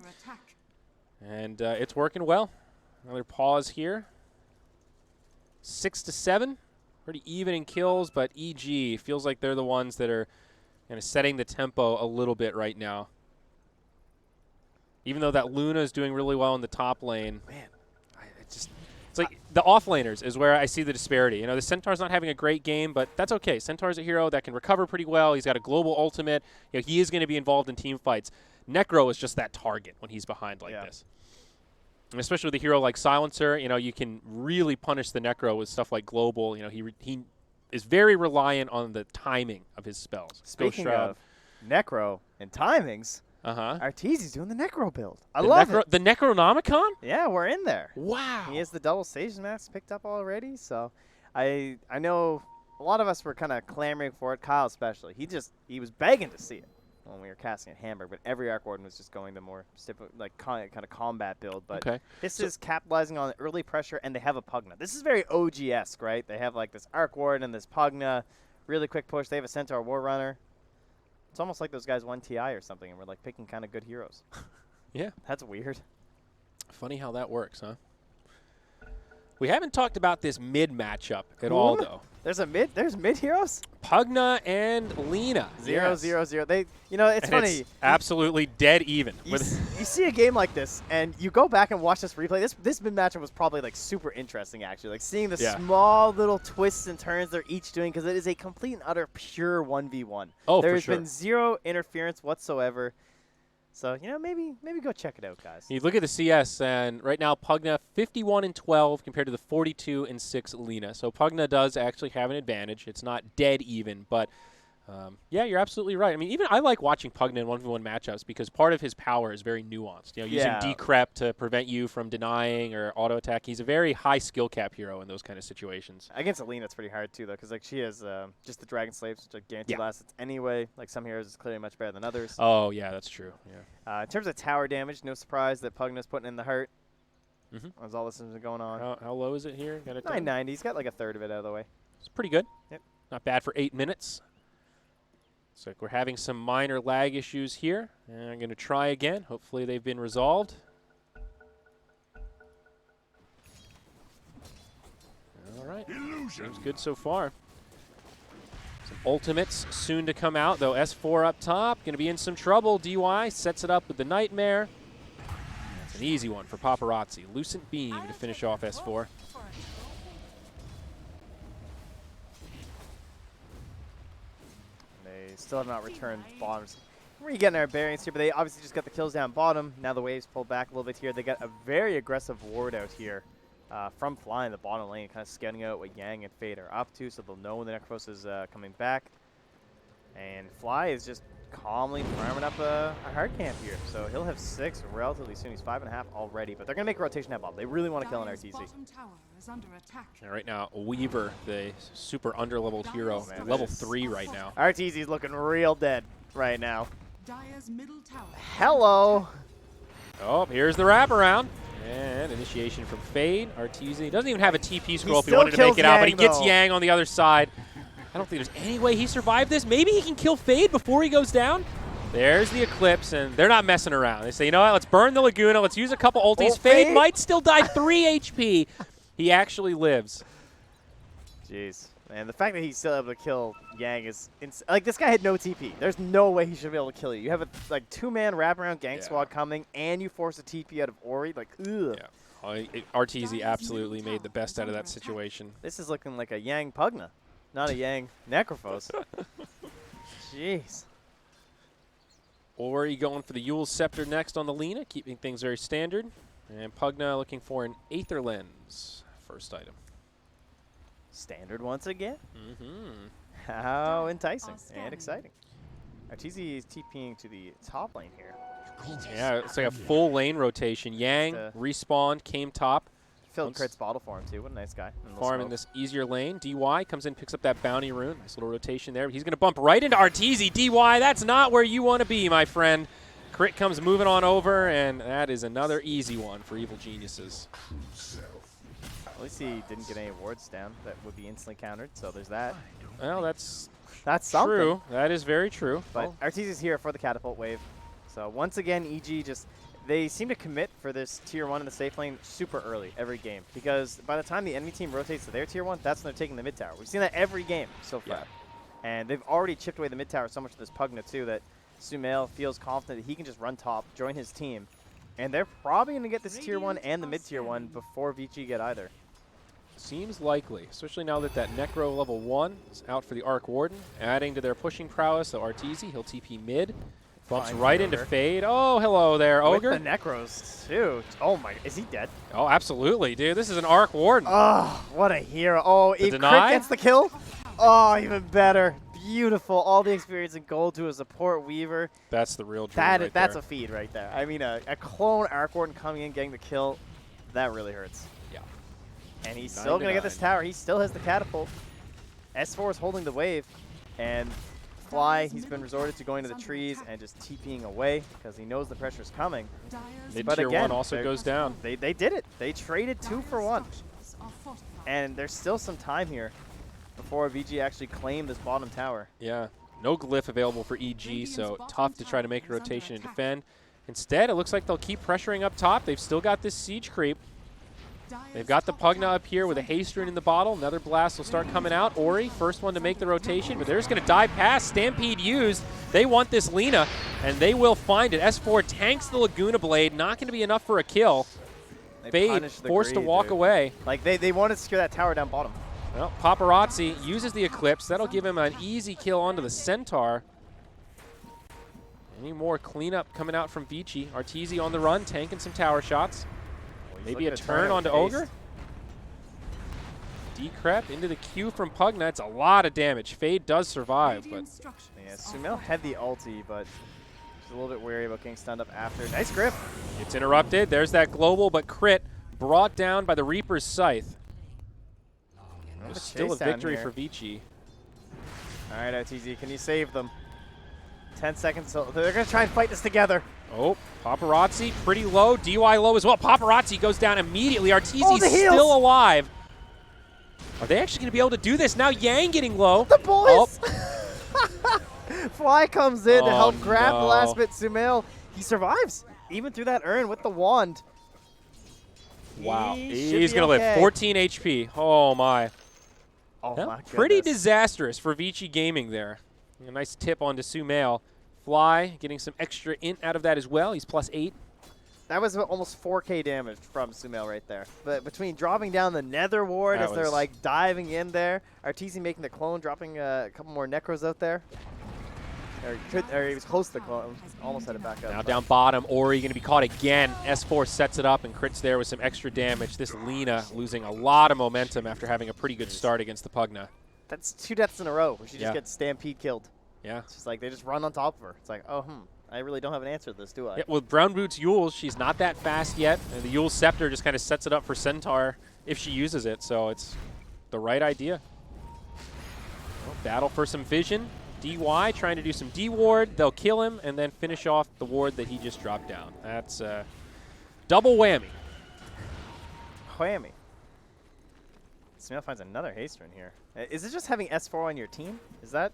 And it's working well. Another pause here. 6-7. Pretty even in kills, but EG feels like they're the ones that are kind of setting the tempo a little bit right now. Even though that Luna is doing really well in the top lane. Man, it's like the offlaners is where I see the disparity. You know, the Centaur's not having a great game, but that's okay. Centaur's a hero that can recover pretty well. He's got a global ultimate. You know, he is going to be involved in team fights. Necro is just that target when he's behind like this. And especially with a hero like Silencer, you know, you can really punish the Necro with stuff like global. You know, he is very reliant on the timing of his spells. Speaking of Necro and timings, Uh-huh. Arteezy's doing the Necro build. I love it. The Necronomicon? Yeah, we're in there. Wow. He has the double Sage Mask picked up already, so I know a lot of us were kind of clamoring for it, Kyle especially. He was begging to see it when we were casting at Hamburg, but every Arc Warden was just going the more kind of combat build. But this is capitalizing on early pressure, and they have a Pugna. This is very OG-esque, right? They have like this Arc Warden and this Pugna, really quick push. They have a Centaur War Runner. It's almost like those guys won TI or something, and we're like picking kind of good heroes. Yeah. That's weird. Funny how that works, huh? We haven't talked about this mid matchup at all, though. There's mid heroes? Pugna and Lina. 0-0-0. They, you know, it's funny. It's absolutely dead even. You see a game like this, and you go back and watch this replay. This mid matchup was probably like super interesting, actually. Like seeing the small little twists and turns they're each doing, because it is a complete and utter pure 1v1. Oh, There's for sure. been zero interference whatsoever. So, you know, maybe go check it out, guys. You look at the CS, and right now Pugna 51-12 compared to the 42-6 Lina. So Pugna does actually have an advantage. It's not dead even, but Yeah, you're absolutely right. I mean, even I like watching Pugna in 1v1 matchups because part of his power is very nuanced. You know, using decrep to prevent you from denying or auto attack. He's a very high skill cap hero in those kind of situations. Against Alina, it's pretty hard too, though, because like she has just the Dragon Slaves, which are guaranteed last hits anyway. Like some heroes is clearly much better than others. Oh yeah, that's true. Yeah. In terms of tower damage, no surprise that Pugna's putting in the heart. As all this has been going on. How low is it here? Got it 990. He's got like a third of it out of the way. It's pretty good. Yep. Not bad for 8 minutes. So we're having some minor lag issues here. And I'm going to try again. Hopefully they've been resolved. All right. Seems good so far. Some ultimates soon to come out, though. S4 up top. Going to be in some trouble. DY sets it up with the Nightmare. That's an easy one for Paparazzi. Lucent Beam to finish off S4. Still have not returned bottoms. We're getting our bearings here, but they obviously just got the kills down bottom. Now the waves pulled back a little bit here. They got a very aggressive ward out here from Fly in the bottom lane, kind of scouting out what Yang and Fade are up to, so they'll know when the Necros is coming back. And Fly is just calmly farming up a hard camp here, so he'll have 6 relatively soon. He's 5.5 already, but they're going to make a rotation at bottom. They really want to kill an RTZ. And right now, Weaver, the super underleveled hero, level 3 right now. RTZ's looking real dead right now. Hello. Oh, here's the wraparound. And initiation from Fade. RTZ doesn't even have a TP scroll if he wanted to make it out, but he gets Yang on the other side. I don't think there's any way he survived this. Maybe he can kill Fade before he goes down. There's the Eclipse, and they're not messing around. They say, you know what, let's burn the Laguna. Let's use a couple ultis. Fade might still die 3 HP. He actually lives. Jeez. And the fact that he's still able to kill Yang is like, this guy had no TP. There's no way he should be able to kill you. You have a like 2-man wraparound gang squad coming, and you force a TP out of Ori. Like, ugh. Yeah. RTZ absolutely made the best out of that situation. This is looking like a Yang Pugna, not a Yang Necrophos. Jeez. Ori going for the Yule Scepter next on the Lina, keeping things very standard. And Pugna looking for an Aether Lens. First item. Standard once again. How enticing and exciting. RTZ is TPing to the top lane here. Yeah, it's like a full lane rotation. Yang respawned, came top. Filled Crit's bottle for him too. What a nice guy. Farm in this easier lane. DY comes in, picks up that bounty rune. Nice little rotation there. He's going to bump right into RTZ. DY, that's not where you want to be, my friend. Crit comes moving on over, and that is another easy one for Evil Geniuses. At least he didn't get any wards down that would be instantly countered, so there's that. Well, that's something. True. That is very true. But RTZ is here for the catapult wave. So once again, EG they seem to commit for this tier 1 in the safe lane super early every game, because by the time the enemy team rotates to their tier 1, that's when they're taking the mid tower. We've seen that every game so far. And they've already chipped away the mid tower so much with this Pugna too that Sumail feels confident that he can just run top, join his team, and they're probably going to get this tier 1 and the mid tier 1 before Vici get either. Seems likely, especially now that that Necro level 1 is out for the Arc Warden, adding to their pushing prowess. So RTZ, he'll TP mid, bumps right into Fade. Oh, hello there, Ogre. With the Necros too. Oh my, is he dead? Oh, absolutely, dude. This is an Arc Warden. Oh, what a hero. Oh, if Crit gets the kill. Oh, even better. Beautiful. All the experience in gold to a support Weaver. That's the real dream right That's there. a feed right there. I mean, a clone Arc Warden coming in, getting the kill, that really hurts. Yeah. And he's still going to get this tower. He still has the catapult. S4 is holding the wave. And Fly, he's been resorted to going to the trees and just TPing away because he knows the pressure's coming. But again, 1 also goes down. They did it. They traded 2 for 1. And there's still some time here before VG actually claim this bottom tower. Yeah. No glyph available for EG, so tough to try to make a rotation and defend. Instead, it looks like they'll keep pressuring up top. They've still got this siege creep. They've got the Pugna up here with a haste rune in the bottle. Another blast will start coming out. Ori, first one to make the rotation, but they're just going to dive past. Stampede used. They want this Lina, and they will find it. S4 tanks the Laguna Blade. Not going to be enough for a kill. Fade forced to walk away. Like, they wanted to secure that tower down bottom. Well, Paparazzi uses the Eclipse. That'll give him an easy kill onto the Centaur. Any more cleanup coming out from Vici. RTZ on the run, tanking some tower shots. Maybe a turn onto Ogre. Decrep into the Q from Pugna. It's a lot of damage. Fade does survive, but Yeah, Sumail had the ulti, but she's a little bit wary about getting stunned up after. Nice grip. it's interrupted. There's that global, but crit brought down by the Reaper's Scythe. There's still a victory for Vici. All right, OTZ, can you save them? 10 seconds. So they're going to try and fight this together. Oh, Paparazzi pretty low. DY low as well. Paparazzi goes down immediately. Arteezy's Oh, the heals! still alive. Are they actually going to be able to do this? Now Yang getting low. The boys! Oh. Fly comes in to help grab the last bit. Sumail, he survives. Even through that urn with the wand. Wow. He's going to live. 14 HP. Oh, my. Oh, Yeah, my pretty goodness. disastrous for Vici Gaming there. A nice tip onto Sumail. Fly getting some extra int out of that as well. He's +8. That was almost 4K damage from Sumail right there. But between dropping down the Nether Ward as they're like diving in there, Arteezy making the clone, dropping a couple more Necros out there. Or he was close to the clone. Almost had it back up. Now down bottom, Ori going to be caught again. S4 sets it up and crits there with some extra damage. This Lina losing a lot of momentum after having a pretty good start against the Pugna. That's 2 deaths in a row where she just gets Stampede killed. Yeah. It's just like they just run on top of her. It's like, oh, I really don't have an answer to this, do I? Yeah, with Brown Boots Eul's, she's not that fast yet. And the Eul's Scepter just kind of sets it up for Centaur if she uses it. So it's the right idea. Well, battle for some vision. DY trying to do some D-ward. They'll kill him and then finish off the ward that he just dropped down. That's double whammy. Whammy. Sumail finds another haste rune here. Is it just having S4 on your team? Is that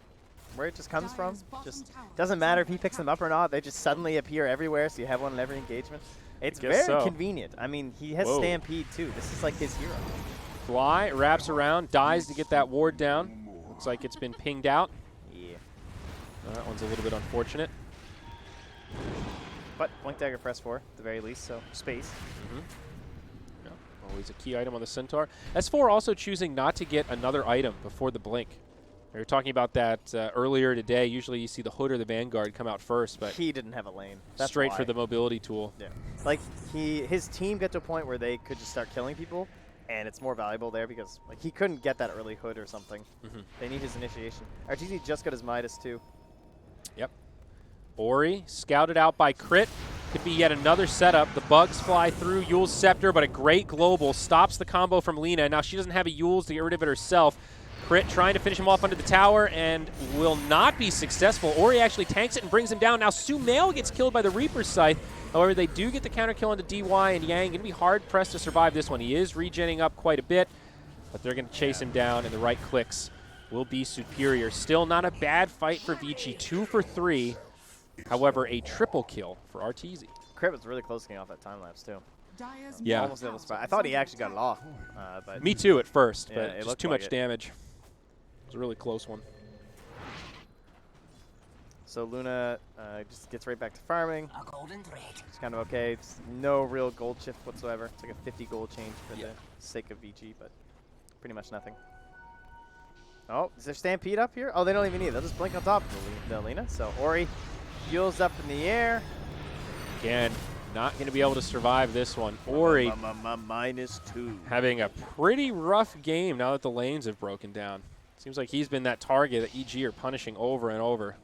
where it just comes from? Just doesn't matter if he picks them up or not. They just suddenly appear everywhere, so you have one in every engagement. It's very convenient. I mean, he has Stampede too. This is like his hero. Fly wraps around, dies to get that ward down. Looks like it's been pinged out. Yeah. That one's a little bit unfortunate. But Blink Dagger press 4 at the very least, so space. Yeah, always a key item on the Centaur. S4 also choosing not to get another item before the Blink. We were talking about that earlier today. Usually you see the Hood or the Vanguard come out first, but he didn't have a lane. That's straight why. for the mobility tool. Yeah. Like his team got to a point where they could just start killing people, and it's more valuable there because like he couldn't get that early Hood or something. They need his initiation. Arteezy just got his Midas too. Yep. Ori scouted out by Crit. Could be yet another setup. The bugs fly through Eul's Scepter, but a great global stops the combo from Lina. Now she doesn't have a Eul's to get rid of it herself. Crit trying to finish him off under the tower and will not be successful. Ori actually tanks it and brings him down. Now Sumail gets killed by the Reaper's Scythe. However, they do get the counter kill into DY, and Yang going to be hard-pressed to survive this one. He is regenning up quite a bit, but they're going to chase him down, and the right clicks will be superior. Still not a bad fight for Vici. 2 for 3. However, a triple kill for Arteezy. Crit was really close to getting off that time lapse too. Yeah. Almost able to spot. I thought he actually got it off. But Me too at first, yeah, but it just looked too like much it. damage. It was a really close one. So Luna just gets right back to farming. It's kind of okay. It's no real gold shift whatsoever. It's like a 50 gold change for the sake of Vici, but pretty much nothing. Oh, is there Stampede up here? Oh, they don't even need it. They'll just blink on top of the Lina. So Ori fuels up in the air. Again, not going to be able to survive this one. Ori -2. having a pretty rough game now that the lanes have broken down. Seems like he's been that target that EG are punishing over and over.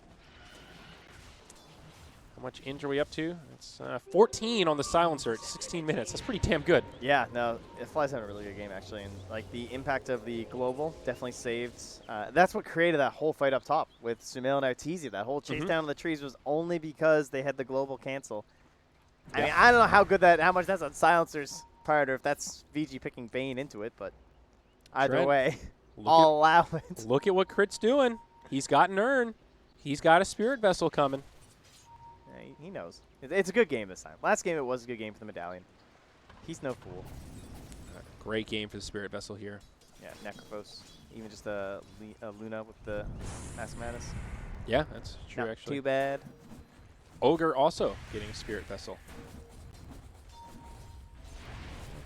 How much inch are we up to? It's 14 on the silencer at 16 minutes. That's pretty damn good. Yeah, no, Fly's having a really good game actually, and like the impact of the global definitely saved. That's what created that whole fight up top with Sumail and Arteezy. That whole chase down in the trees was only because they had the global cancel. I mean, I don't know how much that's on silencer's part, or if that's VG picking Bane into it, but either way, I'll allow it. Look at what Crit's doing. He's got an urn. He's got a Spirit Vessel coming. Yeah, he knows. It's a good game this time. Last game it was a good game for the Medallion. He's no fool. Great game for the Spirit Vessel here. Yeah, Necrophos. Even just a Luna with the Mask Madness. Yeah, that's true Not actually. too bad. Ogre also getting a Spirit Vessel.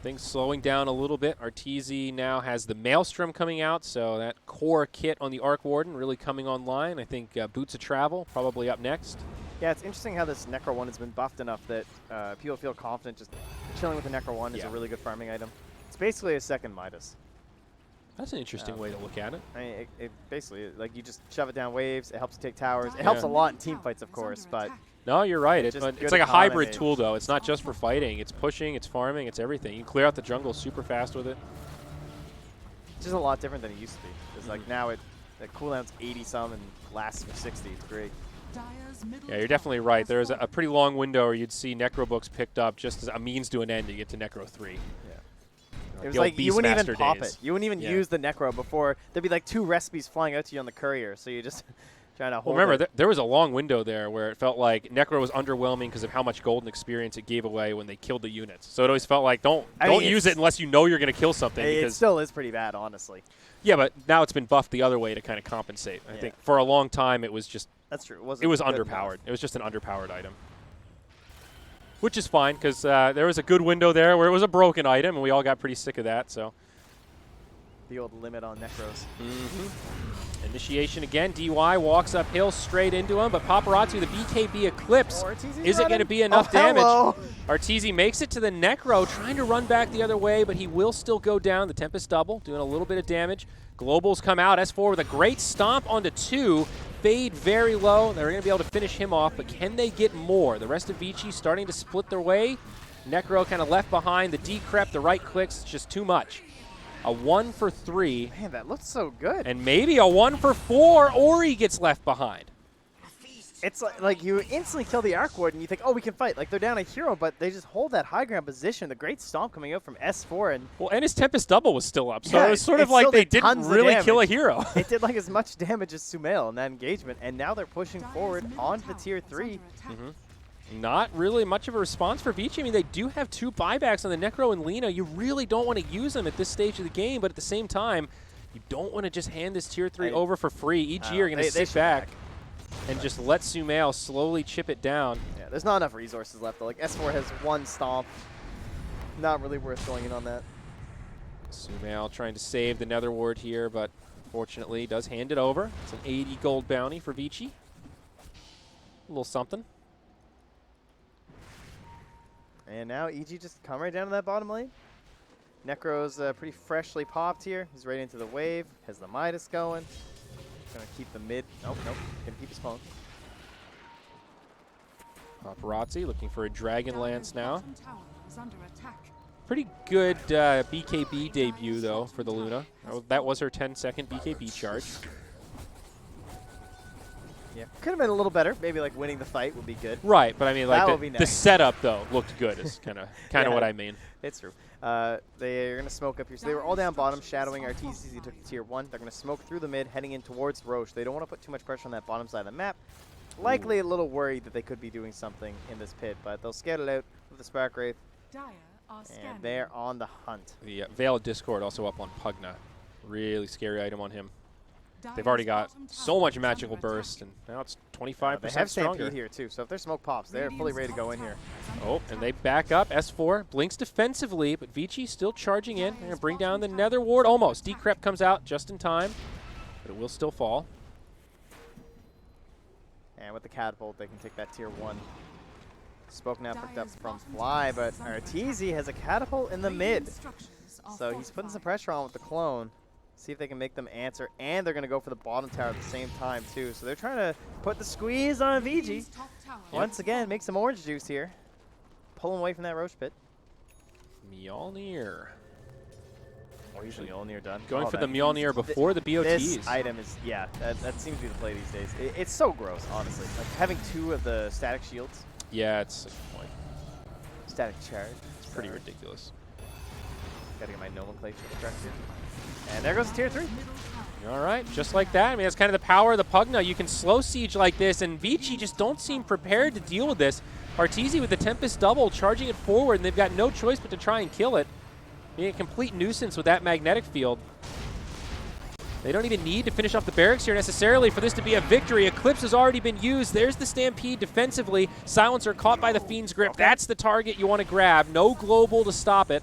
Things slowing down a little bit. Arteezy now has the Maelstrom coming out, so that core kit on the Arc Warden really coming online. I think Boots of Travel probably up next. Yeah, it's interesting how this Necro 1 has been buffed enough that people feel confident just chilling with the Necro 1 is a really good farming item. It's basically a second Midas. That's an interesting way to look at it. I mean, it basically, like, you just shove it down waves. It helps you take towers. It helps a lot in team fights, of course, but No, you're right. It's It's just good like a hybrid economy. tool, though. It's not just for fighting. It's pushing, it's farming, it's everything. You can clear out the jungle super fast with it. it's just a lot different than it used to be. It's like now the cooldown's 80-some and lasts for 60. It's great. Dire's middle Yeah, you're definitely tower right. has There's a fallen. pretty long window where you'd see Necro books picked up just as a means to an end to get to Necro 3. It was The old like you wouldn't even Beastmaster pop days. it. You wouldn't even Yeah. use the Necro before. There'd be like 2 recipes flying out to you on the courier, so you just trying to hold Well, remember, it. there was a long window there where it felt like Necro was underwhelming because of how much golden experience it gave away when they killed the units. So it always felt like don't use it unless you know you're going to kill something. It Because still is pretty bad, honestly. yeah, but now it's been buffed the other way to kind of compensate. I Yeah. think for a long time it was just That's true. it was good underpowered. It was just an underpowered item. Which is fine because there was a good window there where it was a broken item and we all got pretty sick of that. So The old limit on Necros. initiation again. DY walks uphill straight into him, but Paparazzi with a BKB Eclipse Arteezy's isn't going to running. be enough Oh, damage. hello. Arteezy makes it to the Necro, trying to run back the other way, but he will still go down. The Tempest double, doing a little bit of damage. Globals come out. S4 with a great stomp onto 2. Fade very low. They're going to be able to finish him off, but can they get more? The rest of Vici starting to split their way. Necro kind of left behind. The decrep, the right clicks, it's just too much. A 1 for 3. Man, that looks so good. And maybe a 1 for 4, or he gets left behind. It's like you instantly kill the Arc Ward and you think, oh, we can fight. Like, they're down a hero, but they just hold that high ground position. The great stomp coming out from S4. And Well, and his Tempest double was still up, so Yeah, it was sort it of like still they did didn't tons of really kill a damage. hero. it did like as much damage as Sumail in that engagement. And now they're pushing Dire's forward middle onto the tower tier is 3. under attack. Not really much of a response for Vici. I mean, they do have 2 buybacks on the Necro and Lina. You really don't want to use them at this stage of the game, but at the same time, you don't want to just hand this tier 3 over for free. EG are going to sit should back and just let Sumail slowly chip it down. Yeah, there's not enough resources left, though. Like, S4 has 1 stomp. Not really worth going in on that. Sumail trying to save the Nether Ward here, but unfortunately does hand it over. It's an 80 gold bounty for Vici. A little something. And now EG just come right down to that bottom lane. Necro's pretty freshly popped here. He's right into the wave. Has the Midas going. Gonna keep the mid. Nope, nope. Gonna keep his phone. Paparazzi looking for a Dragon Lance Dire's now. bottom tower is under attack. Pretty good BKB debut, though, for the Luna. That was her 10-second BKB charge. Yeah, could have been a little better. Maybe like winning the fight would be good. Right, but I mean, That like would be the nice. setup though looked good. Is kind of Yeah. what I mean. It's true. They're gonna smoke up here. So they were all down bottom, shadowing Arteezy. He took the tier 1. They're gonna smoke through the mid, heading in towards Roche. They don't want to put too much pressure on that bottom side of the map. Likely a little worried that they could be doing something in this pit, but they'll scout it out with the Spark Wraith, Dire are scanning. and they're on the hunt. The Veil of Discord also up on Pugna. Really scary item on him. They've Dire's already got bottom so tower much is magical under burst, attack. and now it's They 25% have stronger. Stampede here too, so if their smoke pops, they're fully ready to go in here. Oh, and they back up. S4 blinks defensively, but Vici still charging in. They're going to bring down the Nether Ward. Almost. Decrep comes out just in time, but it will still fall. And with the catapult, they can take that tier 1. Spoke now picked up Dire's from bottom Fly, tower but is under Arteezy has a catapult in the mid. Radiant structures are So he's putting some fortified. pressure on with the clone. See if they can make them answer. And they're going to go for the bottom tower at the same time, too. So they're trying to put the squeeze on VG. Radiant's top tower Once is again, fallen. make some orange juice here. Pull him away from that Roche pit. Mjolnir. Usually Mjolnir done. Going Oh, for the that- Mjolnir before the BOTs. This item is, yeah, that seems to be the play these days. It's so gross, honestly. Like having 2 of the static shields, Yeah, it's a good point. static charge. It's pretty ridiculous. Gotta get my nomenclature correct here. And there goes tier 3. Middle tower. All right, just like that. I mean, that's kind of the power of the Pugna. You can slow siege like this, and Vici just don't seem prepared to deal with this. Arteezy with the Tempest double, charging it forward, and they've got no choice but to try and kill it. Being a complete nuisance with that magnetic field. They don't even need to finish off the barracks here necessarily for this to be a victory. Eclipse has already been used. There's the Stampede defensively. Silencer caught by the Fiend's Grip. That's the target you want to grab. No global to stop it.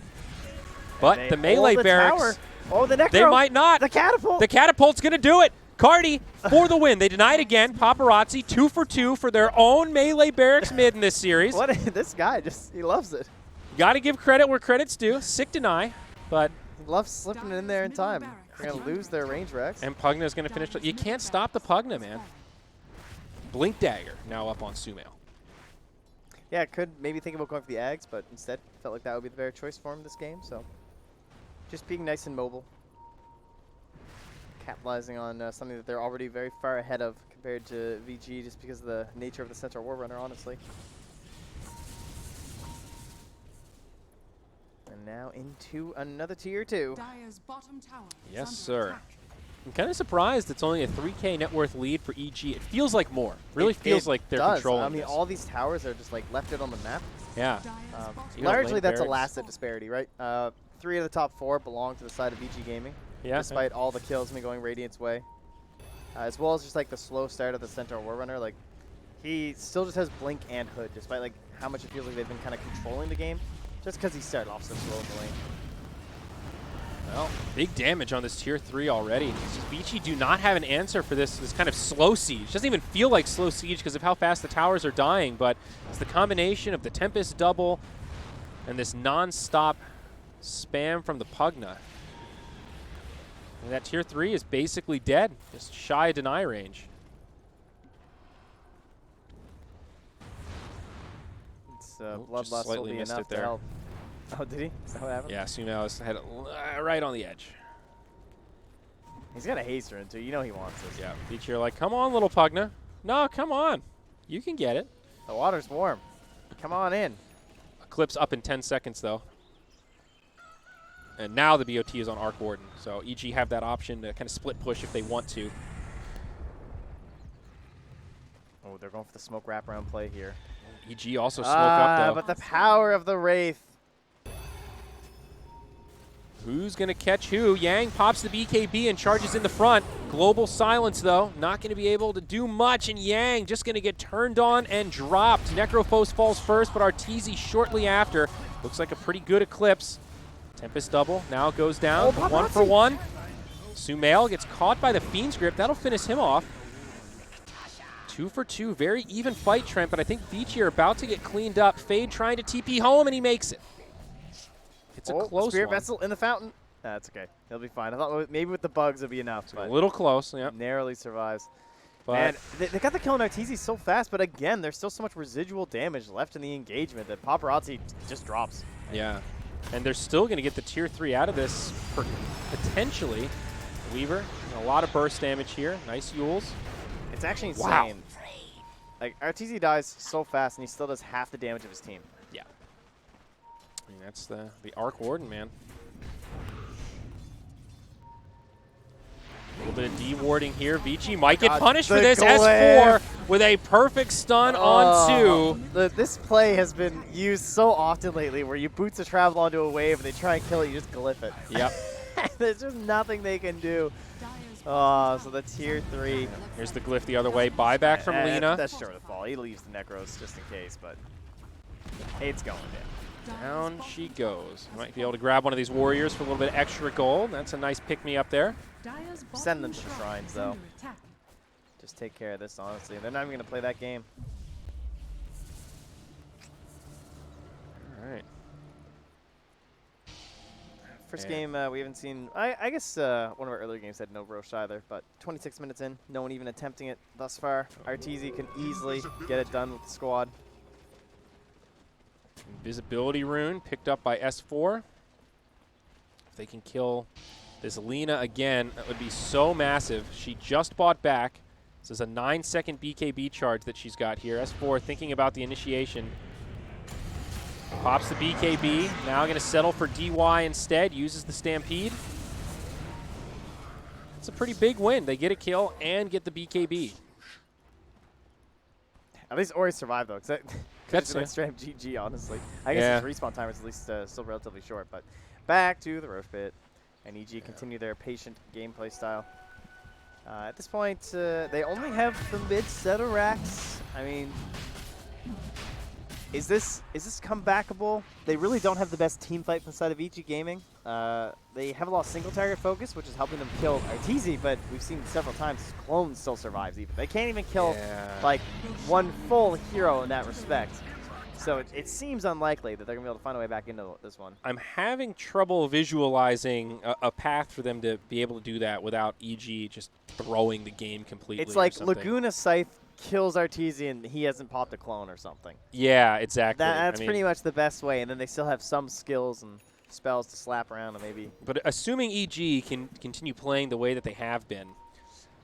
But They the hold melee the barracks, tower. Oh, the Necro. they might not. The catapult. The catapult's going to do it. Cardi for the win. They denied again. Paparazzi 2 for 2 for their own melee barracks mid in this series. What this guy he loves it. Got to give credit where credit's due. Sick deny, but He loves slipping it in there in Dire's middle time. barracks They're going to lose their range Rex. And Pugna's going to finish. You can't stop the Pugna, man. Blink Dagger now up on Sumail. Yeah, could maybe think about going for the Ags, but instead felt like that would be the better choice for him this game. So just being nice and mobile. Capitalizing on something that they're already very far ahead of compared to VG just because of the nature of the Centaur War Runner, honestly. And now into another tier 2. Dire's bottom tower is Yes, under sir. attack. I'm kind of surprised it's only a 3K net worth lead for EG. It feels like more. Really feels like they're does. controlling I mean, this. all these towers are just like left out on the map. Yeah. Dire's bottom You know, Largely, lane that's a barracks. last hit disparity, right? 3 of the top 4 belong to the side of VG Gaming, Yeah. despite all the kills me going Radiant's way. As well as just like the slow start of the Centaur War Runner. Like, he still just has Blink and Hood, despite like how much it feels like they've been kind of controlling the game, just because he started off so slow in the lane. Well, big damage on this tier 3 already. Vici do not have an answer for this kind of slow siege. Doesn't even feel like slow siege because of how fast the towers are dying, but it's the combination of the Tempest double and this non-stop spam from the Pugna. And that tier 3 is basically dead, just shy of deny range. It's Oh, Bloodlust just will slightly be missed enough it to there. help. Oh, did he? Is that what happened? Yeah, Sumail had it right on the edge. He's got a haster in too. You know he wants this. Yeah, Vici are like, come on, little Pugna. No, come on. You can get it. The water's warm. Come on in. Eclipse up in 10 seconds, though. And now the BOT is on Arc Warden. So EG have that option to kind of split push if they want to. Oh, they're going for the smoke wraparound play here. EG also smoke up, though. But the power of the Wraith. Who's going to catch who? Yang pops the BKB and charges in the front. Global silence, though. Not going to be able to do much, and Yang just going to get turned on and dropped. Necrophos falls first, but Arteezy shortly after. Looks like a pretty good Eclipse. Tempest double now goes down. Oh, 1 for 1. Sumail gets caught by the Fiend's Grip. That'll finish him off. 2 for 2. Very even fight, Trent, but I think Vici are about to get cleaned up. Fade trying to TP home, and he makes it. It's a close Spirit one. Vessel in the fountain. That's okay. He'll be fine. I thought maybe with the bugs it'd be enough. A But little close, yeah. narrowly survives. But Man, they got the kill on Arteezy so fast, but again, there's still so much residual damage left in the engagement that Paparazzi just drops. yeah. And they're still going to get the tier 3 out of this, potentially. Weaver, a lot of burst damage here. Nice Yules. It's actually insane. Wow. Like, Arteezy dies so fast, and he still does half the damage of his team. Yeah. I mean, that's the Arc Warden, man. A little bit of D-warding here. Vici might get punished for the this. glare. S4 with a perfect stun on 2. This play has been used so often lately where you boots a travel onto a wave and they try and kill it, you just glyph it. Yep. There's just nothing they can do. Dire's Oh, so the tier 3. Here's the glyph the other way. Buyback from Lina. That's sure to fall. He leaves the Necros just in case, but it's going down. Down she goes. Might be able to grab one of these warriors for a little bit of extra gold. That's a nice pick-me-up there. Dire's Send them bottom to the shrine shrines, is though. under attack. Just take care of this, honestly. They're not even going to play that game. All right. First Yeah. game we haven't seen. I guess one of our earlier games had no Roche either, but 26 minutes in, no one even attempting it thus far. Arteezy can easily get it done with the squad. Invisibility rune picked up by S4. If they can kill this Lina again, that would be so massive. She just bought back. This is a 9-second BKB charge that she's got here. S4 thinking about the initiation. Pops the BKB. Now going to settle for DY instead. Uses the Stampede. It's a pretty big win. They get a kill and get the BKB. At least Ori survived, though, because That's that's straight up GG, honestly. I guess his respawn time is at least still relatively short, but back to the Roche pit. And EG continue their patient gameplay style. At this point, they only have the mid set of racks. I mean, is this comebackable? They really don't have the best team fight inside of EG Gaming. They have a lot of single target focus, which is helping them kill Arteezy, but we've seen several times his clone still survives even. They can't even kill like one full hero in that respect. So it seems unlikely that they're going to be able to find a way back into this one. I'm having trouble visualizing a path for them to be able to do that without EG just throwing the game completely. It's like or something. Laguna Scythe kills Arteezy and he hasn't popped a clone or something. Yeah, exactly. That's pretty much the best way, and then they still have some skills and spells to slap around and maybe. But assuming EG can continue playing the way that they have been,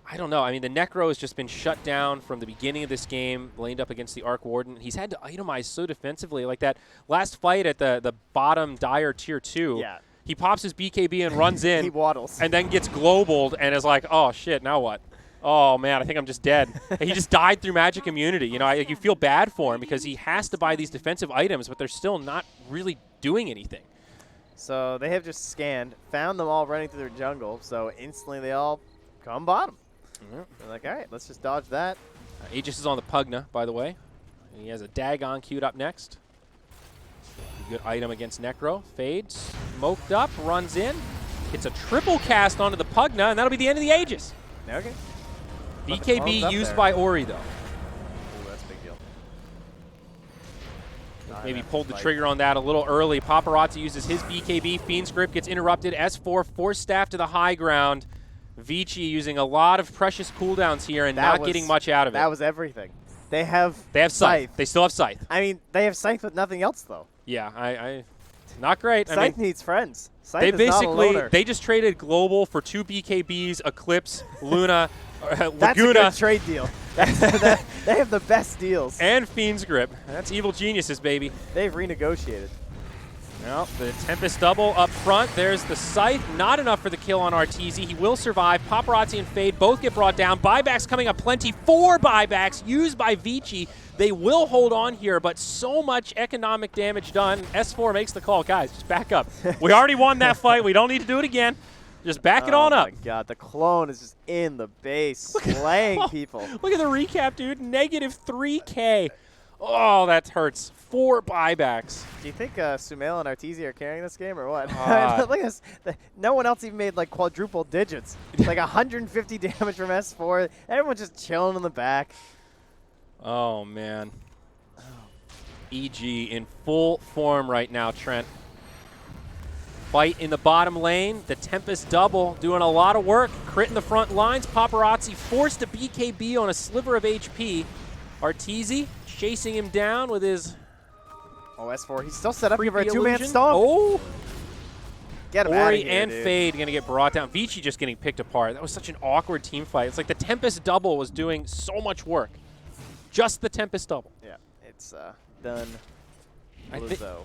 I don't know. I mean, the Necro has just been shut down from the beginning of this game, laned up against the Arc Warden. He's had to itemize so defensively. Like that last fight at the bottom Dire Tier 2, Yeah. he pops his BKB and runs in. He waddles. And then gets globaled and is like, oh, shit, now what? Oh, man, I think I'm just dead. He just died through magic immunity. You know, you feel bad for him because he has to buy these defensive items, but they're still not really doing anything. So they have just scanned, found them all running through their jungle, so instantly they all come bottom. They're like, all right, let's just dodge that. Aegis is on the Pugna, by the way. And he has a Dagon queued up next. Good item against Necro. Fades, smoked up, runs in. Hits a triple cast onto the Pugna, and that'll be the end of the Aegis. Okay. BKB used by Ori, though. Ooh, that's a big deal. Maybe pulled the trigger on that a little early. Paparazzi uses his BKB. Fiend's Grip gets interrupted. S4 force staff to the high ground. Vici using a lot of precious cooldowns here and not getting much out of it. That was everything. They have Scythe. They still have Scythe. I mean, they have Scythe with nothing else, though. Yeah, not great. Scythe needs friends. Scythe is not a loner. They just traded Global for 2 BKBs, Eclipse, Luna, That's Laguna. a good trade deal. They have the best deals. And Fiend's Grip. That's evil geniuses, baby. They've renegotiated. Well, the Tempest double up front. There's the Scythe. Not enough for the kill on Arteezy. He will survive. Paparazzi and Fade both get brought down. Buybacks coming up plenty. 4 buybacks used by Vici. They will hold on here, but so much economic damage done. S4 makes the call. Guys, just back up. We already won that fight. We don't need to do it again. Just back it on up. Oh, my God. The clone is just in the base, slaying people. Look at the recap, dude. Negative 3K. Oh, that hurts. 4 buybacks. Do you think Sumail and Arteezy are carrying this game or what? Look at this. No one else even made like quadruple digits. Like 150 damage from S4. Everyone's just chilling in the back. Oh, man. EG in full form right now, Trent. Fight in the bottom lane. The Tempest double doing a lot of work. Crit in the front lines. Paparazzi forced to BKB on a sliver of HP. Arteezy chasing him down with his... Oh, S4. He's still set up for a Creepy two-man illusion. stomp. Oh! Get him out of Ori here, and dude. Fade going to get brought down. Vici just getting picked apart. That was such an awkward team fight. It's like the Tempest double was doing so much work. Just the Tempest double. Yeah, it's done.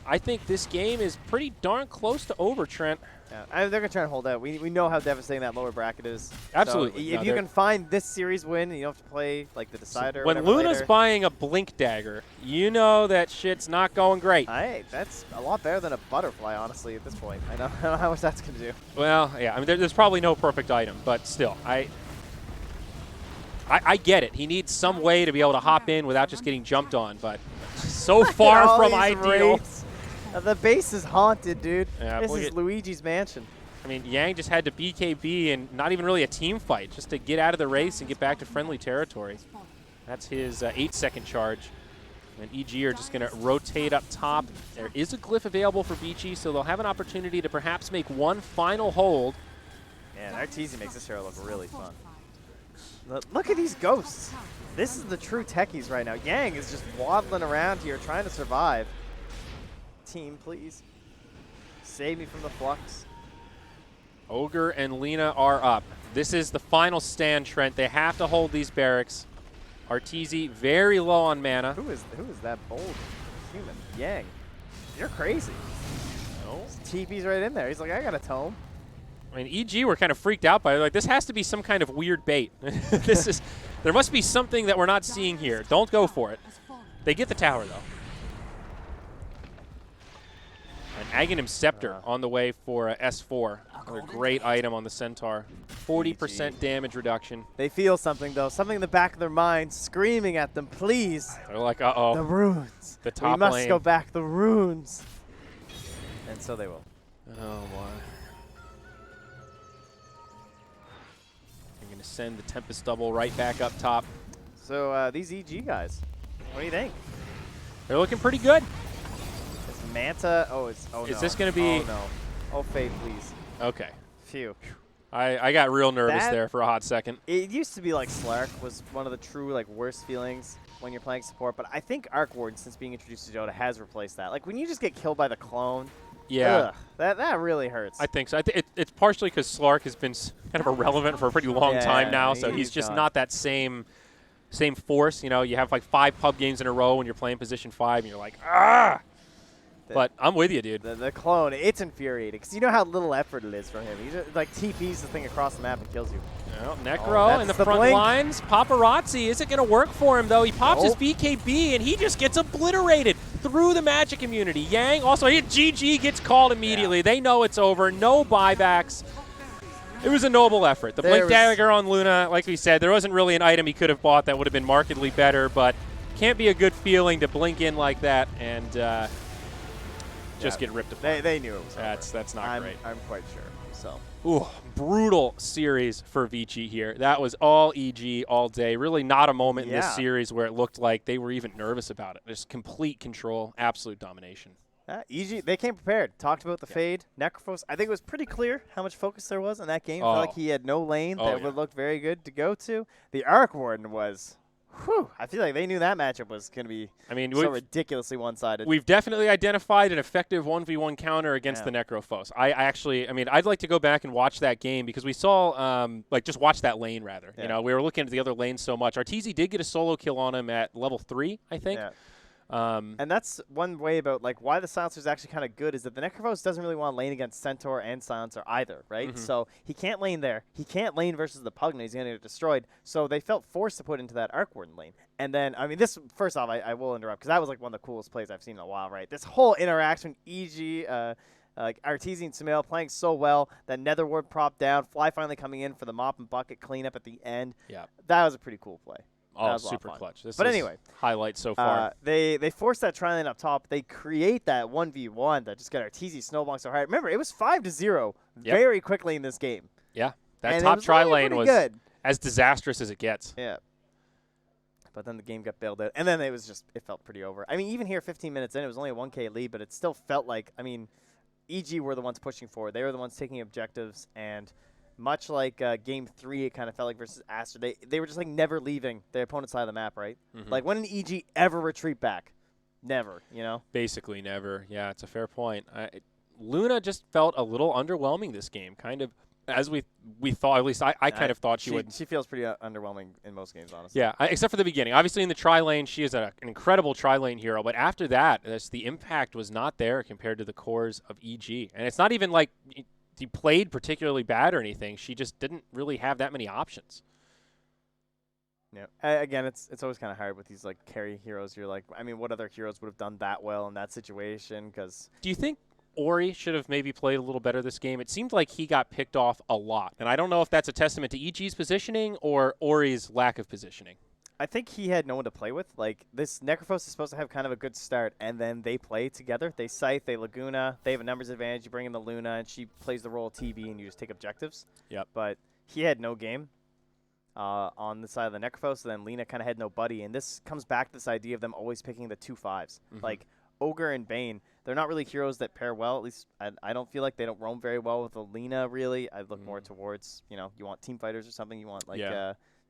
I think this game is pretty darn close to over, Trent. Yeah, they're going to try and hold out. We know how devastating that lower bracket is. Absolutely. So if you can find this series win and you don't have to play like the decider. When Luna's buying a Blink Dagger, you know that shit's not going great. Hey, that's a lot better than a butterfly, honestly, at this point. I don't know how much that's going to do. Well, yeah, I mean, there's probably no perfect item, but still, I get it. He needs some way to be able to hop in without just getting jumped on, but so far from ideal. The base is haunted, dude. Yeah, this is Luigi's mansion. I mean, Yang just had to BKB and not even really a team fight, just to get out of the race and get back to friendly territory. That's his 8-second charge. And EG are just going to rotate up top. There is a glyph available for Vici, so they'll have an opportunity to perhaps make one final hold. Man, Arteezy makes this hero look really fun. Look at these ghosts. This is the true techies right now. Yang is just waddling around here trying to survive. Team, please. Save me from the flux. Ogre and Lena are up. This is the final stand, Trent. They have to hold these barracks. Arteezy very low on mana. Who is that bold human? Yang. You're crazy. No. TP's right in there. He's like, I got a tome. I mean, EG were kind of freaked out by it. Like, this has to be some kind of weird bait. There must be something that we're not seeing here. Don't go for it. They get the tower, though. An Aghanim Scepter on the way for S4. A great item on the Centaur. 40% damage reduction. They feel something, though. Something in the back of their mind screaming at them, please. They're like, uh-oh. The runes. The top we must lane. go back. The runes. And so they will. Oh, boy. You're going to send the Tempest double right back up top. So these EG guys, what do you think? They're looking pretty good. Is Manta? Is no. this going to be? Oh, no. Oh, Fade, please. Okay. Phew. I got real nervous there for a hot second. It used to be like Slark was one of the true worst feelings when you're playing support, but I think Arc Warden, since being introduced to Dota, has replaced that. Like when you just get killed by the clone, yeah, that really hurts. I think so. It's partially because Slark has been kind of irrelevant for a pretty long time now, so he's just gone. not that same force. You know, you have like 5 pub games in a row when you're playing position 5, and you're like, ah. But I'm with you, dude. The clone, it's infuriating because you know how little effort it is from him. He just like TPs the thing across the map and kills you. Well, Necro in the front blink. lines. Paparazzi isn't going to work for him, though. He pops his BKB, and he just gets obliterated through the Magic immunity. Yang also hit GG, gets called immediately. Yeah. They know it's over. No buybacks. It was a noble effort. The Blink Dagger on Luna, like we said, there wasn't really an item he could have bought that would have been markedly better, but can't be a good feeling to blink in like that and just get ripped apart. They knew it was over. That's not great. I'm quite sure. So. Ooh, brutal series for Vici here. That was all EG all day. Really not a moment in this series where it looked like they were even nervous about it. Just complete control, absolute domination. EG, they came prepared. Talked about the fade. Necrophos, I think it was pretty clear how much focus there was in that game. Felt like he had no lane that would look very good to go to. The Arc Warden was... Whew, I feel like they knew that matchup was going to be so ridiculously one-sided. We've definitely identified an effective 1v1 counter against the Necrophos. I'd like to go back and watch that game because we saw, just watch that lane rather. Yeah. You know, we were looking at the other lanes so much. Arteezy did get a solo kill on him at level 3, I think. Yeah. And that's one way about why the Silencer is actually kind of good is that the Necrophos doesn't really want to lane against Centaur and Silencer either, right? Mm-hmm. So he can't lane there. He can't lane versus the Pugna. He's going to get destroyed. So they felt forced to put into that Arc Warden lane. And then, this, first off, I will interrupt because that was one of the coolest plays I've seen in a while, right? This whole interaction, EG, Arteezy and Sumail playing so well, that Netherward prop down, Fly finally coming in for the mop and bucket cleanup at the end. Yeah. That was a pretty cool play. Oh, super clutch. But anyway, highlight so far. They forced that tri lane up top. They create that 1v1 that just got Arteezy snowballing so hard. Remember, it was 5-0 very quickly in this game. Yeah, that and top tri lane was good. As disastrous as it gets. Yeah. But then the game got bailed out. And then it felt pretty over. Even here, 15 minutes in, it was only a 1K lead, but it still felt like, EG were the ones pushing forward. They were the ones taking objectives, and much like Game 3, it kind of felt like versus Aster, they were just never leaving their opponent's side of the map, right? Mm-hmm. When did EG ever retreat back? Never, you know? Basically never. Yeah, it's a fair point. Luna just felt a little underwhelming this game, kind of as we thought. At least I kind of thought she would. She feels pretty underwhelming in most games, honestly. Yeah, except for the beginning. Obviously, in the tri-lane, she is an incredible tri-lane hero. But after that, the impact was not there compared to the cores of EG. And it's not even like he played particularly bad or anything. She just didn't really have that many options. Yeah. Again, it's always kind of hard with these carry heroes. You're what other heroes would have done that well in that situation? Because do you think Ori should have maybe played a little better this game? It seemed like he got picked off a lot, and I don't know if that's a testament to EG's positioning or Ori's lack of positioning. I think he had no one to play with. This Necrophos is supposed to have kind of a good start, and then they play together. They Scythe, they Laguna, they have a numbers advantage. You bring in the Luna, and she plays the role of TV, and you just take objectives. Yep. But he had no game on the side of the Necrophos, so then Lena kind of had no buddy. And this comes back to this idea of them always picking the 2-5s. Mm-hmm. Ogre and Bane, they're not really heroes that pair well. At least I don't feel like they don't roam very well with Lena, really. I look more towards, you want team fighters or something. You want,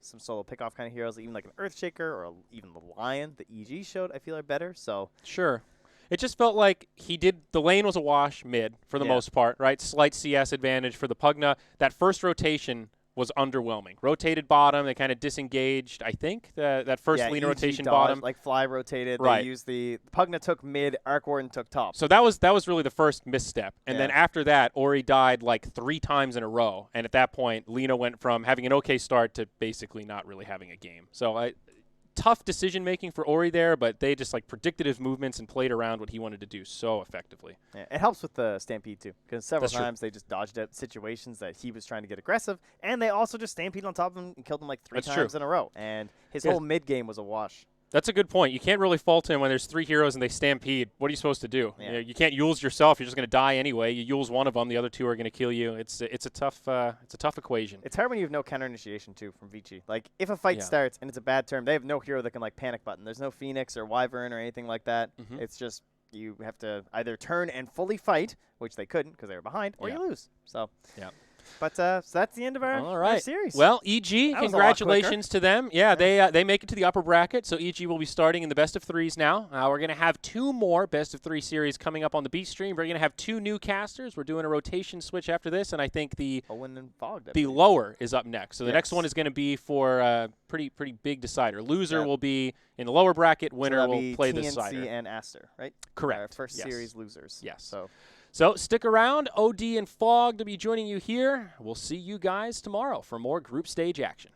some solo pickoff kind of heroes, even like an Earthshaker or even the Lion. The EG showed, I feel, are better. So sure. It just felt like the lane was a wash mid for the most part, right? Slight CS advantage for the Pugna. That first rotation was underwhelming. Rotated bottom, they kind of disengaged, I think, that first Lena rotation dodged, bottom. Fly rotated. Right. They used the Pugna took mid, Arc Warden took top. So that was really the first misstep. And then after that, Ori died 3 times in a row. And at that point, Lena went from having an okay start to basically not really having a game. So tough decision-making for Ori there, but they just predicted his movements and played around what he wanted to do so effectively. Yeah, it helps with the Stampede, too, because several times they just dodged out situations that he was trying to get aggressive, and they also just Stampede on top of him and killed him 3 times in a row. And his whole mid-game was a wash. That's a good point. You can't really fault him when there's 3 heroes and they stampede. What are you supposed to do? Yeah. You can't Yules yourself. You're just going to die anyway. You Yules one of them, the other 2 are going to kill you. It's a tough equation. It's hard when you have no counter initiation too from Vici. Like if a fight Yeah. starts and it's a bad turn, they have no hero that can like panic button. There's no Phoenix or Wyvern or anything like that. Mhm. It's just you have to either turn and fully fight, which they couldn't because they were behind, or Yeah. you lose. So Yeah. But so that's the end of our, All our right. series. Well, EG, That was a lot congratulations to them. Yeah, they make it to the upper bracket, so EG will be starting in the best of 3s now. We're going to have 2 more best of 3 series coming up on the Beat stream. We're going to have 2 new casters. We're doing a rotation switch after this, and I think the Owen and Fogged, I the believe. lower is up next. So the next Yes. one is going to be for pretty big decider. Loser Yep. will be in the lower bracket. So Winner that'll will be play TNC the decider. and Aster, right? Correct. Our first Yes. series losers. Yes. So So stick around. OD and Fog to be joining you here. We'll see you guys tomorrow for more group stage action.